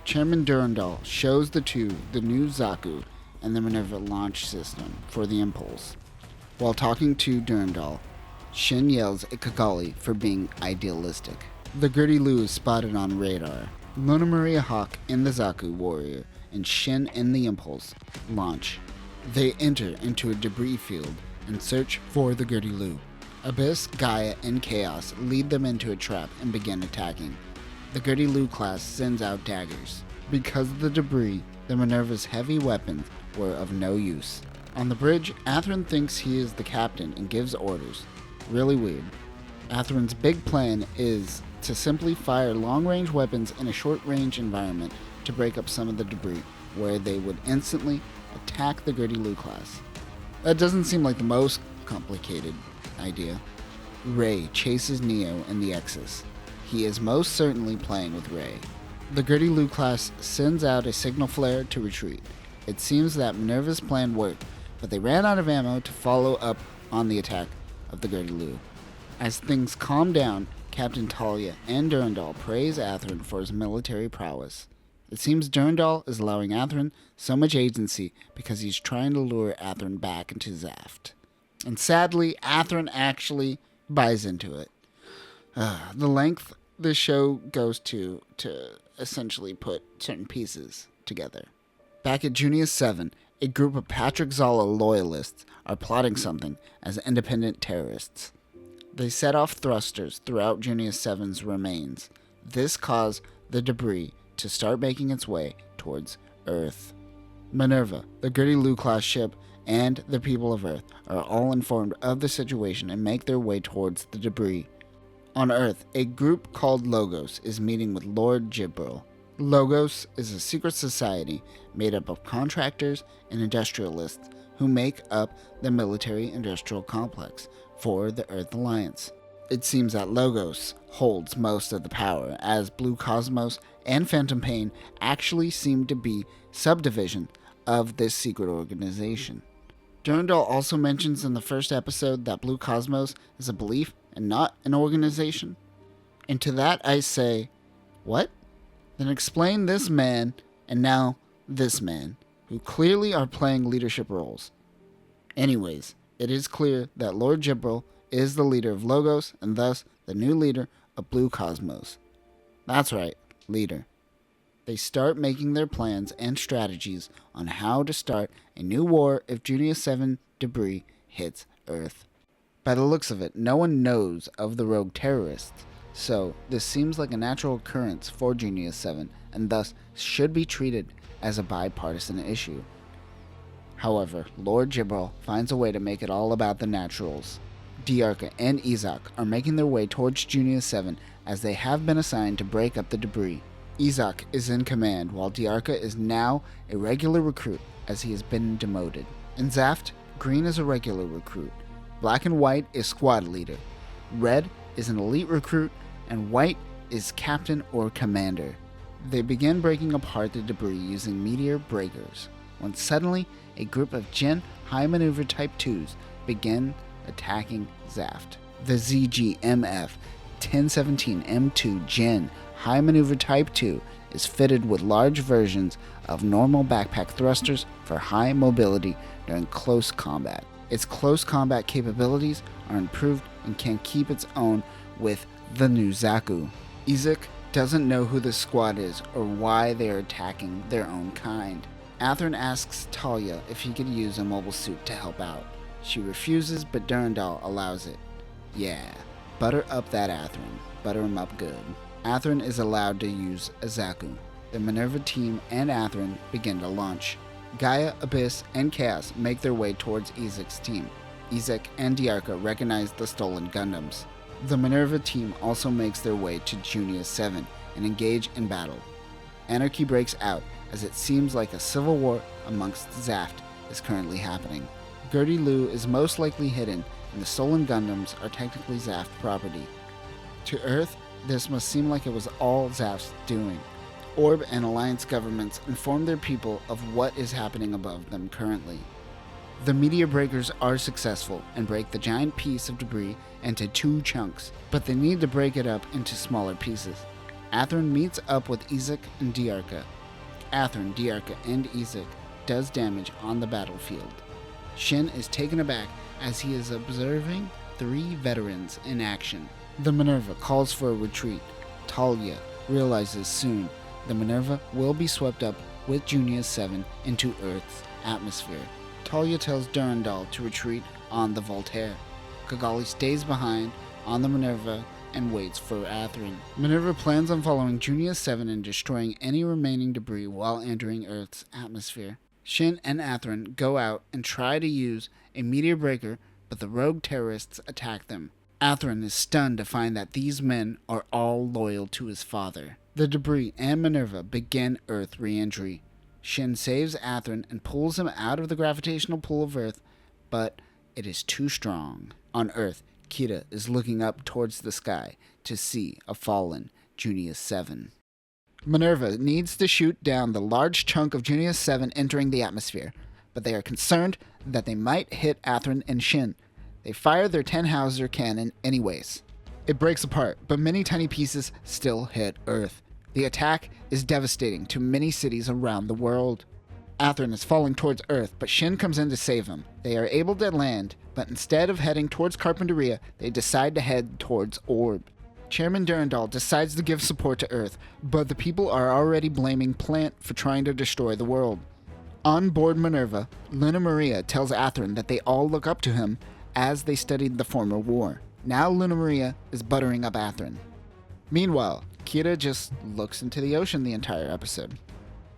Chairman Durandal shows the two the new Zaku and the Minerva launch system for the Impulse. While talking to Durandal, Shin yells at Kigali for being idealistic. The Gertie Lu is spotted on radar. Luna Maria Hawk and the Zaku Warrior and Shin and the Impulse launch. They enter into a debris field and search for the Gertie Lu. Abyss, Gaia, and Chaos lead them into a trap and begin attacking. The Gertie Lu class sends out daggers. Because of the debris, the Minerva's heavy weapons were of no use. On the bridge, Athrun thinks he is the captain and gives orders. Really weird. Athrun's big plan is to simply fire long-range weapons in a short-range environment to break up some of the debris, where they would instantly attack the Gertie Lu class. That doesn't seem like the most complicated idea. Ray chases Neo in the Exus. He is most certainly playing with Ray. The Gertie Lu class sends out a signal flare to retreat. It seems that Minerva's plan worked, but they ran out of ammo to follow up on the attack of the Gertie Lu. As things calm down, Captain Talia and Durandal praise Athrun for his military prowess. It seems Durandal is allowing Athrun so much agency because he's trying to lure Athrun back into Zaft. And sadly, Athrun actually buys into it. The length this show goes to essentially put certain pieces together. Back at Junius 7, a group of Patrick Zala loyalists are plotting something as independent terrorists. They set off thrusters throughout Junius 7's remains. This caused the debris to start making its way towards Earth. Minerva, the Gertie Lou class ship, and the people of Earth are all informed of the situation and make their way towards the debris. On Earth, a group called Logos is meeting with Lord Jibril. Logos is a secret society made up of contractors and industrialists who make up the military-industrial complex for the Earth Alliance. It seems that Logos holds most of the power, as Blue Cosmos and Phantom Pain actually seem to be subdivision of this secret organization. Durandal also mentions in the first episode that Blue Cosmos is a belief and not an organization. And to that I say, what? Then explain this man and now this man, who clearly are playing leadership roles. Anyways, it is clear that Lord Jibril is the leader of Logos and thus the new leader of Blue Cosmos. That's right, leader. They start making their plans and strategies on how to start a new war if Junior 7 debris hits Earth. By the looks of it, no one knows of the rogue terrorists, so this seems like a natural occurrence for Junior 7 and thus should be treated as a bipartisan issue. However, Lord Jibril finds a way to make it all about the naturals. Diarca and Izak are making their way towards Junior 7 as they have been assigned to break up the debris. Izak is in command while Diarca is now a regular recruit as he has been demoted. In Zaft, green is a regular recruit, black and white is squad leader, red is an elite recruit, and white is captain or commander. They begin breaking apart the debris using meteor breakers, when suddenly a group of Gen high maneuver type 2s begin attacking Zaft. The ZGMF 1017M2 Gen high maneuver type 2 is fitted with large versions of normal backpack thrusters for high mobility during close combat. Its close combat capabilities are improved and can keep its own with the new Zaku. Izak doesn't know who the squad is or why they are attacking their own kind. Athrun asks Talia if he could use a mobile suit to help out. She refuses, but Durandal allows it. Yeah, butter up that Athrun. Butter him up good. Athrun is allowed to use a Zaku. The Minerva team and Athrun begin to launch. Gaia, Abyss, and Chaos make their way towards Izak's team. Izak and Diarca recognize the stolen Gundams. The Minerva team also makes their way to Junia 7 and engage in battle. Anarchy breaks out as it seems like a civil war amongst Zaft is currently happening. Gertie Lou is most likely hidden, and the stolen Gundams are technically Zaft property. To Earth, this must seem like it was all Zaft's doing. Orb and Alliance governments inform their people of what is happening above them currently. The meteor breakers are successful and break the giant piece of debris into 2 chunks, but they need to break it up into smaller pieces. Athrun meets up with Izak and Diarca. Athrun, Diarca, and Izak does damage on the battlefield. Shin is taken aback as he is observing 3 veterans in action. The Minerva calls for a retreat. Talia realizes soon the Minerva will be swept up with Junia 7 into Earth's atmosphere. Talia tells Durandal to retreat on the Voltaire. Kigali stays behind on the Minerva and waits for Athrun. Minerva plans on following Junia 7 and destroying any remaining debris while entering Earth's atmosphere. Shin and Athrun go out and try to use a meteor breaker, but the rogue terrorists attack them. Athrun is stunned to find that these men are all loyal to his father. The debris and Minerva begin Earth re-entry. Shin saves Athrun and pulls him out of the gravitational pull of Earth, but it is too strong. On Earth, Kira is looking up towards the sky to see a fallen Junia 7. Minerva needs to shoot down the large chunk of Junia 7 entering the atmosphere, but they are concerned that they might hit Athrun and Shin. They fire their 10-Hauser cannon anyways. It breaks apart, but many tiny pieces still hit Earth. The attack is devastating to many cities around the world. Athrun is falling towards Earth, but Shin comes in to save him. They are able to land, but instead of heading towards Carpinteria, they decide to head towards Orb. Chairman Durandal decides to give support to Earth, but the people are already blaming Plant for trying to destroy the world. On board Minerva, Luna Maria tells Athrun that they all look up to him as they studied the former war. Now Luna Maria is buttering up Athrun. Meanwhile, Kira just looks into the ocean the entire episode.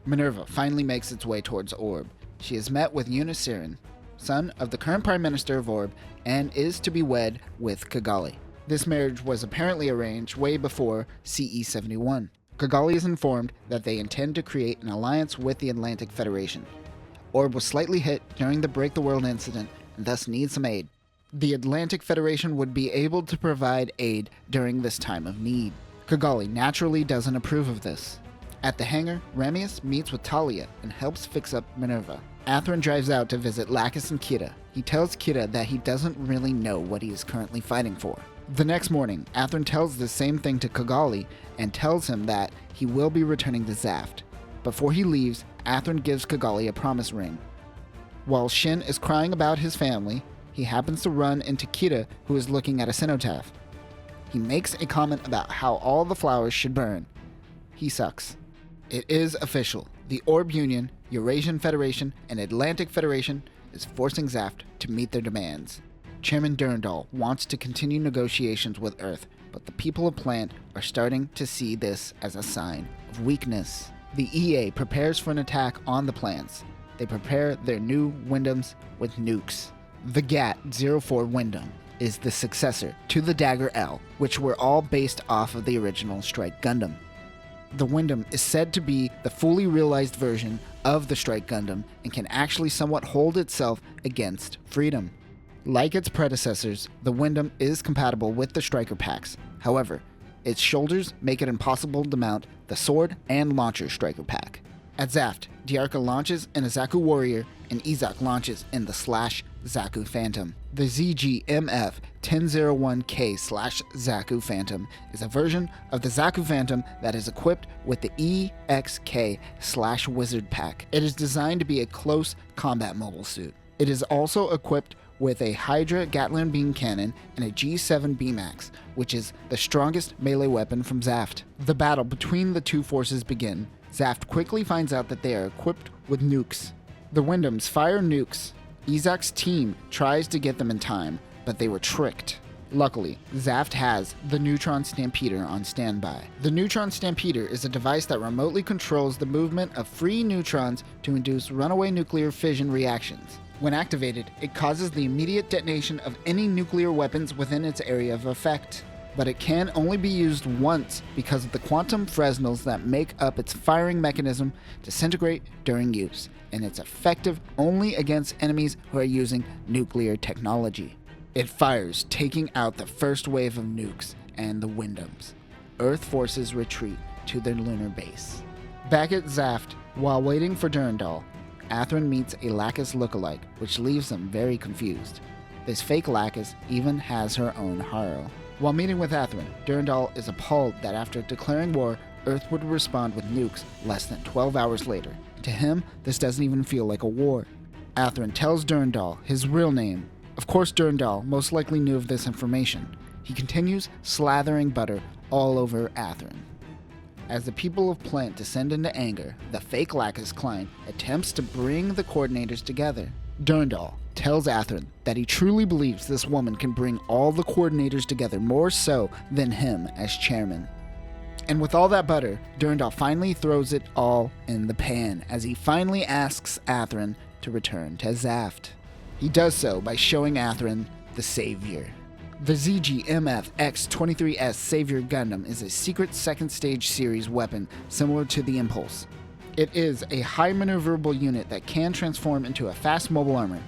Minerva finally makes its way towards Orb. She is met with Unicirin, son of the current Prime Minister of Orb, and is to be wed with Kigali. This marriage was apparently arranged way before CE 71. Kigali is informed that they intend to create an alliance with the Atlantic Federation. Orb was slightly hit during the Break the World incident and thus needs some aid. The Atlantic Federation would be able to provide aid during this time of need. Kigali naturally doesn't approve of this. At the hangar, Ramius meets with Talia and helps fix up Minerva. Athrun drives out to visit Lacus and Kira. He tells Kira that he doesn't really know what he is currently fighting for. The next morning, Athrun tells the same thing to Kigali and tells him that he will be returning to Zaft. Before he leaves, Athrun gives Kigali a promise ring. While Shin is crying about his family, he happens to run into Kira, who is looking at a cenotaph. He makes a comment about how all the flowers should burn. He sucks. It is official. The Orb Union, Eurasian Federation, and Atlantic Federation is forcing Zaft to meet their demands. Chairman Durandal wants to continue negotiations with Earth, but the people of Plant are starting to see this as a sign of weakness. The EA prepares for an attack on the plants. They prepare their new Gundams with nukes. The GAT-04 Gundam is the successor to the Dagger L, which were all based off of the original Strike Gundam. The Gundam is said to be the fully realized version of the Strike Gundam and can actually somewhat hold itself against freedom. Like its predecessors, the Gundam is compatible with the Striker packs. However, its shoulders make it impossible to mount the Sword and Launcher Striker pack. At Zaft, Diarca launches in a Zaku Warrior and Izak launches in the Zaku Phantom. The ZGMF 1001K/Zaku Phantom is a version of the Zaku Phantom that is equipped with the EXK/Wizard pack. It is designed to be a close combat mobile suit. It is also equipped with a Hydra Gatling beam cannon and a G7 B-Max, which is the strongest melee weapon from Zaft. The battle between the two forces begin. Zaft quickly finds out that they are equipped with nukes. The Gundams fire nukes. Izak's team tries to get them in time, but they were tricked. Luckily, Zaft has the Neutron Stampeder on standby. The Neutron Stampeder is a device that remotely controls the movement of free neutrons to induce runaway nuclear fission reactions. When activated, it causes the immediate detonation of any nuclear weapons within its area of effect. But it can only be used once because of the quantum Fresnels that make up its firing mechanism disintegrate during use, and it's effective only against enemies who are using nuclear technology. It fires, taking out the first wave of nukes and the Gundams. Earth forces retreat to their lunar base. Back at Zaft, while waiting for Durandal, Athrun meets a Lacus lookalike, which leaves them very confused. This fake Lacus even has her own Haro. While meeting with Athrun, Durandal is appalled that after declaring war, Earth would respond with nukes less than 12 hours later. To him, this doesn't even feel like a war. Athrun tells Durandal his real name. Of course, Durandal most likely knew of this information. He continues slathering butter all over Athrun. As the people of Plant descend into anger, the fake Lacus Klein attempts to bring the coordinators together. Durandal tells Athrun that he truly believes this woman can bring all the coordinators together more so than him as chairman. And with all that butter, Durandal finally throws it all in the pan as he finally asks Athrun to return to Zaft. He does so by showing Athrun the Savior. The ZGMF X-23S Savior Gundam is a secret second stage series weapon similar to the Impulse. It is a high maneuverable unit that can transform into a fast mobile armor.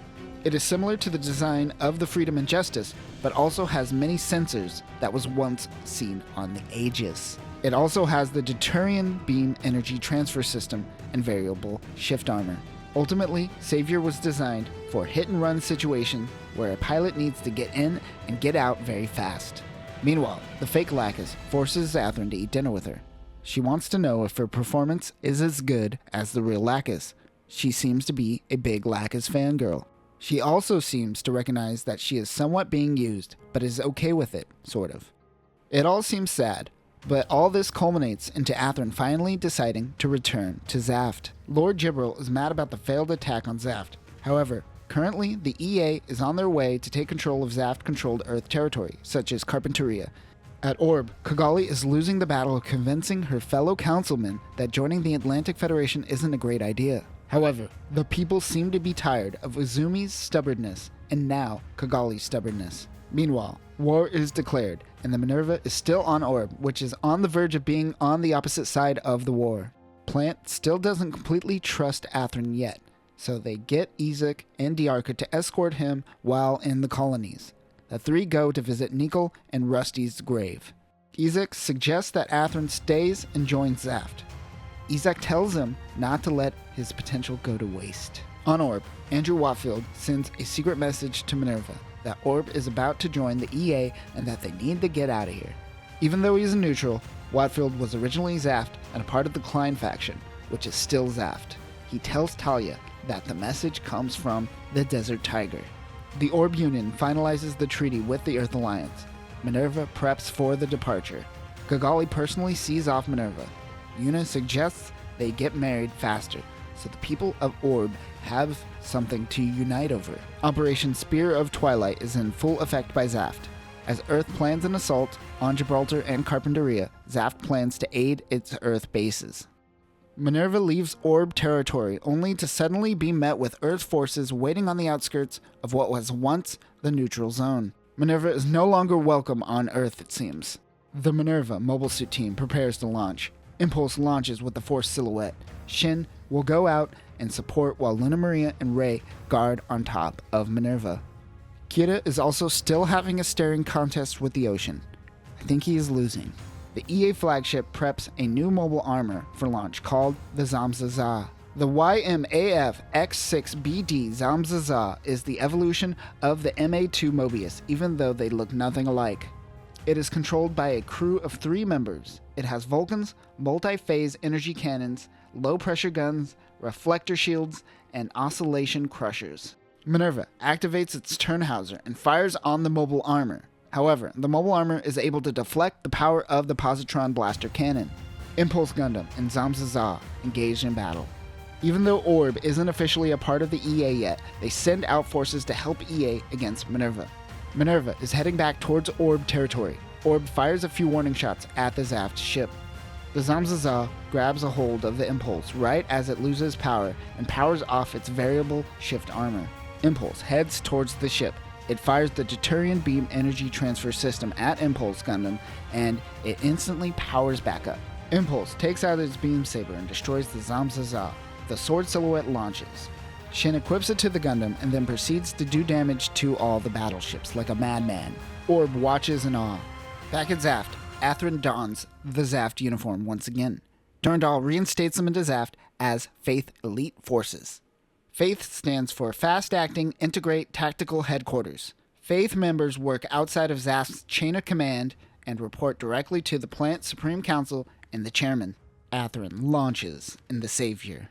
It is similar to the design of the Freedom and Justice, but also has many sensors that was once seen on the Aegis. It also has the Deuterium beam energy transfer system and variable shift armor. Ultimately, Savior was designed for a hit-and-run situation where a pilot needs to get in and get out very fast. Meanwhile, the fake Lacus forces Athrun to eat dinner with her. She wants to know if her performance is as good as the real Lacus. She seems to be a big Lacus fangirl. She also seems to recognize that she is somewhat being used, but is okay with it, sort of. It all seems sad, but all this culminates into Athrun finally deciding to return to Zaft. Lord Jibril is mad about the failed attack on Zaft. However, currently the EA is on their way to take control of Zaft-controlled Earth territory, such as Carpinteria. At Orb, Kigali is losing the battle of convincing her fellow councilmen that joining the Atlantic Federation isn't a great idea. However, the people seem to be tired of Uzumi's stubbornness and now Kigali's stubbornness. Meanwhile, war is declared, and the Minerva is still on Orb, which is on the verge of being on the opposite side of the war. Plant still doesn't completely trust Athrun yet, so they get Isaac and Diarca to escort him while in the colonies. The three go to visit Nickel and Rusty's grave. Isaac suggests that Athrun stays and joins Zaft. Isaac tells him not to let his potential go to waste. On Orb, Andrew Watfield sends a secret message to Minerva that Orb is about to join the EA and that they need to get out of here. Even though he's a neutral, Watfield was originally Zaft and a part of the Klein faction, which is still Zaft. He tells Talia that the message comes from the Desert Tiger. The Orb Union finalizes the treaty with the Earth Alliance. Minerva preps for the departure. Kigali personally sees off Minerva. Yuna suggests they get married faster, so the people of Orb have something to unite over. Operation Spear of Twilight is in full effect by Zaft. As Earth plans an assault on Gibraltar and Carpinteria, Zaft plans to aid its Earth bases. Minerva leaves Orb territory only to suddenly be met with Earth forces waiting on the outskirts of what was once the neutral zone. Minerva is no longer welcome on Earth, it seems. The Minerva mobile suit team prepares to launch. Impulse launches with the Force silhouette. Shin will go out and support while Luna Maria and Rei guard on top of Minerva. Kira is also still having a staring contest with the ocean. I think he is losing. The EA flagship preps a new mobile armor for launch called the Zamzaza. The YMAF X6BD Zamzaza is the evolution of the MA2 Mobius, even though they look nothing alike. It is controlled by a crew of 3 members. It has Vulcans, multi-phase energy cannons, low-pressure guns, reflector shields, and oscillation crushers. Minerva activates its Turnhauser and fires on the mobile armor. However, the mobile armor is able to deflect the power of the Positron Blaster Cannon. Impulse Gundam and Zamzaza engage in battle. Even though Orb isn't officially a part of the EA yet, they send out forces to help EA against Minerva. Minerva is heading back towards Orb territory. Orb fires a few warning shots at the Zaft ship. The Zamzaza grabs a hold of the Impulse right as it loses power and powers off its variable shift armor. Impulse heads towards the ship. It fires the Deuterian beam energy transfer system at Impulse Gundam, and it instantly powers back up. Impulse takes out its beam saber and destroys the Zamzaza. The sword silhouette launches. Shin equips it to the Gundam and then proceeds to do damage to all the battleships like a madman. Orb watches in awe. Back at Zaft, Athrun dons the Zaft uniform once again. Durandal reinstates them into Zaft as Faith Elite Forces. Faith stands for Fast Acting Integrate Tactical Headquarters. Faith members work outside of Zaft's chain of command and report directly to the Plant Supreme Council and the chairman. Athrun launches in the Savior.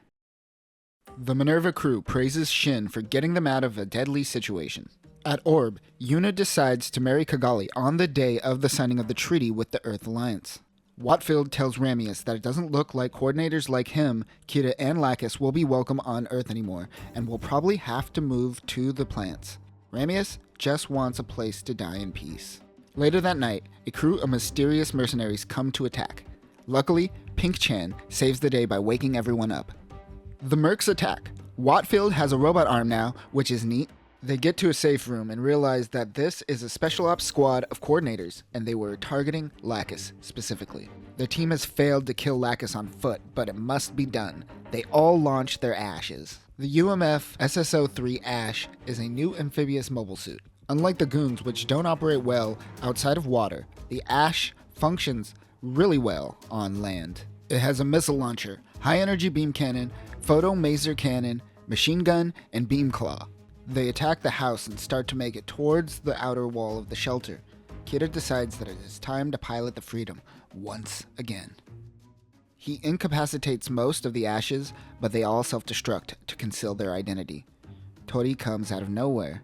The Minerva crew praises Shin for getting them out of a deadly situation. At Orb, Yuna decides to marry Kigali on the day of the signing of the treaty with the Earth Alliance. Watfield tells Ramius that it doesn't look like coordinators like him, Kira, and Lacus will be welcome on Earth anymore, and will probably have to move to the plants. Ramius just wants a place to die in peace. Later that night, a crew of mysterious mercenaries come to attack. Luckily, Pink Chan saves the day by waking everyone up. The mercs attack. Watfield has a robot arm now, which is neat. They get to a safe room and realize that this is a special ops squad of coordinators, and they were targeting Lacus specifically. Their team has failed to kill Lacus on foot, but it must be done. They all launch their Ashes. The UMF SSO-3 Ash is a new amphibious mobile suit. Unlike the Goons, which don't operate well outside of water, the Ash functions really well on land. It has a missile launcher, high-energy beam cannon, photo maser cannon, machine gun, and beam claw. They attack the house and start to make it towards the outer wall of the shelter. Kira decides that it is time to pilot the Freedom once again. He incapacitates most of the Ashes, but they all self-destruct to conceal their identity. Tori comes out of nowhere.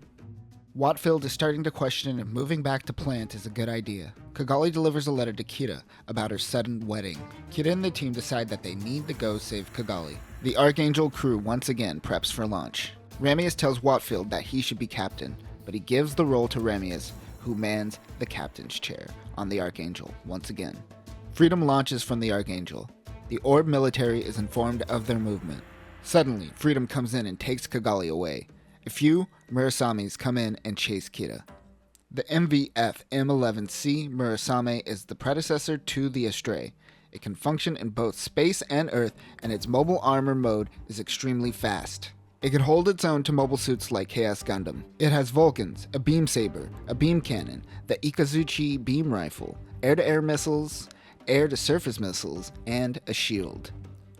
Watfield is starting to question if moving back to Plant is a good idea. Kigali delivers a letter to Kira about her sudden wedding. Kira and the team decide that they need to go save Kigali. The Archangel crew once again preps for launch. Ramius tells Watfield that he should be captain, but he gives the role to Ramius, who mans the captain's chair on the Archangel once again. Freedom launches from the Archangel. The Orb military is informed of their movement. Suddenly, Freedom comes in and takes Kigali away. A few Murasamis come in and chase Kira. The MVF M11C Murasame is the predecessor to the Astray. It can function in both space and Earth, and its mobile armor mode is extremely fast. It can hold its own to mobile suits like Chaos Gundam. It has Vulcans, a beam saber, a beam cannon, the Ikazuchi beam rifle, air-to-air missiles, air-to-surface missiles, and a shield.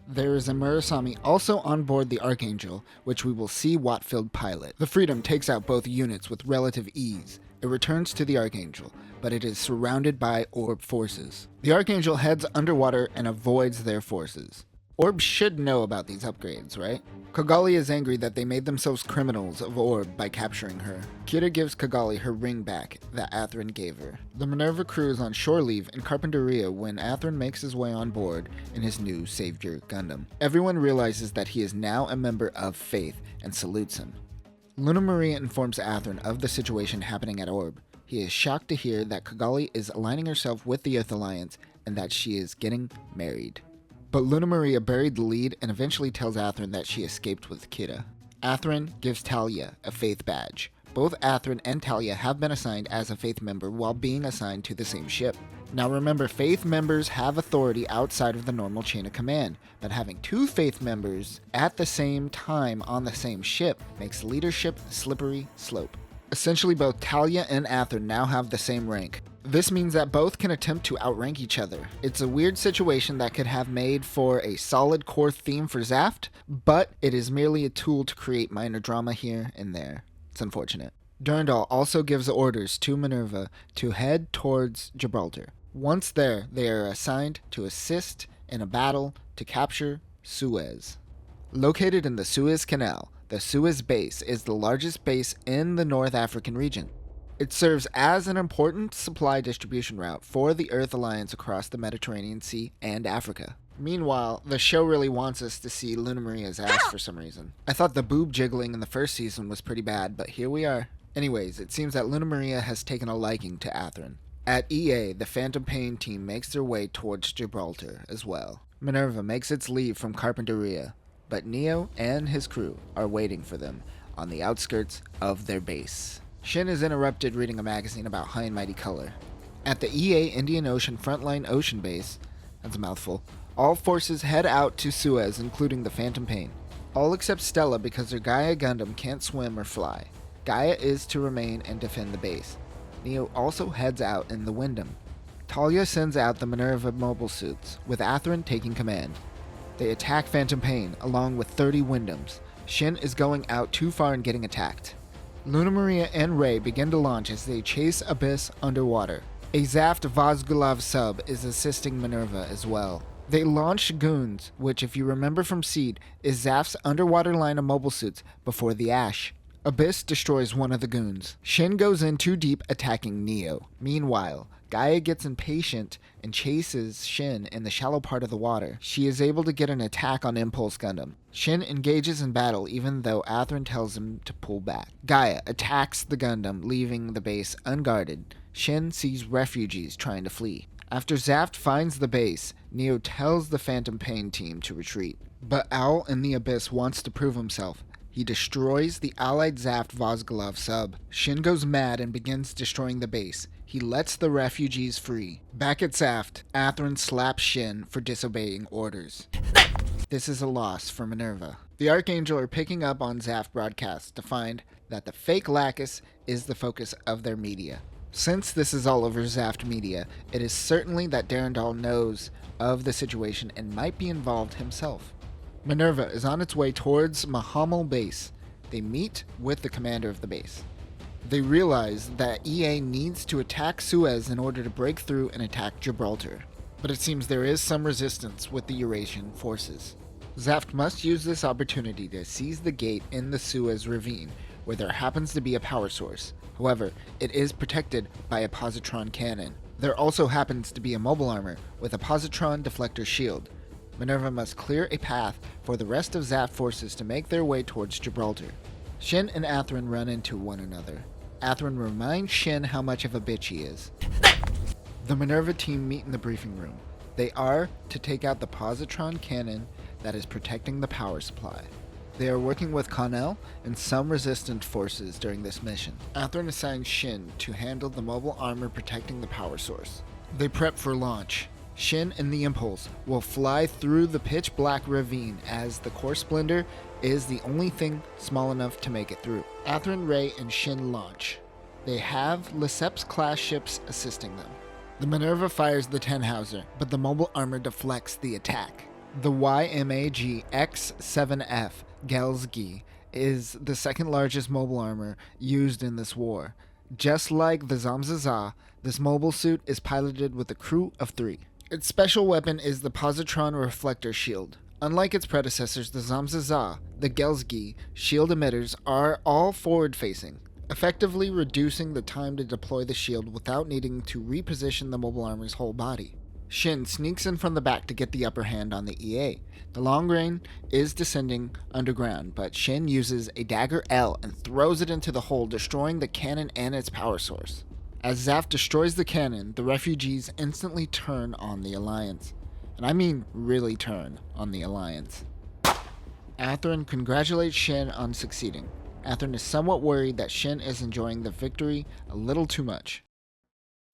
There is a Murasame also on board the Archangel, which we will see Wattfield pilot. The Freedom takes out both units with relative ease. It returns to the Archangel, but it is surrounded by Orb forces. The Archangel heads underwater and avoids their forces. Orb should know about these upgrades, right? Kigali is angry that they made themselves criminals of Orb by capturing her. Kira gives Kigali her ring back that Atherin gave her. The Minerva crew is on shore leave in Carpinteria when Atherin makes his way on board in his new Savior Gundam. Everyone realizes that he is now a member of Faith and salutes him. Luna Maria informs Atherin of the situation happening at Orb. He is shocked to hear that Kigali is aligning herself with the Earth Alliance and that she is getting married. But Luna Maria buried the lead and eventually tells Atherin that she escaped with Kira. Atherin gives Talia a Faith badge. Both Atherin and Talia have been assigned as a Faith member while being assigned to the same ship. Now remember, Faith members have authority outside of the normal chain of command, but having two Faith members at the same time on the same ship makes leadership a slippery slope. Essentially, both Talia and Atherin now have the same rank. This means that both can attempt to outrank each other. It's a weird situation that could have made for a solid core theme for Zaft, but it is merely a tool to create minor drama here and there. It's unfortunate. Durandal also gives orders to Minerva to head towards Gibraltar. Once there, they are assigned to assist in a battle to capture Suez. Located in the Suez Canal, the Suez base is the largest base in the North African region. It serves as an important supply distribution route for the Earth Alliance across the Mediterranean Sea and Africa. Meanwhile, the show really wants us to see Luna Maria's ass for some reason. I thought the boob jiggling in the first season was pretty bad, but here we are. Anyways, it seems that Luna Maria has taken a liking to Atherin. At EA, the Phantom Pain team makes their way towards Gibraltar as well. Minerva makes its leave from Carpinteria, but Neo and his crew are waiting for them on the outskirts of their base. Shin is interrupted reading a magazine about High and Mighty Color. At the EA Indian Ocean Frontline Ocean Base, that's a mouthful, all forces head out to Suez, including the Phantom Pain. All except Stella because her Gaia Gundam can't swim or fly. Gaia is to remain and defend the base. Neo also heads out in the Wyndham. Talia sends out the Minerva mobile suits, with Atherin taking command. They attack Phantom Pain, along with 30 Wyndhams. Shin is going out too far and getting attacked. Luna Maria and Rey begin to launch as they chase Abyss underwater. A Zaft Vazgulav sub is assisting Minerva as well. They launch Goons, which if you remember from Seed, is Zaft's underwater line of mobile suits before the Ash. Abyss destroys one of the Goons. Shin goes in too deep, attacking Neo. Meanwhile, Gaia gets impatient and chases Shin in the shallow part of the water. She is able to get an attack on Impulse Gundam. Shin engages in battle even though Atherin tells him to pull back. Gaia attacks the Gundam, leaving the base unguarded. Shin sees refugees trying to flee. After Zaft finds the base, Neo tells the Phantom Pain team to retreat. But Owl in the Abyss wants to prove himself. He destroys the allied Zaft Vazgulav sub. Shin goes mad and begins destroying the base. He lets the refugees free. Back at Zaft, Atherin slaps Shin for disobeying orders. This is a loss for Minerva. The Archangel are picking up on Zaft broadcasts to find that the fake Lacus is the focus of their media. Since this is all over Zaft media, it is certainly that Durandal knows of the situation and might be involved himself. Minerva is on its way towards Mahamel base. They meet with the commander of the base. They realize that EA needs to attack Suez in order to break through and attack Gibraltar. But it seems there is some resistance with the Eurasian forces. Zaft must use this opportunity to seize the gate in the Suez ravine, where there happens to be a power source. However, it is protected by a positron cannon. There also happens to be a mobile armor with a positron deflector shield. Minerva must clear a path for the rest of Zaft forces to make their way towards Gibraltar. Shin and Atherin run into one another. Athrun reminds Shin how much of a bitch he is. The Minerva team meet in the briefing room. They are to take out the positron cannon that is protecting the power supply. They are working with Connell and some resistant forces during this mission. Athrun assigns Shin to handle the mobile armor protecting the power source. They prep for launch. Shin and the Impulse will fly through the pitch black ravine as the core splendor is the only thing small enough to make it through. Athrun, Ray, and Shin launch. They have Lesseps class ships assisting them. The Minerva fires the Tannhauser, but the mobile armor deflects the attack. The YMAG X7F Gelsgi is the second largest mobile armor used in this war. Just like the Zamzaza, this mobile suit is piloted with a crew of 3. Its special weapon is the positron reflector shield. Unlike its predecessors, the Zamzaza, the Gelsgi shield emitters are all forward-facing, effectively reducing the time to deploy the shield without needing to reposition the mobile armor's whole body. Shin sneaks in from the back to get the upper hand on the EA. The long range is descending underground, but Shin uses a dagger L and throws it into the hole, destroying the cannon and its power source. As Zaf destroys the cannon, the refugees instantly turn on the Alliance. And I mean really turn on the Alliance. Athrun congratulates Shin on succeeding. Athrun is somewhat worried that Shin is enjoying the victory a little too much.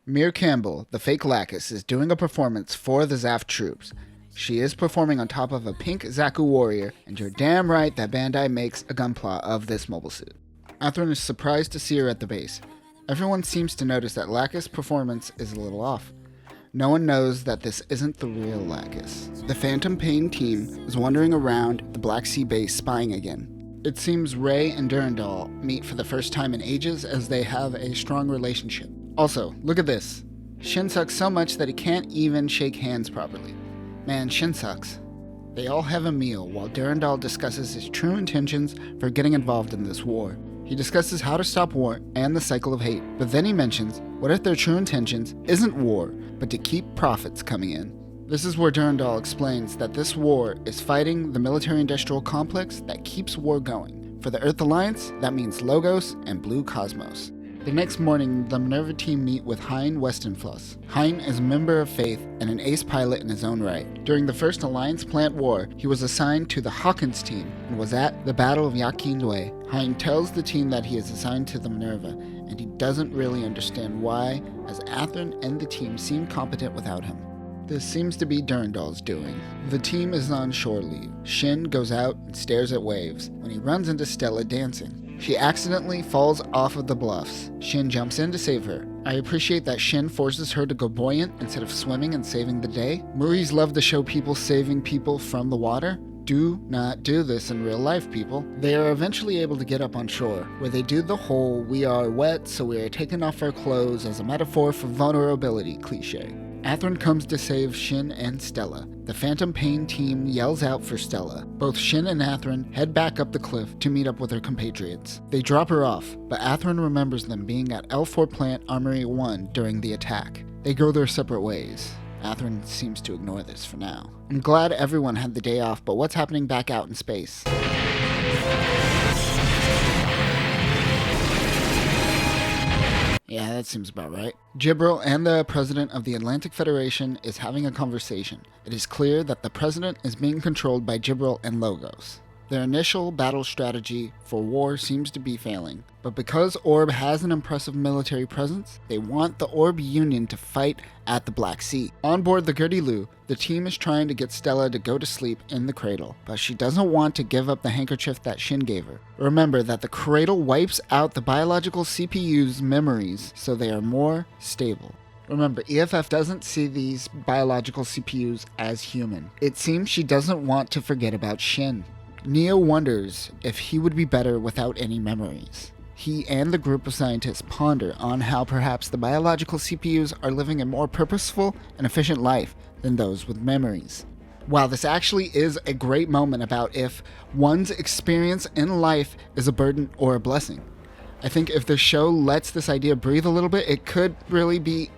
Mir Campbell, the fake Lacus, is doing a performance for the Zaf troops. She is performing on top of a pink Zaku warrior, and you're damn right that Bandai makes a gunpla of this mobile suit. Athrun is surprised to see her at the base. Everyone seems to notice that Lacus' performance is a little off. No one knows that this isn't the real Lacus. The Phantom Pain team is wandering around the Black Sea base spying again. It seems Ray and Durandal meet for the first time in ages as they have a strong relationship. Also, look at this. Shin sucks so much that he can't even shake hands properly. Man, Shin sucks. They all have a meal while Durandal discusses his true intentions for getting involved in this war. He discusses how to stop war and the cycle of hate, but then he mentions, what if their true intentions isn't war, but to keep profits coming in? This is where Durandal explains that this war is fighting the military-industrial complex that keeps war going. For the Earth Alliance, that means Logos and Blue Cosmos. The next morning, the Minerva team meet with Hein Westenfluss. Hein is a member of Faith and an ace pilot in his own right. During the First Alliance Plant War, he was assigned to the Hawkins team and was at the Battle of Yakin. Hein tells the team that he is assigned to the Minerva, and he doesn't really understand why, as Athrun and the team seem competent without him. This seems to be Durandal's doing. The team is on shore leave. Shin goes out and stares at waves when he runs into Stella dancing. She accidentally falls off of the bluffs. Shin jumps in to save her. I appreciate that Shin forces her to go buoyant instead of swimming and saving the day. Movies love to show people saving people from the water. Do not do this in real life, people. They are eventually able to get up on shore, where they do the whole "we are wet so we are taking off our clothes" as a metaphor for vulnerability cliche. Athrun comes to save Shin and Stella. The Phantom Pain team yells out for Stella. Both Shin and Athrun head back up the cliff to meet up with her compatriots. They drop her off, but Athrun remembers them being at L4 Plant Armory 1 during the attack. They go their separate ways. Athrun seems to ignore this for now. I'm glad everyone had the day off, but what's happening back out in space? Yeah, that seems about right. Jibril and the president of the Atlantic Federation is having a conversation. It is clear that the president is being controlled by Jibril and Logos. Their initial battle strategy for war seems to be failing, but because Orb has an impressive military presence, they want the Orb Union to fight at the Black Sea. On board the Gerdilu, the team is trying to get Stella to go to sleep in the cradle, but she doesn't want to give up the handkerchief that Shin gave her. Remember that the cradle wipes out the biological CPU's memories so they are more stable. Remember, EFF doesn't see these biological CPUs as human. It seems she doesn't want to forget about Shin. Neo wonders if he would be better without any memories. He and the group of scientists ponder on how perhaps the biological CPUs are living a more purposeful and efficient life than those with memories. Wow, this actually is a great moment about if one's experience in life is a burden or a blessing. I think if the show lets this idea breathe a little bit, it could really be...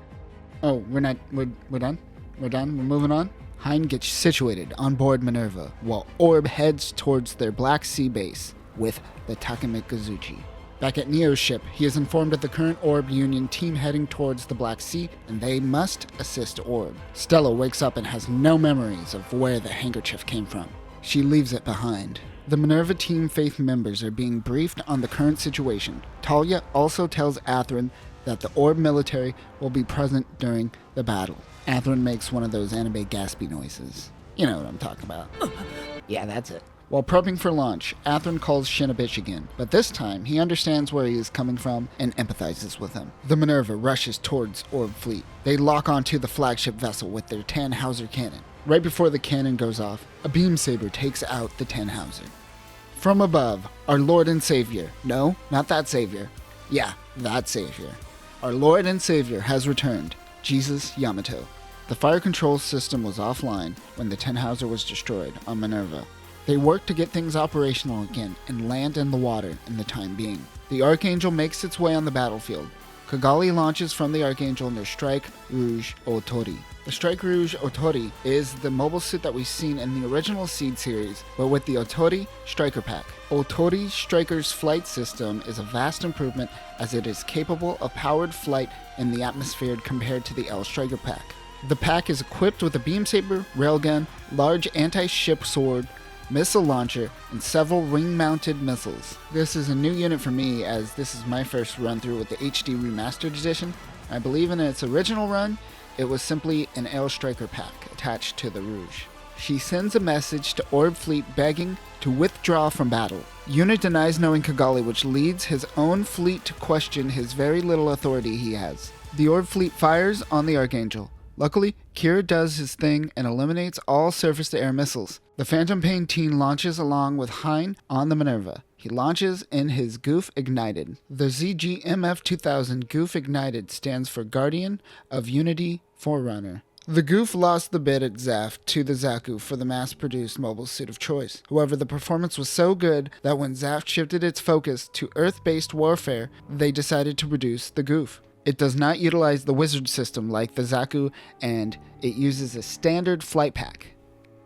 Oh, we're done? We're done? We're moving on? Hein gets situated on board Minerva, while Orb heads towards their Black Sea base with the Takamikazuchi. Back at Neo's ship, he is informed of the current Orb Union team heading towards the Black Sea, and they must assist Orb. Stella wakes up and has no memories of where the handkerchief came from. She leaves it behind. The Minerva Team Faith members are being briefed on the current situation. Talia also tells Athrun that the Orb military will be present during the battle. Athrun makes one of those anime gaspy noises. You know what I'm talking about. Yeah, that's it. While prepping for launch, Athrun calls Shin a bitch again, but this time he understands where he is coming from and empathizes with him. The Minerva rushes towards Orb Fleet. They lock onto the flagship vessel with their Tannhauser cannon. Right before the cannon goes off, a beam saber takes out the Tannhauser. From above, our Lord and Savior. No, not that Savior. Yeah, that Savior. Our Lord and Savior has returned, Jesus Yamato. The fire control system was offline when the Tannhauser was destroyed on Minerva. They work to get things operational again and land in the water in the time being. The Archangel makes its way on the battlefield. Kigali launches from the Archangel in their Strike Rouge Otori. The Strike Rouge Otori is the mobile suit that we've seen in the original Seed series, but with the Otori Striker Pack. Otori Striker's flight system is a vast improvement as it is capable of powered flight in the atmosphere compared to the L Striker Pack. The pack is equipped with a beam saber, railgun, large anti-ship sword, missile launcher, and several ring-mounted missiles. This is a new unit for me as this is my first run through with the HD Remastered Edition. I believe in its original run, it was simply an L Striker pack attached to the Rouge. She sends a message to Orb Fleet begging to withdraw from battle. Unit denies knowing Kigali, which leads his own fleet to question his very little authority he has. The Orb Fleet fires on the Archangel. Luckily, Kira does his thing and eliminates all surface-to-air missiles. The Phantom Pain team launches along with Hein on the Minerva. He launches in his Goof Ignited. The ZGMF 2000 Goof Ignited stands for Guardian of Unity Forerunner. The Goof lost the bid at ZAF to the Zaku for the mass-produced mobile suit of choice. However, the performance was so good that when ZAF shifted its focus to Earth-based warfare, they decided to produce the Goof. It does not utilize the wizard system like the Zaku, and it uses a standard flight pack.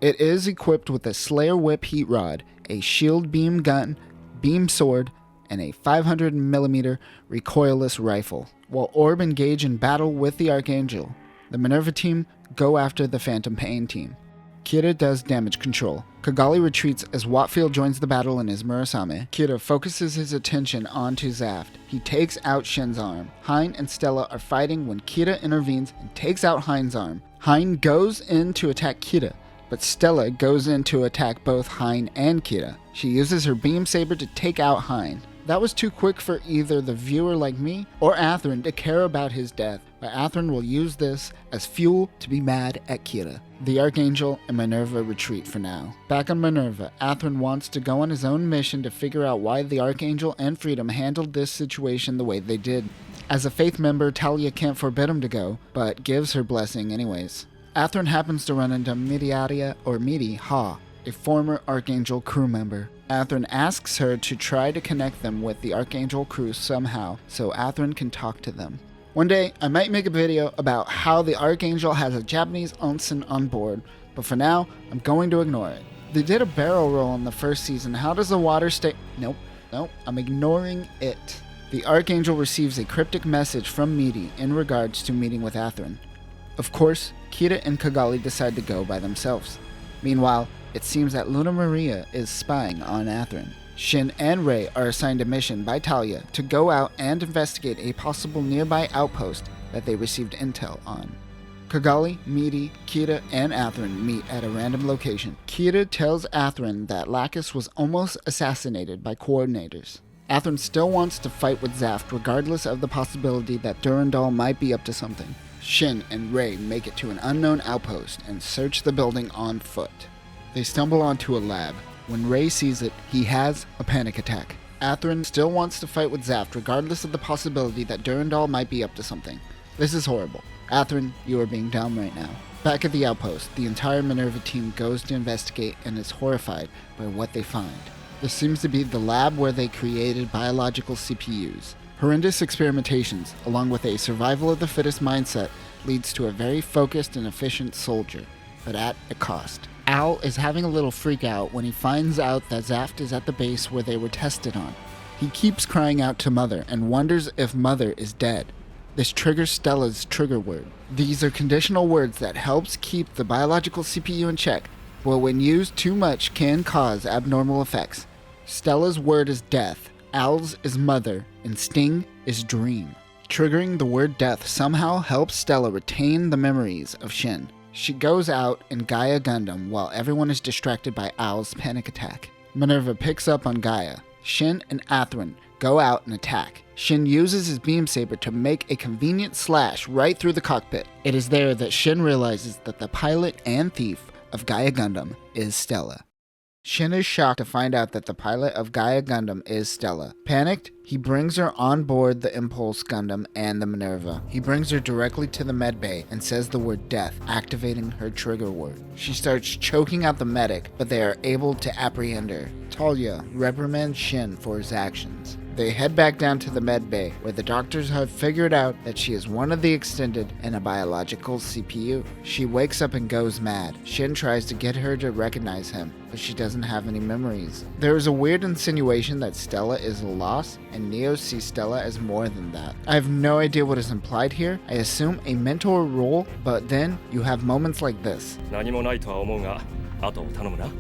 It is equipped with a Slayer Whip heat rod, a shield beam gun, beam sword, and a 500mm recoilless rifle. While Orb engage in battle with the Archangel, the Minerva team go after the Phantom Pain team. Kira does damage control. Kigali retreats as Watfield joins the battle in his Murasame. Kira focuses his attention onto Zaft. He takes out Shin's arm. Hein and Stella are fighting when Kira intervenes and takes out Hein's arm. Hein goes in to attack Kira, but Stella goes in to attack both Hein and Kira. She uses her beam saber to take out Hein. That was too quick for either the viewer like me or Athrun to care about his death, but Athrun will use this as fuel to be mad at Kira. The Archangel and Minerva retreat for now. Back on Minerva, Athrun wants to go on his own mission to figure out why the Archangel and Freedom handled this situation the way they did. As a Faith member, Talia can't forbid him to go, but gives her blessing anyways. Athrun happens to run into Midiadia or Midi Ha, a former Archangel crew member. Athrun asks her to try to connect them with the Archangel crew somehow so Athrun can talk to them. One day, I might make a video about how the Archangel has a Japanese onsen on board, but for now, I'm going to ignore it. They did a barrel roll in the first season. How does the water stay? Nope, I'm ignoring it. The Archangel receives a cryptic message from Midi in regards to meeting with Athrun. Of course, Kira and Kigali decide to go by themselves. Meanwhile, it seems that Luna Maria is spying on Athrun. Shin and Rei are assigned a mission by Talia to go out and investigate a possible nearby outpost that they received intel on. Kigali, Midi, Kira, and Athrun meet at a random location. Kira tells Athrun that Lacus was almost assassinated by coordinators. Athrun still wants to fight with Zaft regardless of the possibility that Durandal might be up to something. Shin and Rei make it to an unknown outpost and search the building on foot. They stumble onto a lab. When Rei sees it, he has a panic attack. Athrun still wants to fight with Zaft regardless of the possibility that Durandal might be up to something. This is horrible. Athrun, you are being dumb right now. Back at the outpost, the entire Minerva team goes to investigate and is horrified by what they find. This seems to be the lab where they created biological CPUs. Horrendous experimentations, along with a survival of the fittest mindset, leads to a very focused and efficient soldier, but at a cost. Al is having a little freak out when he finds out that Zaft is at the base where they were tested on. He keeps crying out to Mother and wonders if Mother is dead. This triggers Stella's trigger word. These are conditional words that helps keep the biological CPU in check, but when used too much can cause abnormal effects. Stella's word is death, Al's is mother, and Sting is dream. Triggering the word death somehow helps Stella retain the memories of Shin. She goes out in Gaia Gundam while everyone is distracted by Al's panic attack. Minerva picks up on Gaia. Shin and Athrun go out and attack. Shin uses his beam saber to make a convenient slash right through the cockpit. It is there that Shin realizes that the pilot and thief of Gaia Gundam is Stella. Shin is shocked to find out that the pilot of Gaia Gundam is Stella. Panicked, he brings her on board the Impulse Gundam and the Minerva. He brings her directly to the medbay and says the word death, activating her trigger word. She starts choking out the medic, but they are able to apprehend her. Talia reprimands Shin for his actions. They head back down to the medbay, where the doctors have figured out that she is one of the extended and a biological CPU. She wakes up and goes mad. Shin tries to get her to recognize him, but she doesn't have any memories. There is a weird insinuation that Stella is lost, and Neo sees Stella as more than that. I have no idea what is implied here. I assume a mentor role, but then you have moments like this.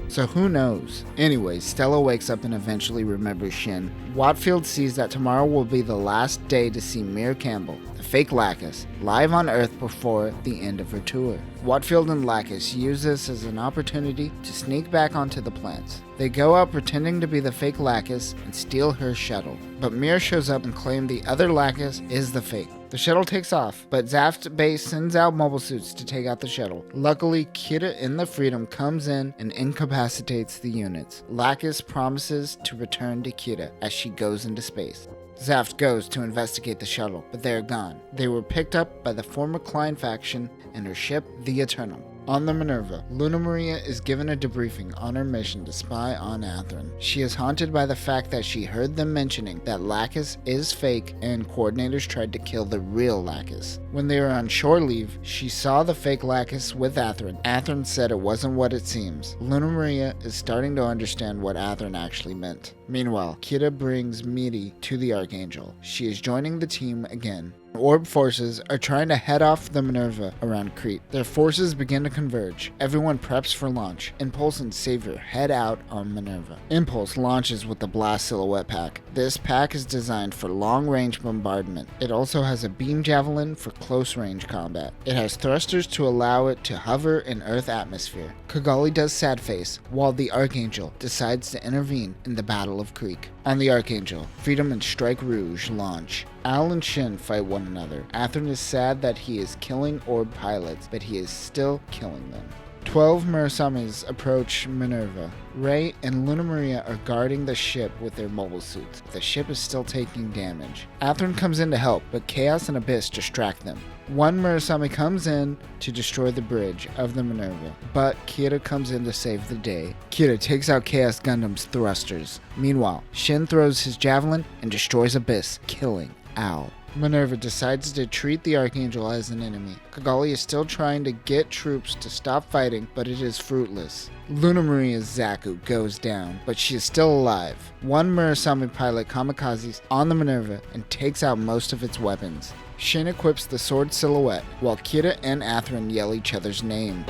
So who knows? Anyways, Stella wakes up and eventually remembers Shin. Watfield sees that tomorrow will be the last day to see Mir Campbell, the fake Lacus, live on Earth before the end of her tour. Watfield and Lacus use this as an opportunity to sneak back onto the plants. They go out pretending to be the fake Lacus and steal her shuttle. But Mir shows up and claims the other Lacus is the fake. The shuttle takes off, but Zaft Base sends out mobile suits to take out the shuttle. Luckily, Kira in the Freedom comes in and incapacitates the units. Lacus promises to return to Kira as she goes into space. Zaft goes to investigate the shuttle, but they are gone. They were picked up by the former Klein faction and her ship, the Eternal. On the Minerva, Luna Maria is given a debriefing on her mission to spy on Athrun. She is haunted by the fact that she heard them mentioning that Lacus is fake and coordinators tried to kill the real Lacus. When they were on shore leave, she saw the fake Lacus with Athrun. Athrun said it wasn't what it seems. Luna Maria is starting to understand what Athrun actually meant. Meanwhile, Kira brings Miri to the Archangel. She is joining the team again. Orb forces are trying to head off the Minerva around Crete. Their forces begin to converge. Everyone preps for launch. Impulse and Savior head out on Minerva. Impulse launches with the Blast Silhouette pack. This pack is designed for long-range bombardment. It also has a beam javelin for close-range combat. It has thrusters to allow it to hover in Earth atmosphere. Kigali does sad face, while the Archangel decides to intervene in the Battle of Creek. On the Archangel, Freedom and Strike Rouge launch. Al and Shin fight one another. Athrun is sad that he is killing Orb pilots, but he is still killing them. 12 Murasamis approach Minerva. Rei and Luna Maria are guarding the ship with their mobile suits. The ship is still taking damage. Athrun comes in to help, but Chaos and Abyss distract them. One Murasami comes in to destroy the bridge of the Minerva, but Kira comes in to save the day. Kira takes out Chaos Gundam's thrusters. Meanwhile, Shin throws his javelin and destroys Abyss, killing Al. Minerva decides to treat the Archangel as an enemy. Kigali is still trying to get troops to stop fighting, but it is fruitless. Luna Maria's Zaku goes down, but she is still alive. One Murasami pilot kamikazes on the Minerva and takes out most of its weapons. Shin equips the sword Silhouette, while Kira and Athrun yell each other's name.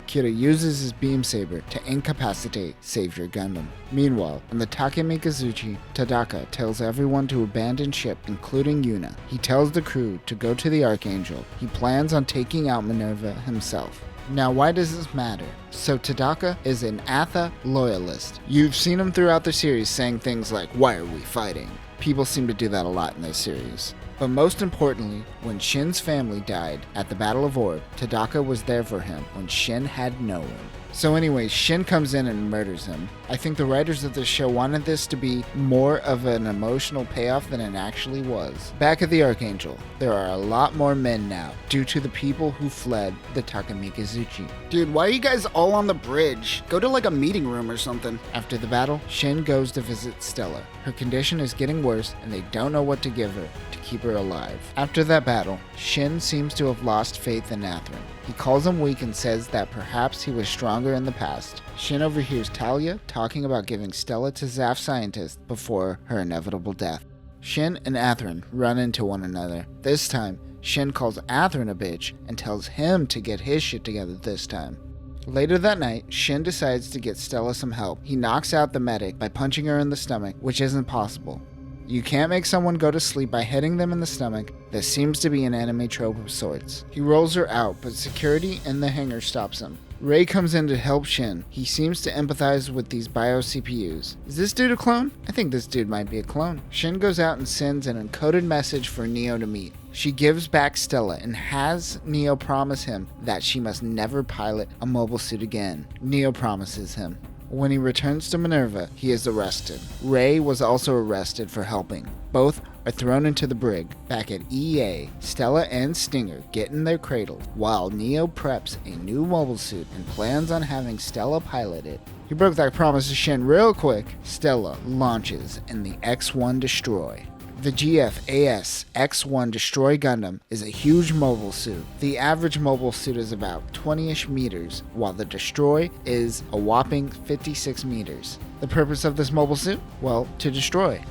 Kira uses his beam saber to incapacitate Savior Gundam. Meanwhile, in the Takemikazuchi, Tadaka tells everyone to abandon ship, including Yuna. He tells the crew to go to the Archangel. He plans on taking out Minerva himself. Now, why does this matter? So Tadaka is an Atha loyalist. You've seen him throughout the series saying things like, "Why are we fighting?" People seem to do that a lot in this series. But most importantly, when Shin's family died at the Battle of Orb, Tadaka was there for him when Shin had no one. So anyways, Shin comes in and murders him. I think the writers of this show wanted this to be more of an emotional payoff than it actually was. Back at the Archangel, there are a lot more men now, due to the people who fled the Takemikazuchi. Dude, why are you guys all on the bridge? Go to like a meeting room or something. After the battle, Shin goes to visit Stella. Her condition is getting worse and they don't know what to give her to keep her alive. After that battle, Shin seems to have lost faith in Athrun. He calls him weak and says that perhaps he was stronger in the past. Shin overhears Talia talking about giving Stella to Zaf scientists before her inevitable death. Shin and Athrun run into one another. This time, Shin calls Athrun a bitch and tells him to get his shit together this time. Later that night, Shin decides to get Stella some help. He knocks out the medic by punching her in the stomach, which isn't possible. You can't make someone go to sleep by hitting them in the stomach. This seems to be an anime trope of sorts. He rolls her out, but security in the hangar stops him. Ray comes in to help Shin. He seems to empathize with these bio-CPUs. Is this dude a clone? I think this dude might be a clone. Shin goes out and sends an encoded message for Neo to meet. She gives back Stella and has Neo promise him that she must never pilot a mobile suit again. Neo promises him. When he returns to Minerva, he is arrested. Ray was also arrested for helping. Both are thrown into the brig. Back at EA, Stella and Stinger get in their cradle while Neo preps a new mobile suit and plans on having Stella pilot it. He broke that promise to Shin real quick. Stella launches in the X-1 Destroy. The GF-AS X-1 Destroy Gundam is a huge mobile suit. The average mobile suit is about 20-ish meters, while the Destroy is a whopping 56 meters. The purpose of this mobile suit? Well, to destroy.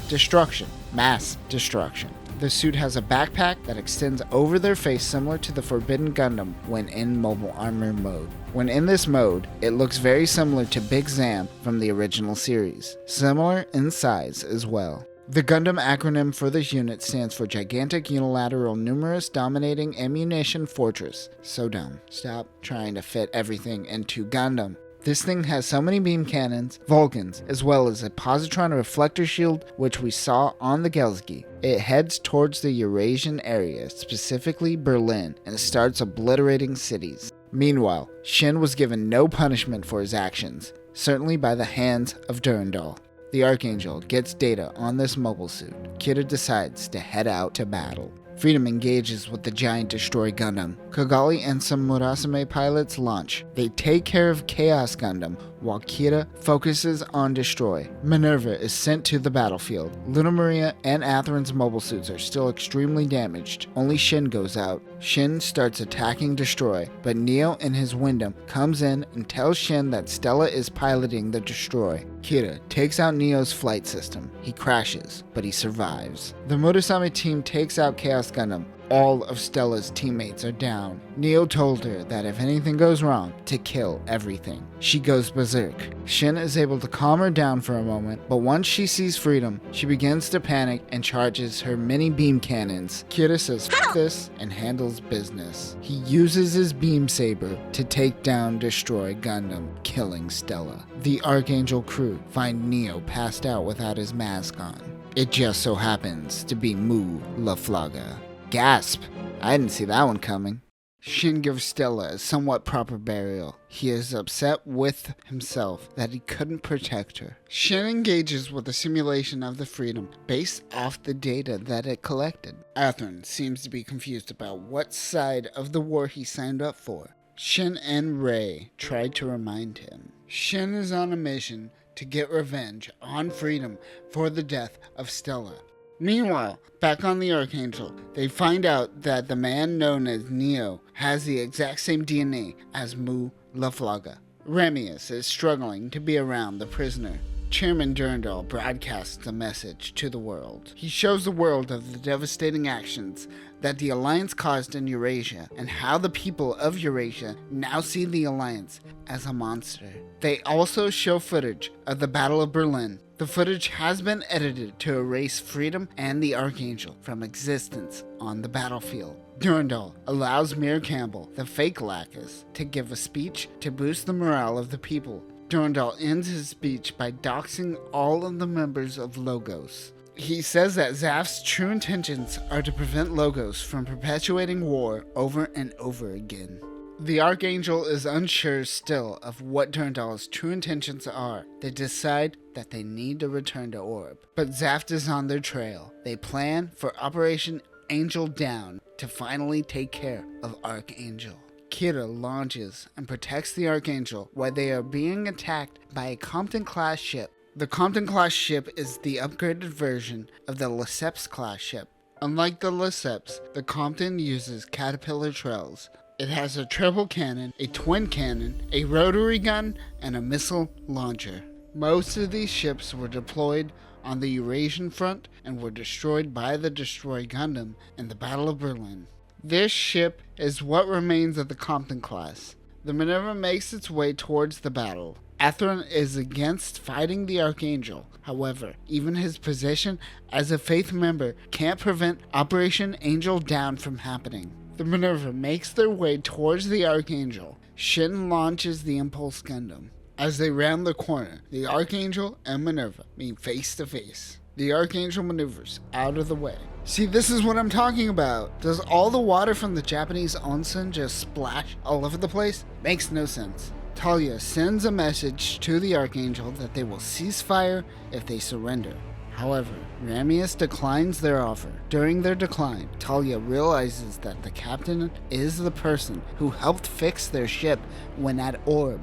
Destruction. Mass destruction. The suit has a backpack that extends over their face similar to the Forbidden Gundam when in mobile armor mode. When in this mode, it looks very similar to Big Zam from the original series. Similar in size as well. The Gundam acronym for this unit stands for Gigantic Unilateral Numerous Dominating Ammunition Fortress. So dumb. Stop trying to fit everything into Gundam. This thing has so many beam cannons, Vulcans, as well as a positron reflector shield which we saw on the Gelsgi. It heads towards the Eurasian area, specifically Berlin, and starts obliterating cities. Meanwhile, Shin was given no punishment for his actions, certainly by the hands of Durandal. The Archangel gets data on this mobile suit. Kida decides to head out to battle. Freedom engages with the giant Destroy Gundam. Kogali and some Murasame pilots launch. They take care of Chaos Gundam while Kida focuses on Destroy. Minerva is sent to the battlefield. Luna Maria and Athrun's mobile suits are still extremely damaged. Only Shin goes out. Shin starts attacking Destroy, but Neo in his Windom comes in and tells Shin that Stella is piloting the Destroy. Kida takes out Neo's flight system. He crashes, but he survives. The Murasame team takes out Chaos Gundam. All of Stella's teammates are down. Neo told her that if anything goes wrong, to kill everything. She goes berserk. Shin is able to calm her down for a moment, but once she sees Freedom, she begins to panic and charges her mini beam cannons. Kida says "F this" and handles business. He uses his beam saber to take down Destroy Gundam, killing Stella. The Archangel crew find Neo passed out without his mask on. It just so happens to be Mu LaFlaga. Gasp! I didn't see that one coming. Shin gives Stella a somewhat proper burial. He is upset with himself that he couldn't protect her. Shin engages with a simulation of the Freedom based off the data that it collected. Athrun seems to be confused about what side of the war he signed up for. Shin and Ray try to remind him. Shin is on a mission to get revenge on Freedom for the death of Stella. Meanwhile, back on the Archangel, they find out that the man known as Neo has the exact same DNA as Mu LaFlaga. Remius is struggling to be around the prisoner. Chairman Durandal broadcasts a message to the world. He shows the world of the devastating actions that the Alliance caused in Eurasia and how the people of Eurasia now see the Alliance as a monster. They also show footage of the Battle of Berlin. The footage has been edited to erase Freedom and the Archangel from existence on the battlefield. Durandal allows Mir Campbell, the fake Lacus, to give a speech to boost the morale of the people. Durandal ends his speech by doxing all of the members of Logos. He says that Zaf's true intentions are to prevent Logos from perpetuating war over and over again. The Archangel is unsure still of what Durandal's true intentions are. They decide that they need to return to Orb, but Zaft is on their trail. They plan for Operation Angel Down to finally take care of Archangel. Kida launches and protects the Archangel while they are being attacked by a Compton-class ship. The Compton-class ship is the upgraded version of the Lesseps-class ship. Unlike the Lesseps, the Compton uses caterpillar trails. It has a triple cannon, a twin cannon, a rotary gun, and a missile launcher. Most of these ships were deployed on the Eurasian front and were destroyed by the destroyed Gundam in the Battle of Berlin. This ship is what remains of the Compton class. The Minerva makes its way towards the battle. Atherin is against fighting the Archangel. However, even his position as a Faith member can't prevent Operation Angel Down from happening. The Minerva makes their way towards the Archangel. Shin launches the Impulse Gundam. As they round the corner, the Archangel and Minerva meet face to face. The Archangel maneuvers out of the way. See, this is what I'm talking about. Does all the water from the Japanese onsen just splash all over the place? Makes no sense. Talia sends a message to the Archangel that they will cease fire if they surrender. However, Ramius declines their offer. During their decline, Talia realizes that the captain is the person who helped fix their ship when at Orb.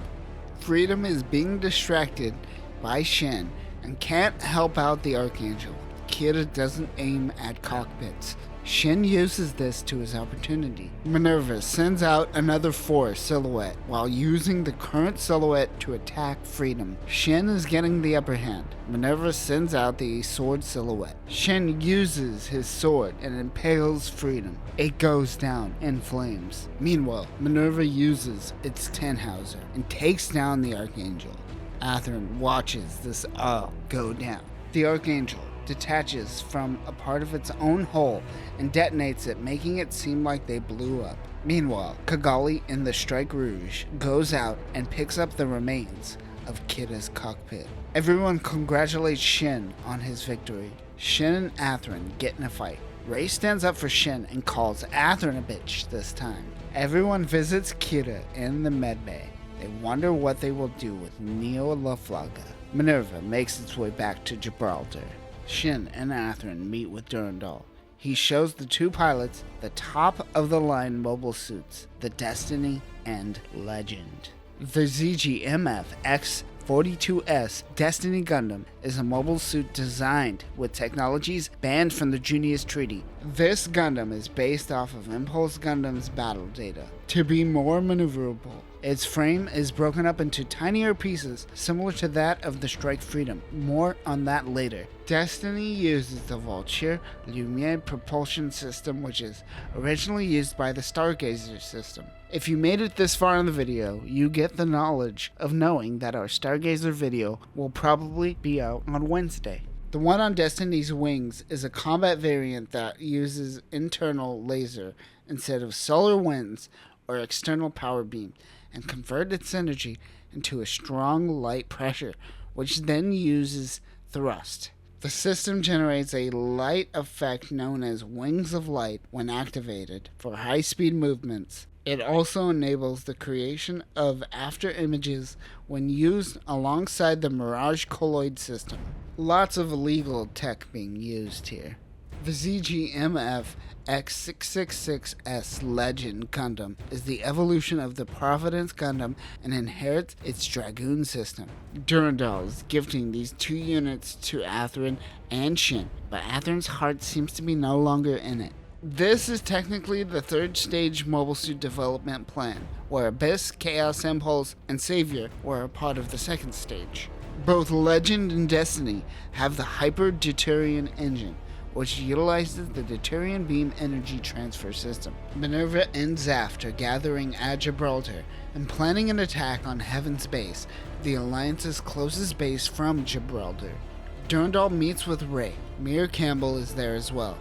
Freedom is being distracted by Shin and can't help out the Archangel. Kira doesn't aim at cockpits. Shin uses this to his opportunity. Minerva sends out another force silhouette while using the current silhouette to attack Freedom. Shin is getting the upper hand. Minerva sends out the sword silhouette. Shin uses his sword and impales Freedom. It goes down in flames. Meanwhile, Minerva uses its Tannhauser and takes down the Archangel. Atherin watches this all go down. The Archangel detaches from a part of its own hull and detonates it, making it seem like they blew up. Meanwhile, Kigali in the Strike Rouge goes out and picks up the remains of Kira's cockpit. Everyone congratulates Shin on his victory. Shin and Atherin get in a fight. Rei stands up for Shin and calls Atherin a bitch this time. Everyone visits Kira in the medbay. They wonder what they will do with Neo Laflaga. Minerva makes its way back to Gibraltar. Shin and Atherin meet with Durandal. He shows the two pilots the top-of-the-line mobile suits, the Destiny and Legend. The ZGMF X-42S Destiny Gundam is a mobile suit designed with technologies banned from the Junius Treaty. This Gundam is based off of Impulse Gundam's battle data to be more maneuverable. Its frame is broken up into tinier pieces, similar to that of the Strike Freedom. More on that later. Destiny uses the Vulture Lumiere propulsion system, which is originally used by the Stargazer system. If you made it this far in the video, you get the knowledge of knowing that our Stargazer video will probably be out on Wednesday. The one on Destiny's wings is a combat variant that uses internal laser instead of solar winds or external power beam, and convert its energy into a strong light pressure, which then uses thrust. The system generates a light effect known as wings of light when activated for high-speed movements. It also enables the creation of after images when used alongside the Mirage colloid system. Lots of illegal tech being used here. The ZGMF X666S Legend Gundam is the evolution of the Providence Gundam and inherits its Dragoon system. Durandal is gifting these two units to Atherin and Shin, but Atherin's heart seems to be no longer in it. This is technically the third stage mobile suit development plan, where Abyss, Chaos Impulse, and Savior were a part of the second stage. Both Legend and Destiny have the Hyper Deuterium engine, which utilizes the Deuterium beam energy transfer system. Minerva and Zaft are gathering at Gibraltar and planning an attack on Heaven's base, the Alliance's closest base from Gibraltar. Durandal meets with Rei. Mir Campbell is there as well.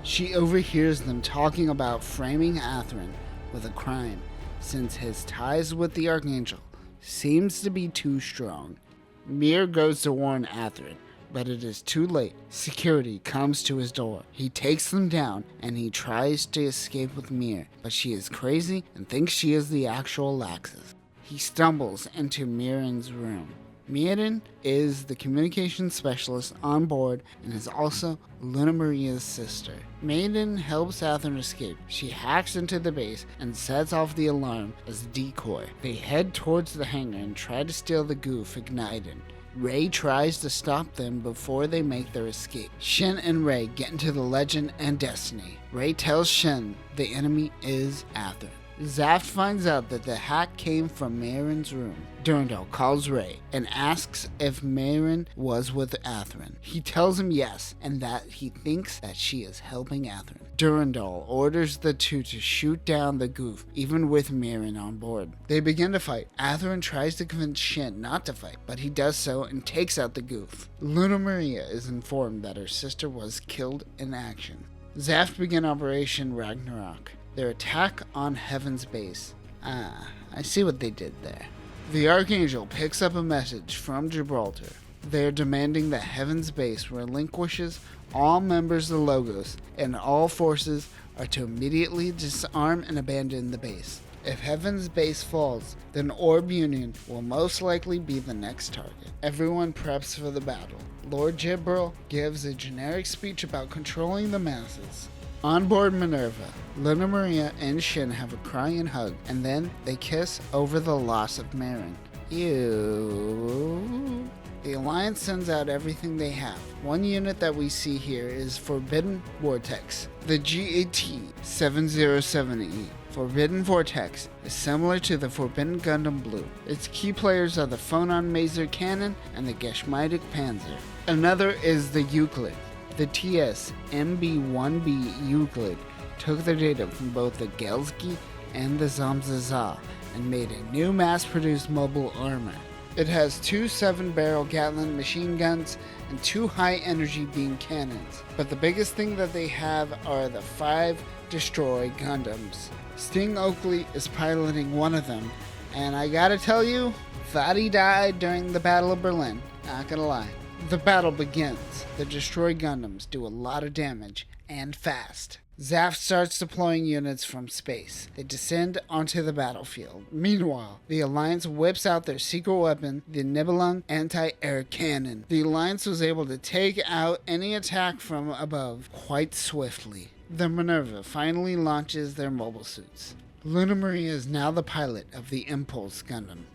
She overhears them talking about framing Atherin with a crime, since his ties with the Archangel seems to be too strong. Mir goes to warn Atherin, but it is too late. Security comes to his door. He takes them down, and he tries to escape with Mir, but she is crazy and thinks she is the actual Laxus. He stumbles into Mirin's room. Mirin is the communications specialist on board and is also Luna Maria's sister. Maiden helps Atherin escape. She hacks into the base and sets off the alarm as a decoy. They head towards the hangar and try to steal the goof ignited. Rei tries to stop them before they make their escape. Shin and Rei get into the Legend and Destiny. Rei tells Shin the enemy is Atherin. Zaft finds out that the hack came from Marin's room. Durandal calls Ray and asks if Marin was with Athrun. He tells him yes, and that he thinks that she is helping Athrun. Durandal orders the two to shoot down the goof, even with Marin on board. They begin to fight. Athrun tries to convince Shin not to fight, but he does so and takes out the goof. Luna Maria is informed that her sister was killed in action. Zaft begin Operation Ragnarok, their attack on Heaven's base. I see what they did there. The Archangel picks up a message from Gibraltar. They are demanding that Heaven's base relinquishes all members of the Logos, and all forces are to immediately disarm and abandon the base. If Heaven's base falls, then Orb Union will most likely be the next target. Everyone preps for the battle. Lord Gibril gives a generic speech about controlling the masses. On board Minerva, Luna Maria and Shin have a crying hug, and then they kiss over the loss of Marin. Ew. The Alliance sends out everything they have. One unit that we see here is Forbidden Vortex, the GAT-7070E. Forbidden Vortex is similar to the Forbidden Gundam Blue. Its key players are the Phonon Maser Cannon and the Geschmeidig Panzer. Another is the Euclid. The TS-MB-1B Euclid took their data from both the Gelsky and the Zamzaza and made a new mass-produced mobile armor. It has 2 7-barrel Gatling machine guns and 2 high-energy beam cannons. But the biggest thing that they have are the 5 destroy Gundams. Sting Oakley is piloting one of them, and I gotta tell you, thought he died during the Battle of Berlin. Not gonna lie. The battle begins. The destroy Gundams do a lot of damage, and fast. Zaft starts deploying units from space. They descend onto the battlefield. Meanwhile, the Alliance whips out their secret weapon, the Nibelung anti-air cannon. The Alliance was able to take out any attack from above quite swiftly. The Minerva finally launches their mobile suits. Luna Maria is now the pilot of the Impulse Gundam.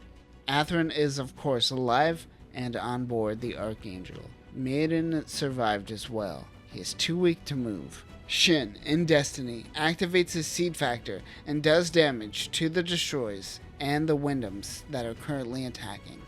Athrun is of course alive and on board the Archangel. Maiden survived as well. He is too weak to move. Shin, in Destiny, activates his seed factor and does damage to the destroys and the Wyndhams that are currently attacking.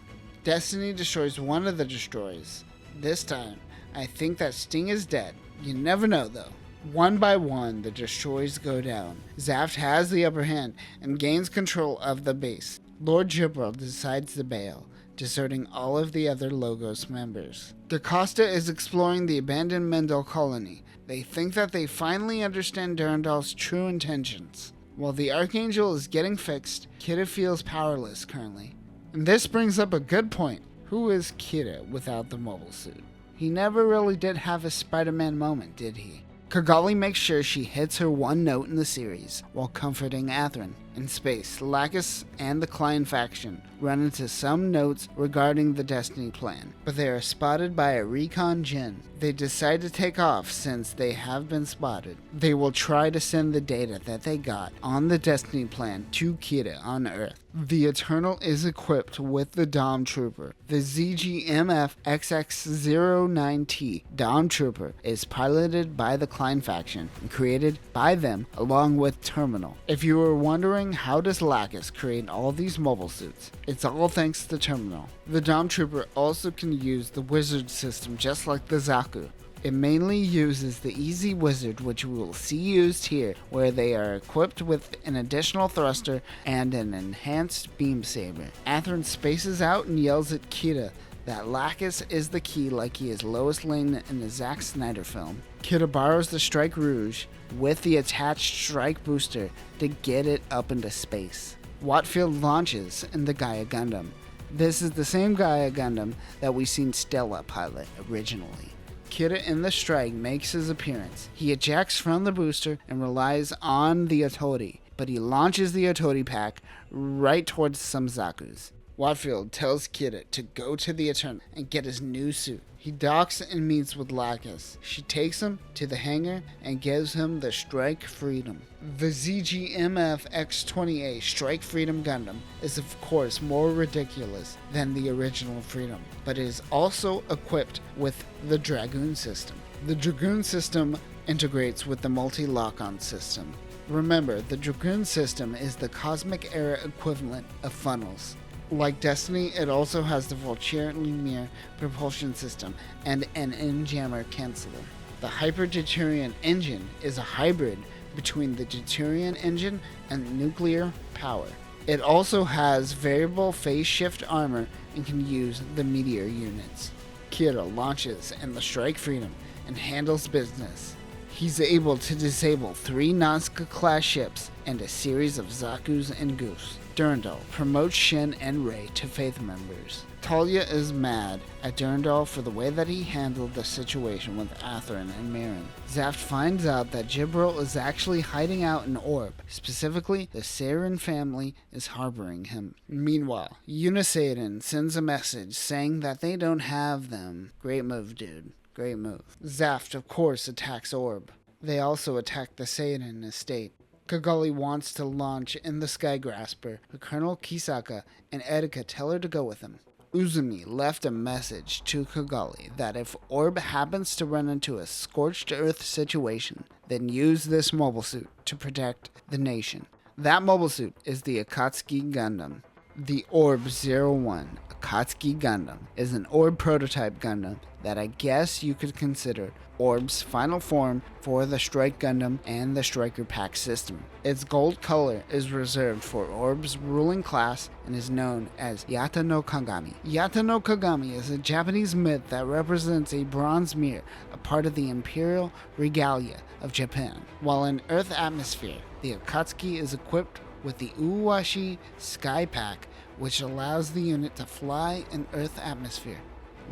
Destiny destroys one of the destroys. This time, I think that Sting is dead. You never know though. One by one, the destroys go down. Zaft has the upper hand and gains control of the base. Lord Gibril decides to bail, deserting all of the other Logos members. Da Costa is exploring the abandoned Mendel colony. They think that they finally understand Durandal's true intentions. While the Archangel is getting fixed, Kida feels powerless currently. And this brings up a good point. Who is Kida without the mobile suit? He never really did have a Spider-Man moment, did he? Kigali makes sure she hits her one note in the series while comforting Athrun. In space, Lacus and the Klein faction run into some notes regarding the Destiny plan, but they are spotted by a recon Jin. They decide to take off since they have been spotted. They will try to send the data that they got on the Destiny plan to Kida on Earth. The Eternal is equipped with the Dom Trooper. The ZGMF XX09T Dom Trooper is piloted by the Klein faction and created by them along with Terminal. If you were wondering how does Lacus create all these mobile suits, it's all thanks to Terminal. The Dom Trooper also can use the Wizard system just like the Zaku. It mainly uses the Easy Wizard, which we will see used here, where they are equipped with an additional thruster and an enhanced beam saber. Athrun spaces out and yells at Kida that Lacus is the key like he is Lois Lane in the Zack Snyder film. Kida borrows the Strike Rouge with the attached Strike Booster to get it up into space. Watfield launches in the Gaia Gundam. This is the same Gaia Gundam that we seen Stella pilot originally. Kida in the Strike makes his appearance. He ejects from the booster and relies on the Otori, but he launches the Otori pack right towards some Zakus. Watfield tells Kida to go to the Eternal and get his new suit. He docks and meets with Lacus. She takes him to the hangar and gives him the Strike Freedom. The ZGMF X-20A Strike Freedom Gundam is of course more ridiculous than the original Freedom, but is also equipped with the Dragoon system. The Dragoon system integrates with the multi-lock-on system. Remember, the Dragoon system is the cosmic era equivalent of funnels. Like Destiny, it also has the Vulture linear propulsion system and an in-jammer canceller. The Hyper Deuterium engine is a hybrid between the Deuterium engine and nuclear power. It also has variable phase shift armor and can use the Meteor units. Kira launches in the Strike Freedom and handles business. He's able to disable 3 Nazca-class ships and a series of Zaku's and Goose. Durandal promotes Shin and Rei to Faith members. Talia is mad at Durandal for the way that he handled the situation with Athrun and Marin. Zaft finds out that Jibril is actually hiding out in Orb. Specifically, the Seirin family is harboring him. Meanwhile, Unisaiden sends a message saying that they don't have them. Great move, dude. Great move. Zaft, of course, attacks Orb. They also attack the Seirin estate. Kigali wants to launch in the Skygrasper, but Colonel Kisaka and Etika tell her to go with him. Uzumi left a message to Kigali that if Orb happens to run into a scorched earth situation, then use this mobile suit to protect the nation. That mobile suit is the Akatsuki Gundam. The Orb 01 Akatsuki Gundam is an Orb prototype Gundam that I guess you could consider Orb's final form for the Strike Gundam and the Striker Pack system. Its gold color is reserved for Orb's ruling class and is known as Yata no Kagami. Yata no Kagami is a Japanese myth that represents a bronze mirror, a part of the imperial regalia of Japan. While in Earth atmosphere, the Akatsuki is equipped with the Uwashi Sky Pack, which allows the unit to fly in Earth atmosphere.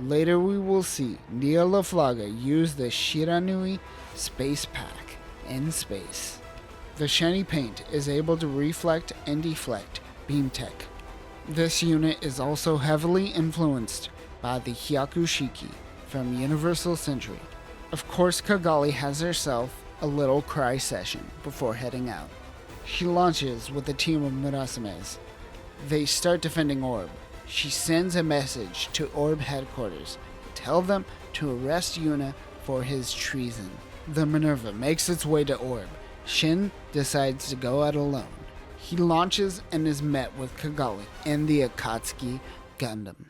Later we will see Nia Laflaga use the Shiranui Space Pack in space. The shiny paint is able to reflect and deflect beam tech. This unit is also heavily influenced by the Hyakushiki from Universal Century. Of course, Kigali has herself a little cry session before heading out. She launches with a team of Murasames. They start defending Orb. She sends a message to Orb headquarters to tell them to arrest Yuna for his treason. The Minerva makes its way to Orb. Shin decides to go out alone. He launches and is met with Kigali and the Akatsuki Gundam.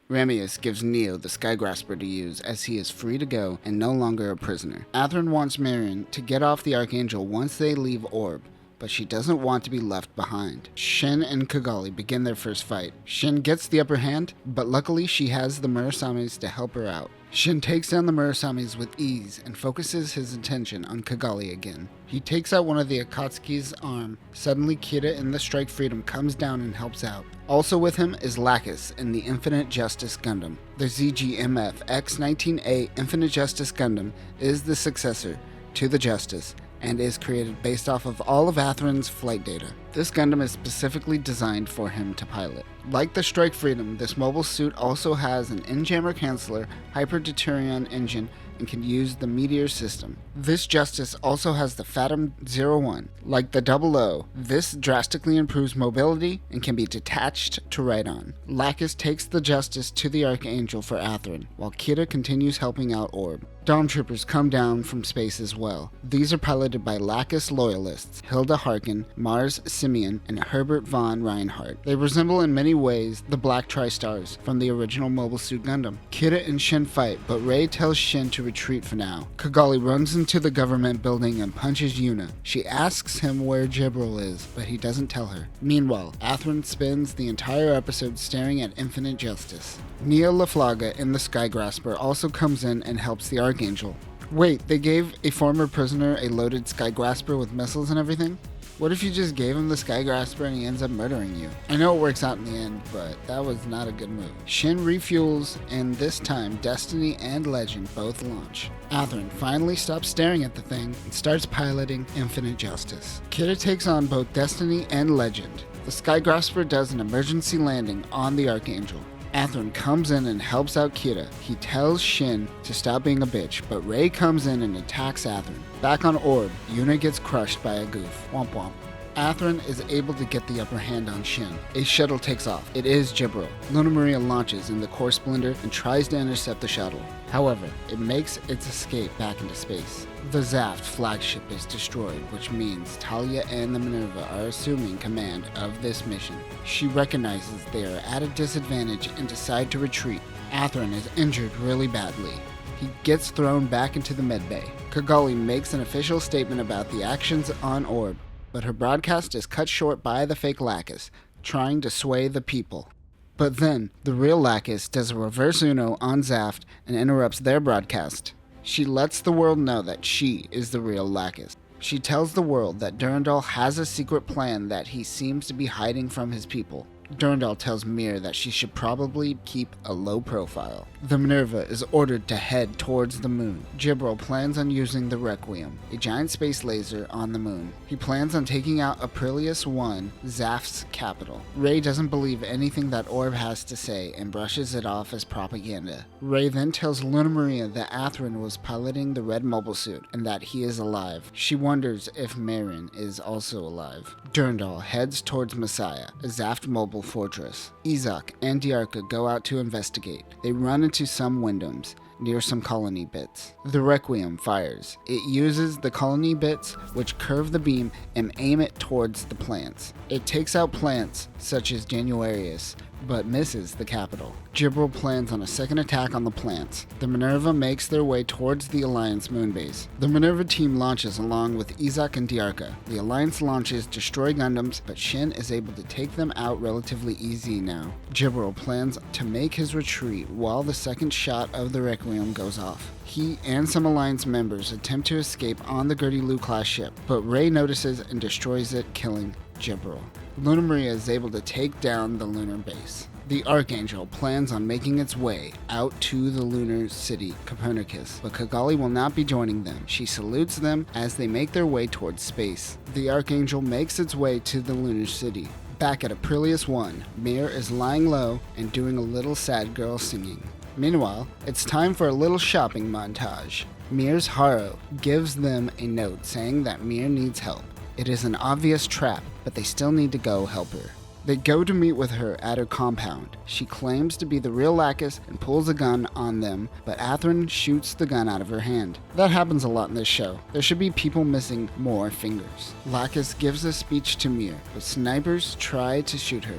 Ramius gives Neo the Skygrasper to use as he is free to go and no longer a prisoner. Athrun wants Marion to get off the Archangel once they leave Orb, but she doesn't want to be left behind. Shin and Kigali begin their first fight. Shin gets the upper hand, but luckily she has the Murasames to help her out. Shin takes down the Murasames with ease and focuses his attention on Kigali again. He takes out one of the Akatsuki's arm. Suddenly Kira in the Strike Freedom comes down and helps out. Also with him is Lacus in the Infinite Justice Gundam. The ZGMF X-19A Infinite Justice Gundam is the successor to the Justice and is created based off of all of Athrun's flight data. This Gundam is specifically designed for him to pilot. Like the Strike Freedom, this mobile suit also has an in-jammer canceller, Hyper Deuterium engine, and can use the Meteor system. This Justice also has the Phantom 01. Like the 00, this drastically improves mobility and can be detached to ride on. Lacus takes the Justice to the Archangel for Athrun, while Kira continues helping out Orb. Stormtroopers come down from space as well. These are piloted by Lacus loyalists, Hilda Harkin, Mars Simeon, and Herbert von Reinhardt. They resemble in many ways the Black Tri-Stars from the original Mobile Suit Gundam. Kira and Shin fight, but Rei tells Shin to retreat for now. Kigali runs into the government building and punches Yuna. She asks him where Jibril is, but he doesn't tell her. Meanwhile, Athrun spends the entire episode staring at Infinite Justice. Nia Laflaga in the Skygrasper also comes in and helps the Archangel. Wait, they gave a former prisoner a loaded Skygrasper with missiles and everything? What if you just gave him the Skygrasper and he ends up murdering you? I know it works out in the end, but that was not a good move. Shin refuels, and this time Destiny and Legend both launch. Athrun finally stops staring at the thing and starts piloting Infinite Justice. Kira takes on both Destiny and Legend. The Skygrasper does an emergency landing on the Archangel. Athrun comes in and helps out Kira. He tells Shin to stop being a bitch, but Rei comes in and attacks Athrun. Back on Orb, Yuna gets crushed by a goof. Womp womp. Athrun is able to get the upper hand on Shin. A shuttle takes off. It is Jibril. Luna Maria launches in the core splendor and tries to intercept the shuttle. However, it makes its escape back into space. The Zaft flagship is destroyed, which means Talia and the Minerva are assuming command of this mission. She recognizes they are at a disadvantage and decide to retreat. Athrun is injured really badly. He gets thrown back into the medbay. Kigali makes an official statement about the actions on Orb, but her broadcast is cut short by the fake Lacus, trying to sway the people. But then, the real Lacus does a reverse Uno on Zaft and interrupts their broadcast. She lets the world know that she is the real Lacus. She tells the world that Durandal has a secret plan that he seems to be hiding from his people. Durandal tells Mir that she should probably keep a low profile. The Minerva is ordered to head towards the moon. Jibril plans on using the Requiem, a giant space laser on the moon. He plans on taking out Aprilius I, Zaft's capital. Rey doesn't believe anything that Orb has to say and brushes it off as propaganda. Rey then tells Luna Maria that Athrun was piloting the red mobile suit and that he is alive. She wonders if Marin is also alive. Durandal heads towards Messiah, a Zaft mobile fortress. Izak and Diarca go out to investigate. They run into some Wyndhams near some colony bits. The Requiem fires. It uses the colony bits, which curve the beam and aim it towards the plants. It takes out plants such as Januarius, but misses the capital. Jibril plans on a second attack on the plants. The Minerva makes their way towards the Alliance moonbase. The Minerva team launches along with Izak and Diarca. The Alliance launches destroy Gundams, but Shin is able to take them out relatively easy now. Jibril plans to make his retreat while the second shot of the Requiem goes off. He and some Alliance members attempt to escape on the Gertie Lu class ship, but Rey notices and destroys it, killing Jibril. Luna Maria is able to take down the lunar base. The Archangel plans on making its way out to the lunar city, Copernicus, but Kigali will not be joining them. She salutes them as they make their way towards space. The Archangel makes its way to the lunar city. Back at Aprilius I, Mir is lying low and doing a little sad girl singing. Meanwhile, it's time for a little shopping montage. Mir's Haro gives them a note saying that Mir needs help. It is an obvious trap, but they still need to go help her. They go to meet with her at her compound. She claims to be the real Lacus and pulls a gun on them, but Athrun shoots the gun out of her hand. That happens a lot in this show. There should be people missing more fingers. Lacus gives a speech to Mir, but snipers try to shoot her.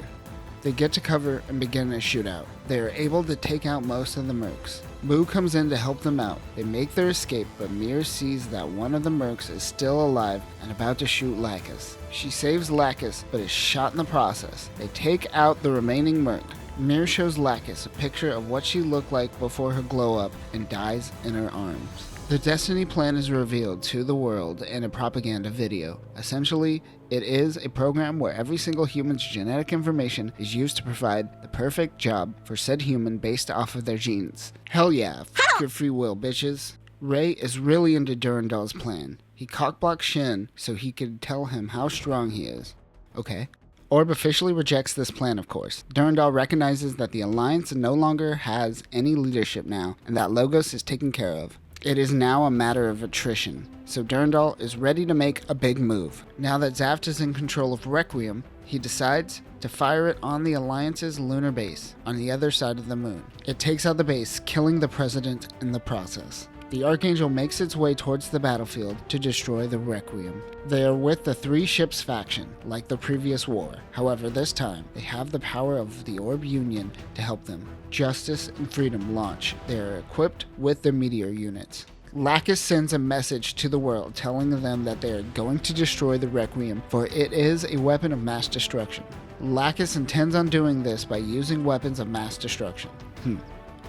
They get to cover and begin a shootout. They are able to take out most of the mercs. Mu comes in to help them out. They make their escape, but Mir sees that one of the mercs is still alive and about to shoot Lacus. She saves Lacus, but is shot in the process. They take out the remaining merc. Mir shows Lacus a picture of what she looked like before her glow-up and dies in her arms. The Destiny plan is revealed to the world in a propaganda video. Essentially, it is a program where every single human's genetic information is used to provide the perfect job for said human based off of their genes. Hell yeah, fuck your free will, bitches. Rey is really into Durandal's plan. He cockblocks Shin so he could tell him how strong he is. Okay. Orb officially rejects this plan, of course. Durandal recognizes that the Alliance no longer has any leadership now, and that Logos is taken care of. It is now a matter of attrition, so Durandal is ready to make a big move. Now that Zaft is in control of Requiem, he decides to fire it on the Alliance's lunar base on the other side of the moon. It takes out the base, killing the President in the process. The Archangel makes its way towards the battlefield to destroy the Requiem. They are with the Three Ships faction, like the previous war. However, this time, they have the power of the Orb Union to help them. Justice and Freedom launch. They are equipped with the meteor units. Lacus sends a message to the world telling them that they are going to destroy the Requiem, for it is a weapon of mass destruction. Lacus intends on doing this by using weapons of mass destruction.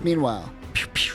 Meanwhile, pew pew.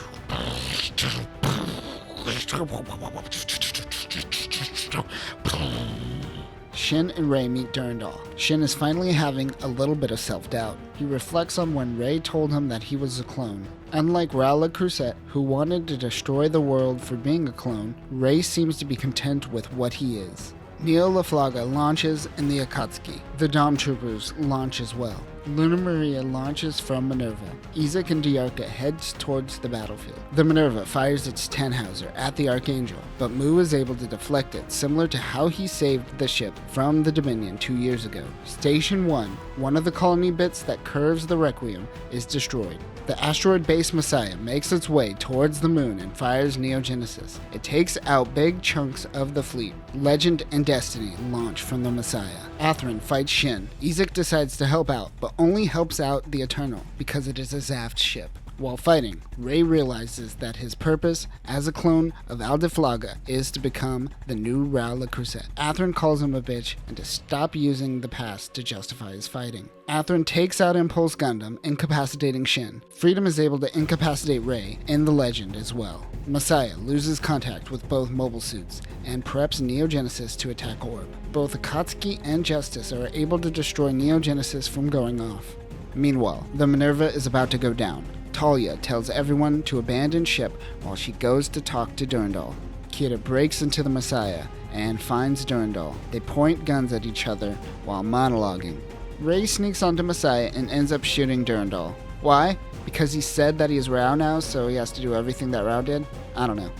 Shin and Rey meet Durandal. Shin is finally having a little bit of self-doubt. He reflects on when Rey told him that he was a clone. Unlike Raoul Le Creuset, who wanted to destroy the world for being a clone, Rey seems to be content with what he is. Neo La Flaga launches in the Akatsuki. The Dom Troopers launch as well. Luna Maria launches from Minerva. Isaac and Diarca heads towards the battlefield. The Minerva fires its Tannhauser at the Archangel, but Mu is able to deflect it, similar to how he saved the ship from the Dominion 2 years ago. Station 1, one of the colony bits that curves the Requiem, is destroyed. The asteroid-based Messiah makes its way towards the moon and fires Neogenesis. It takes out big chunks of the fleet. Legend and Destiny launch from the Messiah. Atherin fights Shin. Isaac decides to help out, but only helps out the Eternal because it is a Zaft ship. While fighting, Rey realizes that his purpose as a clone of Aldeflaga is to become the new Ra Le Creuset. Atherin calls him a bitch and to stop using the past to justify his fighting. Atherin takes out Impulse Gundam, incapacitating Shin. Freedom is able to incapacitate Rey in the Legend as well. Messiah loses contact with both mobile suits and preps Neogenesis to attack Orb. Both Akatsuki and Justice are able to destroy Neogenesis from going off. Meanwhile, the Minerva is about to go down. Talia tells everyone to abandon ship while she goes to talk to Durandal. Kira breaks into the Messiah and finds Durandal. They point guns at each other while monologuing. Rey sneaks onto Messiah and ends up shooting Durandal. Why? Because he said that he's Rao now, so he has to do everything that Rao did? I don't know.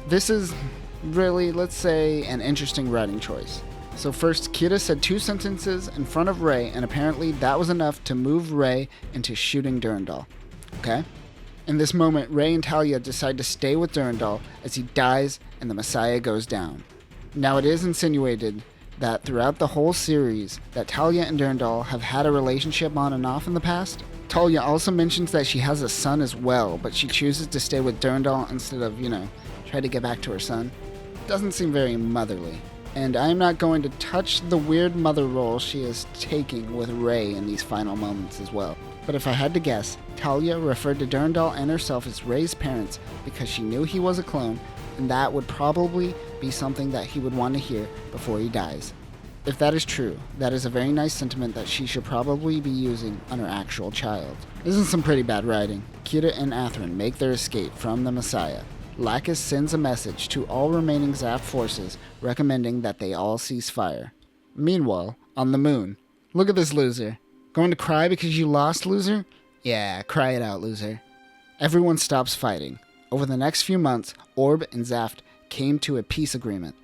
This is really, let's say, an interesting writing choice. So first, Kira said 2 sentences in front of Rey, and apparently that was enough to move Rey into shooting Durandal. Okay? In this moment, Rey and Talia decide to stay with Durandal as he dies and the Messiah goes down. Now, it is insinuated that throughout the whole series that Talia and Durandal have had a relationship on and off in the past. Talia also mentions that she has a son as well, but she chooses to stay with Durandal instead of, try to get back to her son. Doesn't seem very motherly. And I'm not going to touch the weird mother role she is taking with Rey in these final moments as well. But if I had to guess, Talia referred to Durandal and herself as Rey's parents because she knew he was a clone, and that would probably be something that he would want to hear before he dies. If that is true, that is a very nice sentiment that she should probably be using on her actual child. This is some pretty bad writing. Kira and Atherin make their escape from the Messiah. Lacus sends a message to all remaining Zaft forces recommending that they all cease fire. Meanwhile, on the moon, look at this loser. Going to cry because you lost, loser? Yeah, cry it out, loser. Everyone stops fighting. Over the next few months, Orb and Zaft came to a peace agreement.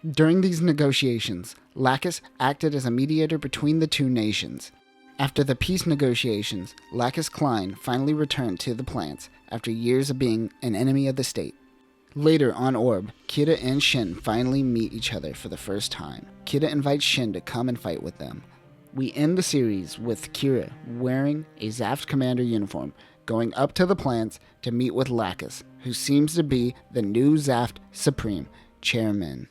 During these negotiations, Lacus acted as a mediator between the two nations. After the peace negotiations, Lacus Klein finally returned to the plants after years of being an enemy of the state. Later on Orb, Kira and Shin finally meet each other for the first time. Kira invites Shin to come and fight with them. We end the series with Kira wearing a Zaft commander uniform, going up to the plants to meet with Lacus, who seems to be the new Zaft Supreme Chairman.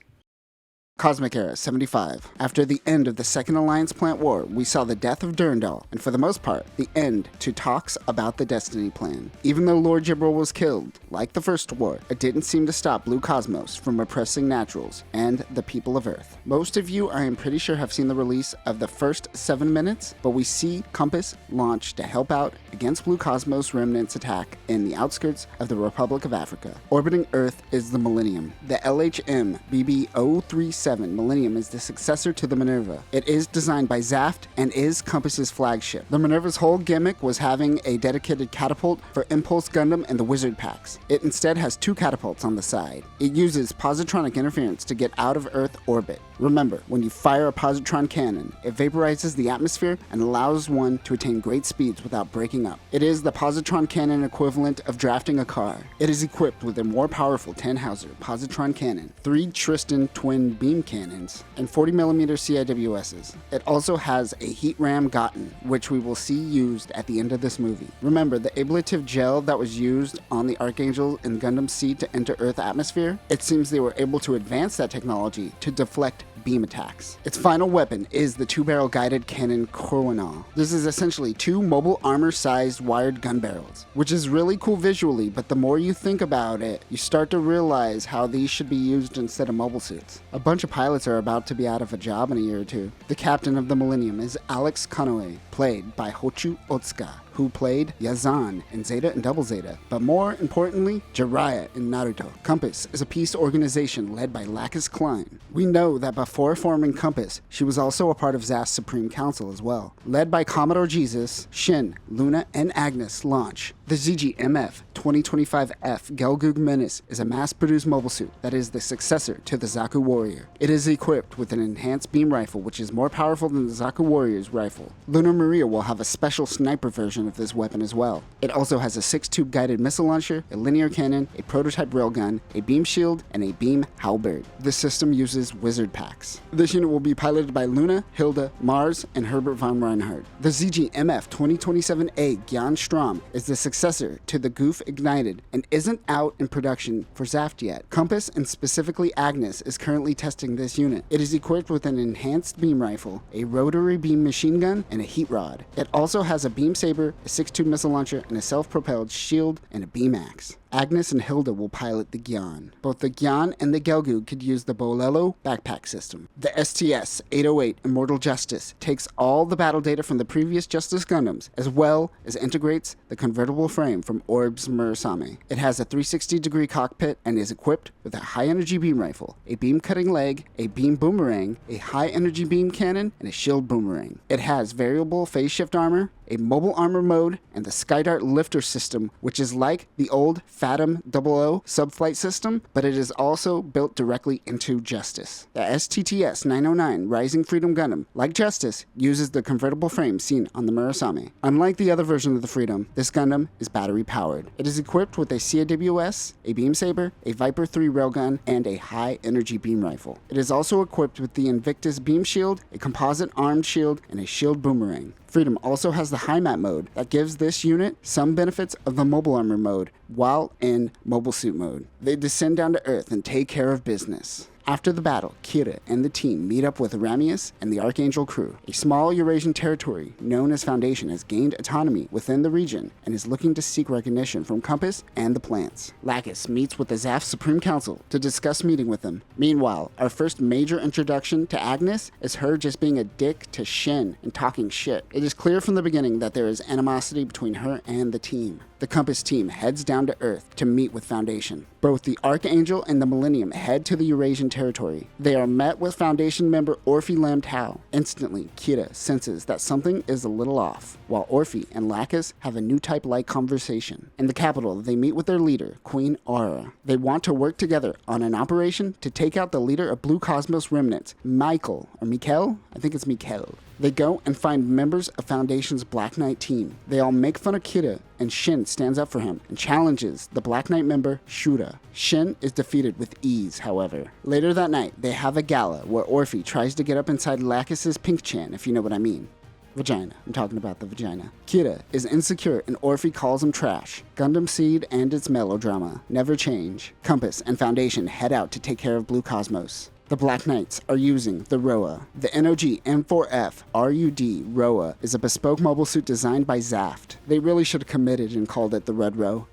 Cosmic Era 75. After the end of the Second Alliance Plant War, we saw the death of Durandal, and for the most part, the end to talks about the Destiny Plan. Even though Lord Jibril was killed, like the First War, it didn't seem to stop Blue Cosmos from oppressing naturals and the people of Earth. Most of you, I am pretty sure, have seen the release of the first 7 minutes, but we see Compass launch to help out against Blue Cosmos remnants attack in the outskirts of the Republic of Africa. Orbiting Earth is the Millennium. The LHM BB-037 Millennium is the successor to the Minerva. It is designed by Zaft and is Compass's flagship. The Minerva's whole gimmick was having a dedicated catapult for Impulse Gundam and the Wizard Packs. It instead has 2 catapults on the side. It uses positronic interference to get out of Earth orbit. Remember, when you fire a positron cannon, it vaporizes the atmosphere and allows one to attain great speeds without breaking up. It is the positron cannon equivalent of drafting a car. It is equipped with a more powerful Tannhauser positron cannon, 3 Tristan twin beam cannons, and 40mm CIWSs. It also has a heat ram Gotten, which we will see used at the end of this movie. Remember, the ablative gel that was used on the Archangel in Gundam Seed to enter Earth atmosphere? It seems they were able to advance that technology to deflect beam attacks. Its final weapon is the 2-barrel guided cannon Corwinal. This is essentially 2 mobile armor-sized wired gun barrels, which is really cool visually, but the more you think about it, you start to realize how these should be used instead of mobile suits. A bunch of pilots are about to be out of a job in a year or two. The captain of the Millennium is Alex Conaway, played by Hochu Otsuka, who played Yazan in Zeta and Double Zeta, but more importantly, Jiraiya in Naruto. Compass is a peace organization led by Lacus Klein. We know that before forming Compass, she was also a part of Zaf's Supreme Council as well. Led by Commodore Jesus, Shin, Luna, and Agnes launch. The ZG-MF 2025F Gelgoog Menace is a mass-produced mobile suit that is the successor to the Zaku Warrior. It is equipped with an enhanced beam rifle which is more powerful than the Zaku Warrior's rifle. Lunar Maria will have a special sniper version of this weapon as well. It also has a 6-tube guided missile launcher, a linear cannon, a prototype railgun, a beam shield, and a beam halberd. This system uses wizard packs. This unit will be piloted by Luna, Hilda, Mars, and Herbert von Reinhardt. The ZG-MF 2027A Gyan Strom is the successor to the Goof Ignited and isn't out in production for Zaft yet. Compass, and specifically Agnes, is currently testing this unit. It is equipped with an enhanced beam rifle, a rotary beam machine gun, and a heat rod. It also has a beam saber, a 6-tube missile launcher, and a self-propelled shield, and a beam axe. Agnes and Hilda will pilot the Gyan. Both the Gyan and the Gelgoog could use the Bolelo backpack system. The STS-808 Immortal Justice takes all the battle data from the previous Justice Gundams, as well as integrates the convertible frame from Orb's Murasame. It has a 360-degree cockpit and is equipped with a high-energy beam rifle, a beam-cutting leg, a beam boomerang, a high-energy beam cannon, and a shield boomerang. It has variable phase shift armor, a mobile armor mode, and the Skydart lifter system, which is like the old Fathom 00 subflight system, but it is also built directly into Justice. The STTS-909 Rising Freedom Gundam, like Justice, uses the convertible frame seen on the Murasame. Unlike the other version of the Freedom, this Gundam is battery powered. It is equipped with a CAWS, a beam saber, a Viper 3 railgun, and a high energy beam rifle. It is also equipped with the Invictus beam shield, a composite armed shield, and a shield boomerang. Freedom also has the high map mode that gives this unit some benefits of the mobile armor mode while in mobile suit mode. They descend down to Earth and take care of business. After the battle, Kira and the team meet up with Ramius and the Archangel crew. A small Eurasian territory known as Foundation has gained autonomy within the region and is looking to seek recognition from Compass and the plants. Lacus meets with the Zaf Supreme Council to discuss meeting with them. Meanwhile, our first major introduction to Agnes is her just being a dick to Shin and talking shit. It is clear from the beginning that there is animosity between her and the team. The Compass team heads down to Earth to meet with Foundation. Both the Archangel and the Millennium head to the Eurasian territory. They are met with Foundation member Orphe Lam Tao. Instantly, Kira senses that something is a little off, while Orphe and Lacus have a new type-like conversation. In the capital, they meet with their leader, Queen Aura. They want to work together on an operation to take out the leader of Blue Cosmos remnants, Michael, or Mikkel? I think it's Mikkel. They go and find members of Foundation's Black Knight team. They all make fun of Kira, and Shin stands up for him and challenges the Black Knight member, Shura. Shin is defeated with ease, however. Later that night, they have a gala where Orphe tries to get up inside Lacus's pink chan, if you know what I mean. Vagina. I'm talking about the vagina. Kira is insecure and Orphe calls him trash. Gundam Seed and its melodrama never change. Compass and Foundation head out to take care of Blue Cosmos. The Black Knights are using the ROA. The NOG M4F RUD ROA is a bespoke mobile suit designed by Zaft. They really should have committed and called it the Red Row.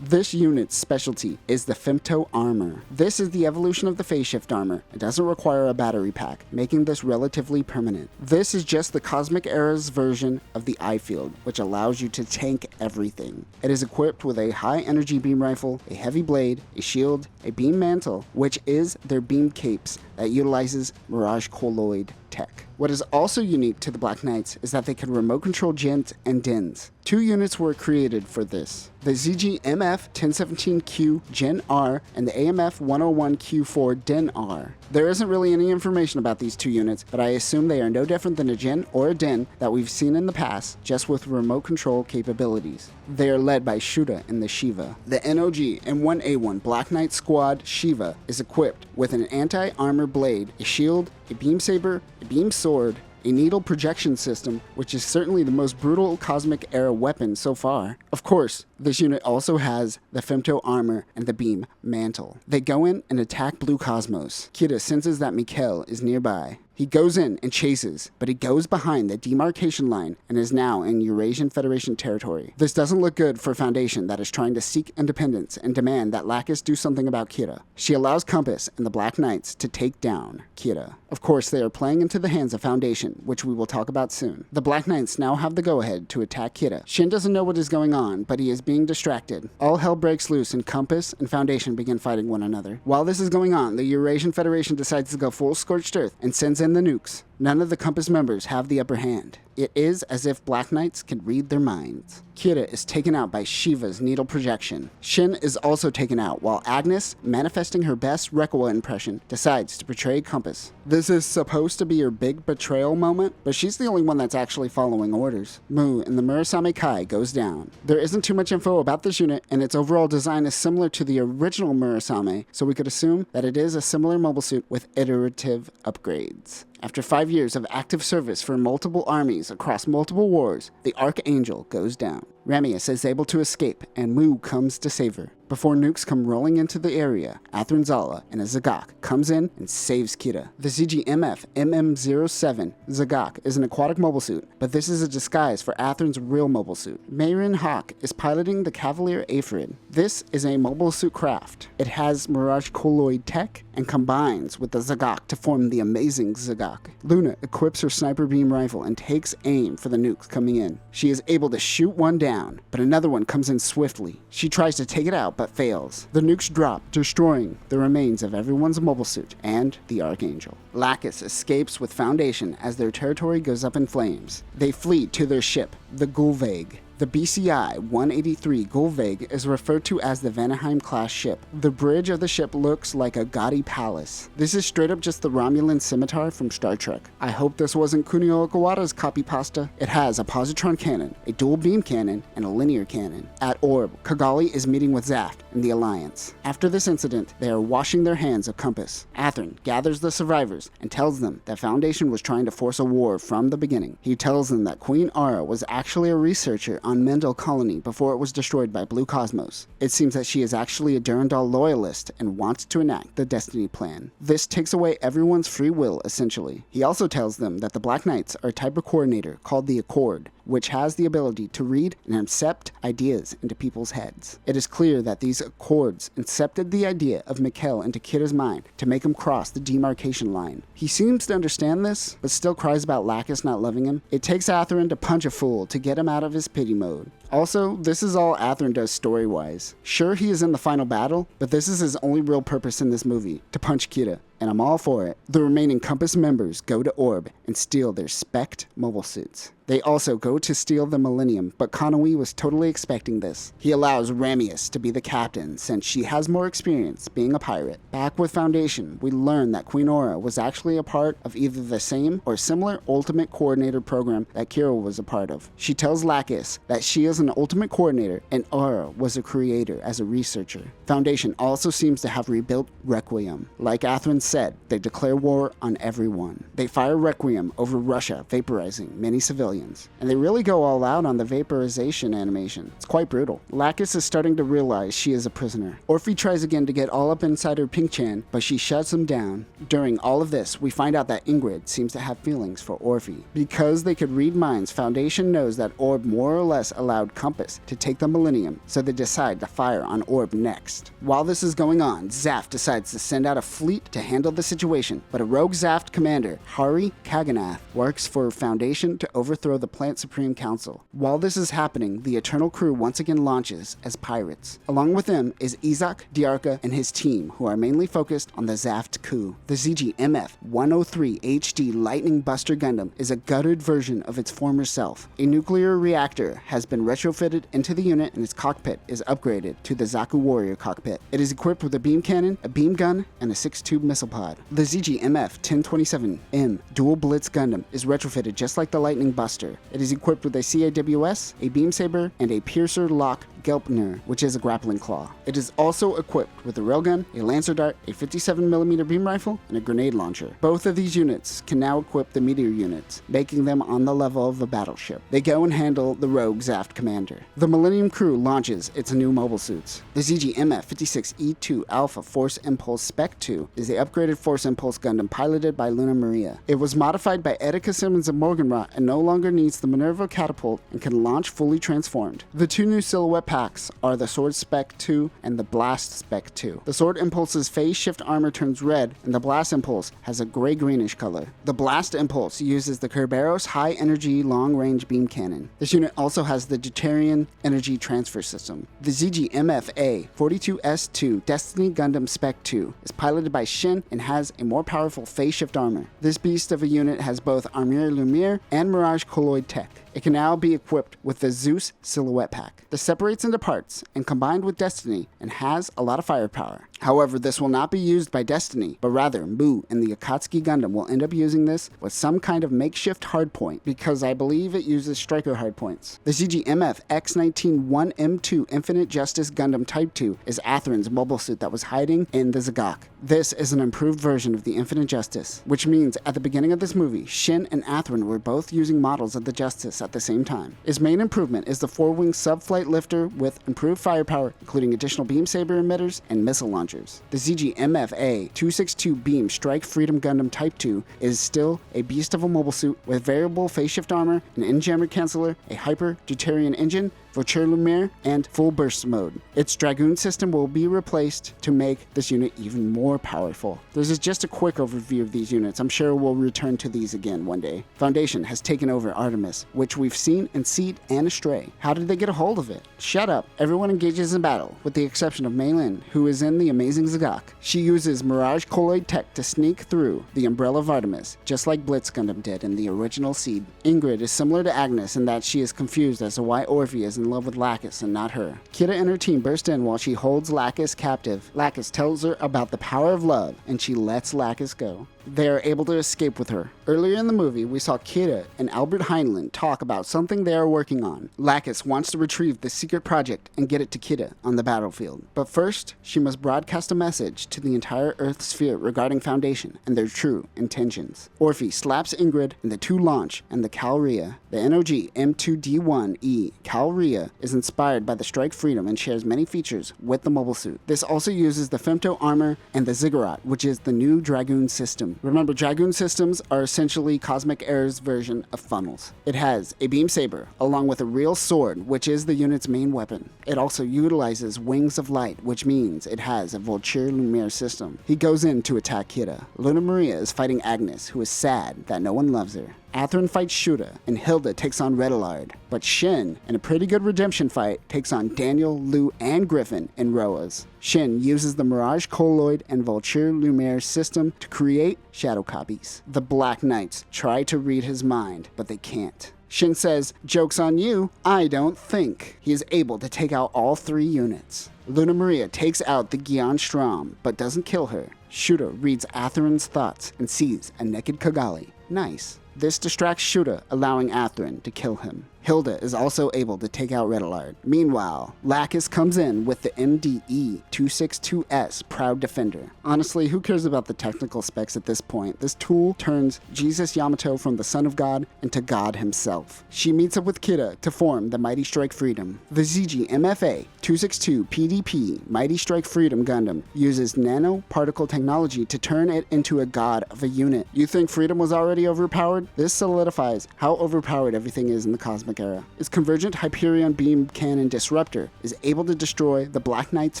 This unit's specialty is the Femto armor. This is the evolution of the phase shift armor. It doesn't require a battery pack, making this relatively permanent. This is just the Cosmic Era's version of the I-Field, which allows you to tank everything. It is equipped with a high energy beam rifle, a heavy blade, a shield, a beam mantle, which is their beam capes that utilizes Mirage Colloid tech. What is also unique to the Black Knights is that they can remote control gens and dens. 2 units were created for this. The ZG-MF 1017Q Gen R and the AMF 101Q4 Den R. There isn't really any information about these 2 units, but I assume they are no different than a gen or a den that we've seen in the past, just with remote control capabilities. They are led by Shura and the Shiva. The NOG M1A1 Black Knight Squad Shiva is equipped with an anti-armor blade, a shield, a beam saber, a beam sword, a needle projection system, which is certainly the most brutal Cosmic Era weapon so far. Of course, this unit also has the Femto armor and the beam mantle. They go in and attack Blue Cosmos. Kira senses that Mikkel is nearby. He goes in and chases, but he goes behind the demarcation line and is now in Eurasian Federation territory. This doesn't look good for Foundation that is trying to seek independence and demand that Lacus do something about Kira. She allows Compass and the Black Knights to take down Kira. Of course, they are playing into the hands of Foundation, which we will talk about soon. The Black Knights now have the go-ahead to attack Kira. Shin doesn't know what is going on, but he is being distracted. All hell breaks loose and Compass and Foundation begin fighting one another. While this is going on, the Eurasian Federation decides to go full scorched earth and sends in the nukes. None of the Compass members have the upper hand. It is as if Black Knights can read their minds. Kira is taken out by Shiva's needle projection. Shin is also taken out, while Agnes, manifesting her best Requa impression, decides to betray Compass. This is supposed to be her big betrayal moment, but she's the only one that's actually following orders. Mu in the Murasame Kai goes down. There isn't too much info about this unit, and its overall design is similar to the original Murasame, so we could assume that it is a similar mobile suit with iterative upgrades. After 5 years of active service for multiple armies across multiple wars, the Archangel goes down. Ramius is able to escape, and Mu comes to save her. Before nukes come rolling into the area, Athranzala and a Zagak comes in and saves Kira. The ZGMF MM07 Zagak is an aquatic mobile suit, but this is a disguise for Athran's real mobile suit. Mayrin Hawk is piloting the Cavalier Aphrid. This is a mobile suit craft. It has Mirage Colloid tech and combines with the Zagak to form the amazing Zagak. Luna equips her sniper beam rifle and takes aim for the nukes coming in. She is able to shoot one down, but another one comes in swiftly. She tries to take it out, but fails. The nukes drop, destroying the remains of everyone's mobile suit and the Archangel. Lacus escapes with Foundation as their territory goes up in flames. They flee to their ship, the Gulveig. The BCI-183 Gulveig is referred to as the Vanaheim-class ship. The bridge of the ship looks like a gaudy palace. This is straight up just the Romulan scimitar from Star Trek. I hope this wasn't Kunio Okawata's copy pasta. It has a positron cannon, a dual beam cannon, and a linear cannon. At Orb, Kigali is meeting with Zaft and the Alliance. After this incident, they are washing their hands of Compass. Athern gathers the survivors and tells them that Foundation was trying to force a war from the beginning. He tells them that Queen Ara was actually a researcher on Mendel Colony before it was destroyed by Blue Cosmos. It seems that she is actually a Durandal loyalist and wants to enact the Destiny Plan. This takes away everyone's free will, essentially. He also tells them that the Black Knights are a type of coordinator called the Accord, which has the ability to read and incept ideas into people's heads. It is clear that these Accords incepted the idea of Mikkel into Kira's mind to make him cross the demarcation line. He seems to understand this, but still cries about Lacus not loving him. It takes Atherin to punch a fool to get him out of his pity mode. Also, this is all Atherin does story-wise. Sure, he is in the final battle, but this is his only real purpose in this movie, to punch Kira, and I'm all for it. The remaining Compass members go to Orb and steal their Spect mobile suits. They also go to steal the Millennium, but Kanoi was totally expecting this. He allows Ramius to be the captain since she has more experience being a pirate. Back with Foundation, we learn that Queen Aura was actually a part of either the same or similar Ultimate Coordinator program that Kira was a part of. She tells Lacus that she is an Ultimate Coordinator and Aura was a creator as a researcher. Foundation also seems to have rebuilt Requiem. Like Atherin said, they declare war on everyone. They fire Requiem over Russia, vaporizing many civilians. And they really go all out on the vaporization animation. It's quite brutal. Lacus is starting to realize she is a prisoner. Orphe tries again to get all up inside her Pink-chan, but she shuts him down. During all of this, we find out that Ingrid seems to have feelings for Orphe. Because they could read minds, Foundation knows that Orb more or less allowed Compass to take the Millennium, so they decide to fire on Orb next. While this is going on, Zaft decides to send out a fleet to handle the situation, but a rogue Zaft commander, Hari Kaganath, works for Foundation to overthrow the Plant Supreme Council. While this is happening, the Eternal Crew once again launches as pirates. Along with them is Izak, Diarca, and his team, who are mainly focused on the Zaft coup. The ZGMF-103 HD Lightning Buster Gundam is a gutted version of its former self. A nuclear reactor has been retrofitted into the unit and its cockpit is upgraded to the Zaku Warrior cockpit. It is equipped with a beam cannon, a beam gun, and a 6-tube missile pod. The ZGMF-1027M Dual Blitz Gundam is retrofitted just like the Lightning Buster. It is equipped with a CAWS, a beam saber, and a piercer lock Gelpner, which is a grappling claw. It is also equipped with a railgun, a lancer dart, a 57mm beam rifle, and a grenade launcher. Both of these units can now equip the meteor units, making them on the level of a battleship. They go and handle the rogue Zaft commander. The Millennium Crew launches its new mobile suits. The ZGMF-56E2 Alpha Force Impulse Spec 2 is the upgraded Force Impulse Gundam piloted by Luna Maria. It was modified by Etika Simmons of Morgenrot and no longer needs the Minerva catapult and can launch fully transformed. The two new silhouette packs are the Sword Spec 2 and the Blast Spec 2. The Sword Impulse's phase shift armor turns red, and the Blast Impulse has a gray-greenish color. The Blast Impulse uses the Kerberos High Energy Long Range Beam Cannon. This unit also has the Deuterium Energy Transfer System. The ZG-MFA 42S2 Destiny Gundam Spec 2 is piloted by Shin and has a more powerful phase shift armor. This beast of a unit has both Armure Lumiere and Mirage Colloid tech. It can now be equipped with the Zeus Silhouette Pack. This separates into parts and combined with Destiny and has a lot of firepower. However, this will not be used by Destiny, but rather Mu and the Akatsuki Gundam will end up using this with some kind of makeshift hardpoint because I believe it uses striker hardpoints. The ZG-MF X-19-1M2 Infinite Justice Gundam Type 2 is Atherin's mobile suit that was hiding in the Zagak. This is an improved version of the Infinite Justice, which means at the beginning of this movie, Shin and Atherin were both using models of the Justice at the same time. Its main improvement is the 4-wing sub-flight lifter with improved firepower, including additional beam saber emitters and missile launchers. The ZG-MFA 262 Beam Strike Freedom Gundam Type 2 is still a beast of a mobile suit with variable phase shift armor, an in-jammer canceller, a hyper Deuterium engine, Voiture Lumiere, and full burst mode. Its Dragoon system will be replaced to make this unit even more powerful. This is just a quick overview of these units. I'm sure we'll return to these again one day. Foundation has taken over Artemis, which we've seen in Seed and Astray. How did they get a hold of it? Shut up. Everyone engages in battle, with the exception of Mei Lin, who is in the amazing Zagak. She uses Mirage Colloid tech to sneak through the umbrella of Artemis, just like Blitz Gundam did in the original Seed. Ingrid is similar to Agnes in that she is confused as to why Orphe is in love with Lacus and not her. Kida and her team burst in while she holds Lacus captive. Lacus tells her about the power of love, and she lets Lacus go. They are able to escape with her. Earlier in the movie, we saw Kida and Albert Heinlein talk about something they are working on. Lacus wants to retrieve the secret project and get it to Kida on the battlefield. But first, she must broadcast a message to the entire Earth sphere regarding Foundation and their true intentions. Orphe slaps Ingrid, and the two launch, and the Calrea. The NOG M2D1E Calrea is inspired by the Strike Freedom and shares many features with the mobile suit. This also uses the Femto armor and the Ziggurat, which is the new Dragoon system. Remember, Dragoon systems are essentially Cosmic Air's version of funnels. It has a beam saber, along with a real sword, which is the unit's main weapon. It also utilizes Wings of Light, which means it has a Voiture Lumiere system. He goes in to attack Kida. Luna Maria is fighting Agnes, who is sad that no one loves her. Atherin fights Shuda, and Hilda takes on Redalard. But Shin, in a pretty good redemption fight, takes on Daniel, Lou, and Griffin in Roas. Shin uses the Mirage Colloid and Voiture Lumiere system to create shadow copies. The Black Knights try to read his mind, but they can't. Shin says, "Joke's on you, I don't think." He is able to take out all 3 units. Luna Maria takes out the Gian Strom, but doesn't kill her. Shuda reads Atherin's thoughts and sees a naked Kigali. Nice. This distracts Shuda, allowing Atherin to kill him. Hilda is also able to take out Redalard. Meanwhile, Lacus comes in with the MDE 262S Proud Defender. Honestly, who cares about the technical specs at this point? This tool turns Jesus Yamato from the Son of God into God himself. She meets up with Kida to form the Mighty Strike Freedom. The ZG-MFA 262 PDP Mighty Strike Freedom Gundam uses nanoparticle technology to turn it into a god of a unit. You think Freedom was already overpowered? This solidifies how overpowered everything is in the Cosmic Era. Its convergent Hyperion Beam Cannon Disruptor is able to destroy the Black Knight's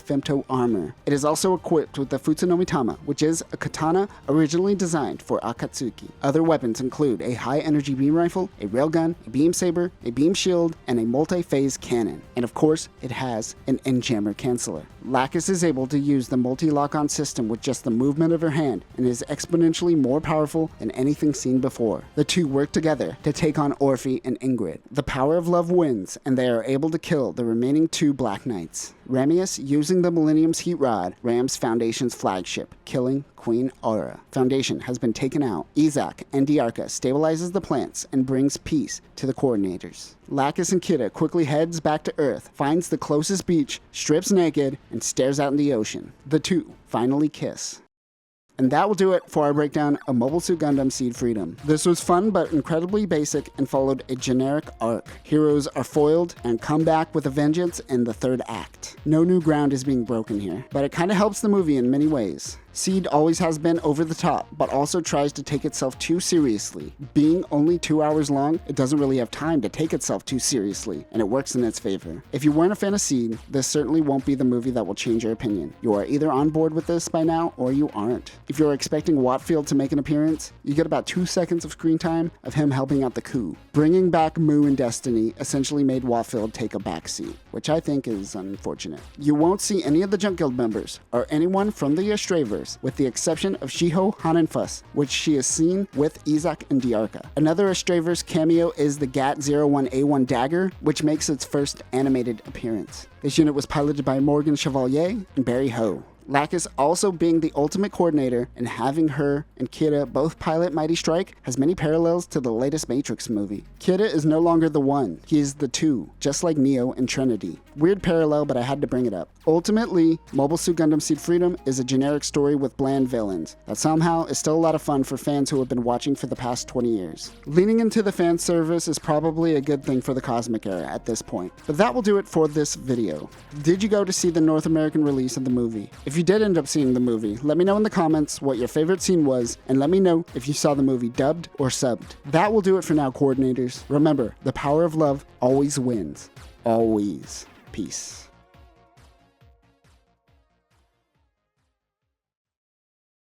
Femto armor. It is also equipped with the Futsunomitama, which is a katana originally designed for Akatsuki. Other weapons include a high-energy beam rifle, a railgun, a beam saber, a beam shield, and a multi-phase cannon. And of course, it has an in-jammer canceller. Lacus is able to use the multi-lock-on system with just the movement of her hand and is exponentially more powerful than anything seen before. The two work together to take on Orphe and Ingrid. The power of love wins, and they are able to kill the remaining 2 Black Knights. Ramius, using the Millennium's Heat Rod, rams Foundation's flagship, killing Queen Aura. Foundation has been taken out. Izak and Diarca stabilizes the plants and brings peace to the coordinators. Lacus and Kida quickly heads back to Earth, finds the closest beach, strips naked, and stares out in the ocean. The two finally kiss. And that will do it for our breakdown of Mobile Suit Gundam Seed Freedom. This was fun but incredibly basic and followed a generic arc. Heroes are foiled and come back with a vengeance in the 3rd act. No new ground is being broken here, but it kind of helps the movie in many ways. Seed always has been over the top, but also tries to take itself too seriously. Being only 2 hours long, it doesn't really have time to take itself too seriously, and it works in its favor. If you weren't a fan of Seed, this certainly won't be the movie that will change your opinion. You are either on board with this by now, or you aren't. If you're expecting Watfield to make an appearance, you get about 2 seconds of screen time of him helping out the coup. Bringing back Mu and Destiny essentially made Watfield take a backseat, which I think is unfortunate. You won't see any of the Junk Guild members, or anyone from the Astrayverse, with the exception of Shiho Hanenfuss, which she is seen with Izak and Diarca. Another Astrayverse cameo is the GAT-01A1 dagger, which makes its first animated appearance. This unit was piloted by Morgan Chevalier and Barry Ho. Lacus also being the ultimate coordinator and having her and Kira both pilot Mighty Strike has many parallels to the latest Matrix movie. Kira is no longer the one, he is the two, just like Neo and Trinity. Weird parallel, but I had to bring it up. Ultimately, Mobile Suit Gundam Seed Freedom is a generic story with bland villains that somehow is still a lot of fun for fans who have been watching for the past 20 years. Leaning into the fan service is probably a good thing for the Cosmic Era at this point. But that will do it for this video. Did you go to see the North American release of the movie? If you did end up seeing the movie, let me know in the comments what your favorite scene was, and let me know if you saw the movie dubbed or subbed. That will do it for now, coordinators. Remember, the power of love always wins. Always. Peace.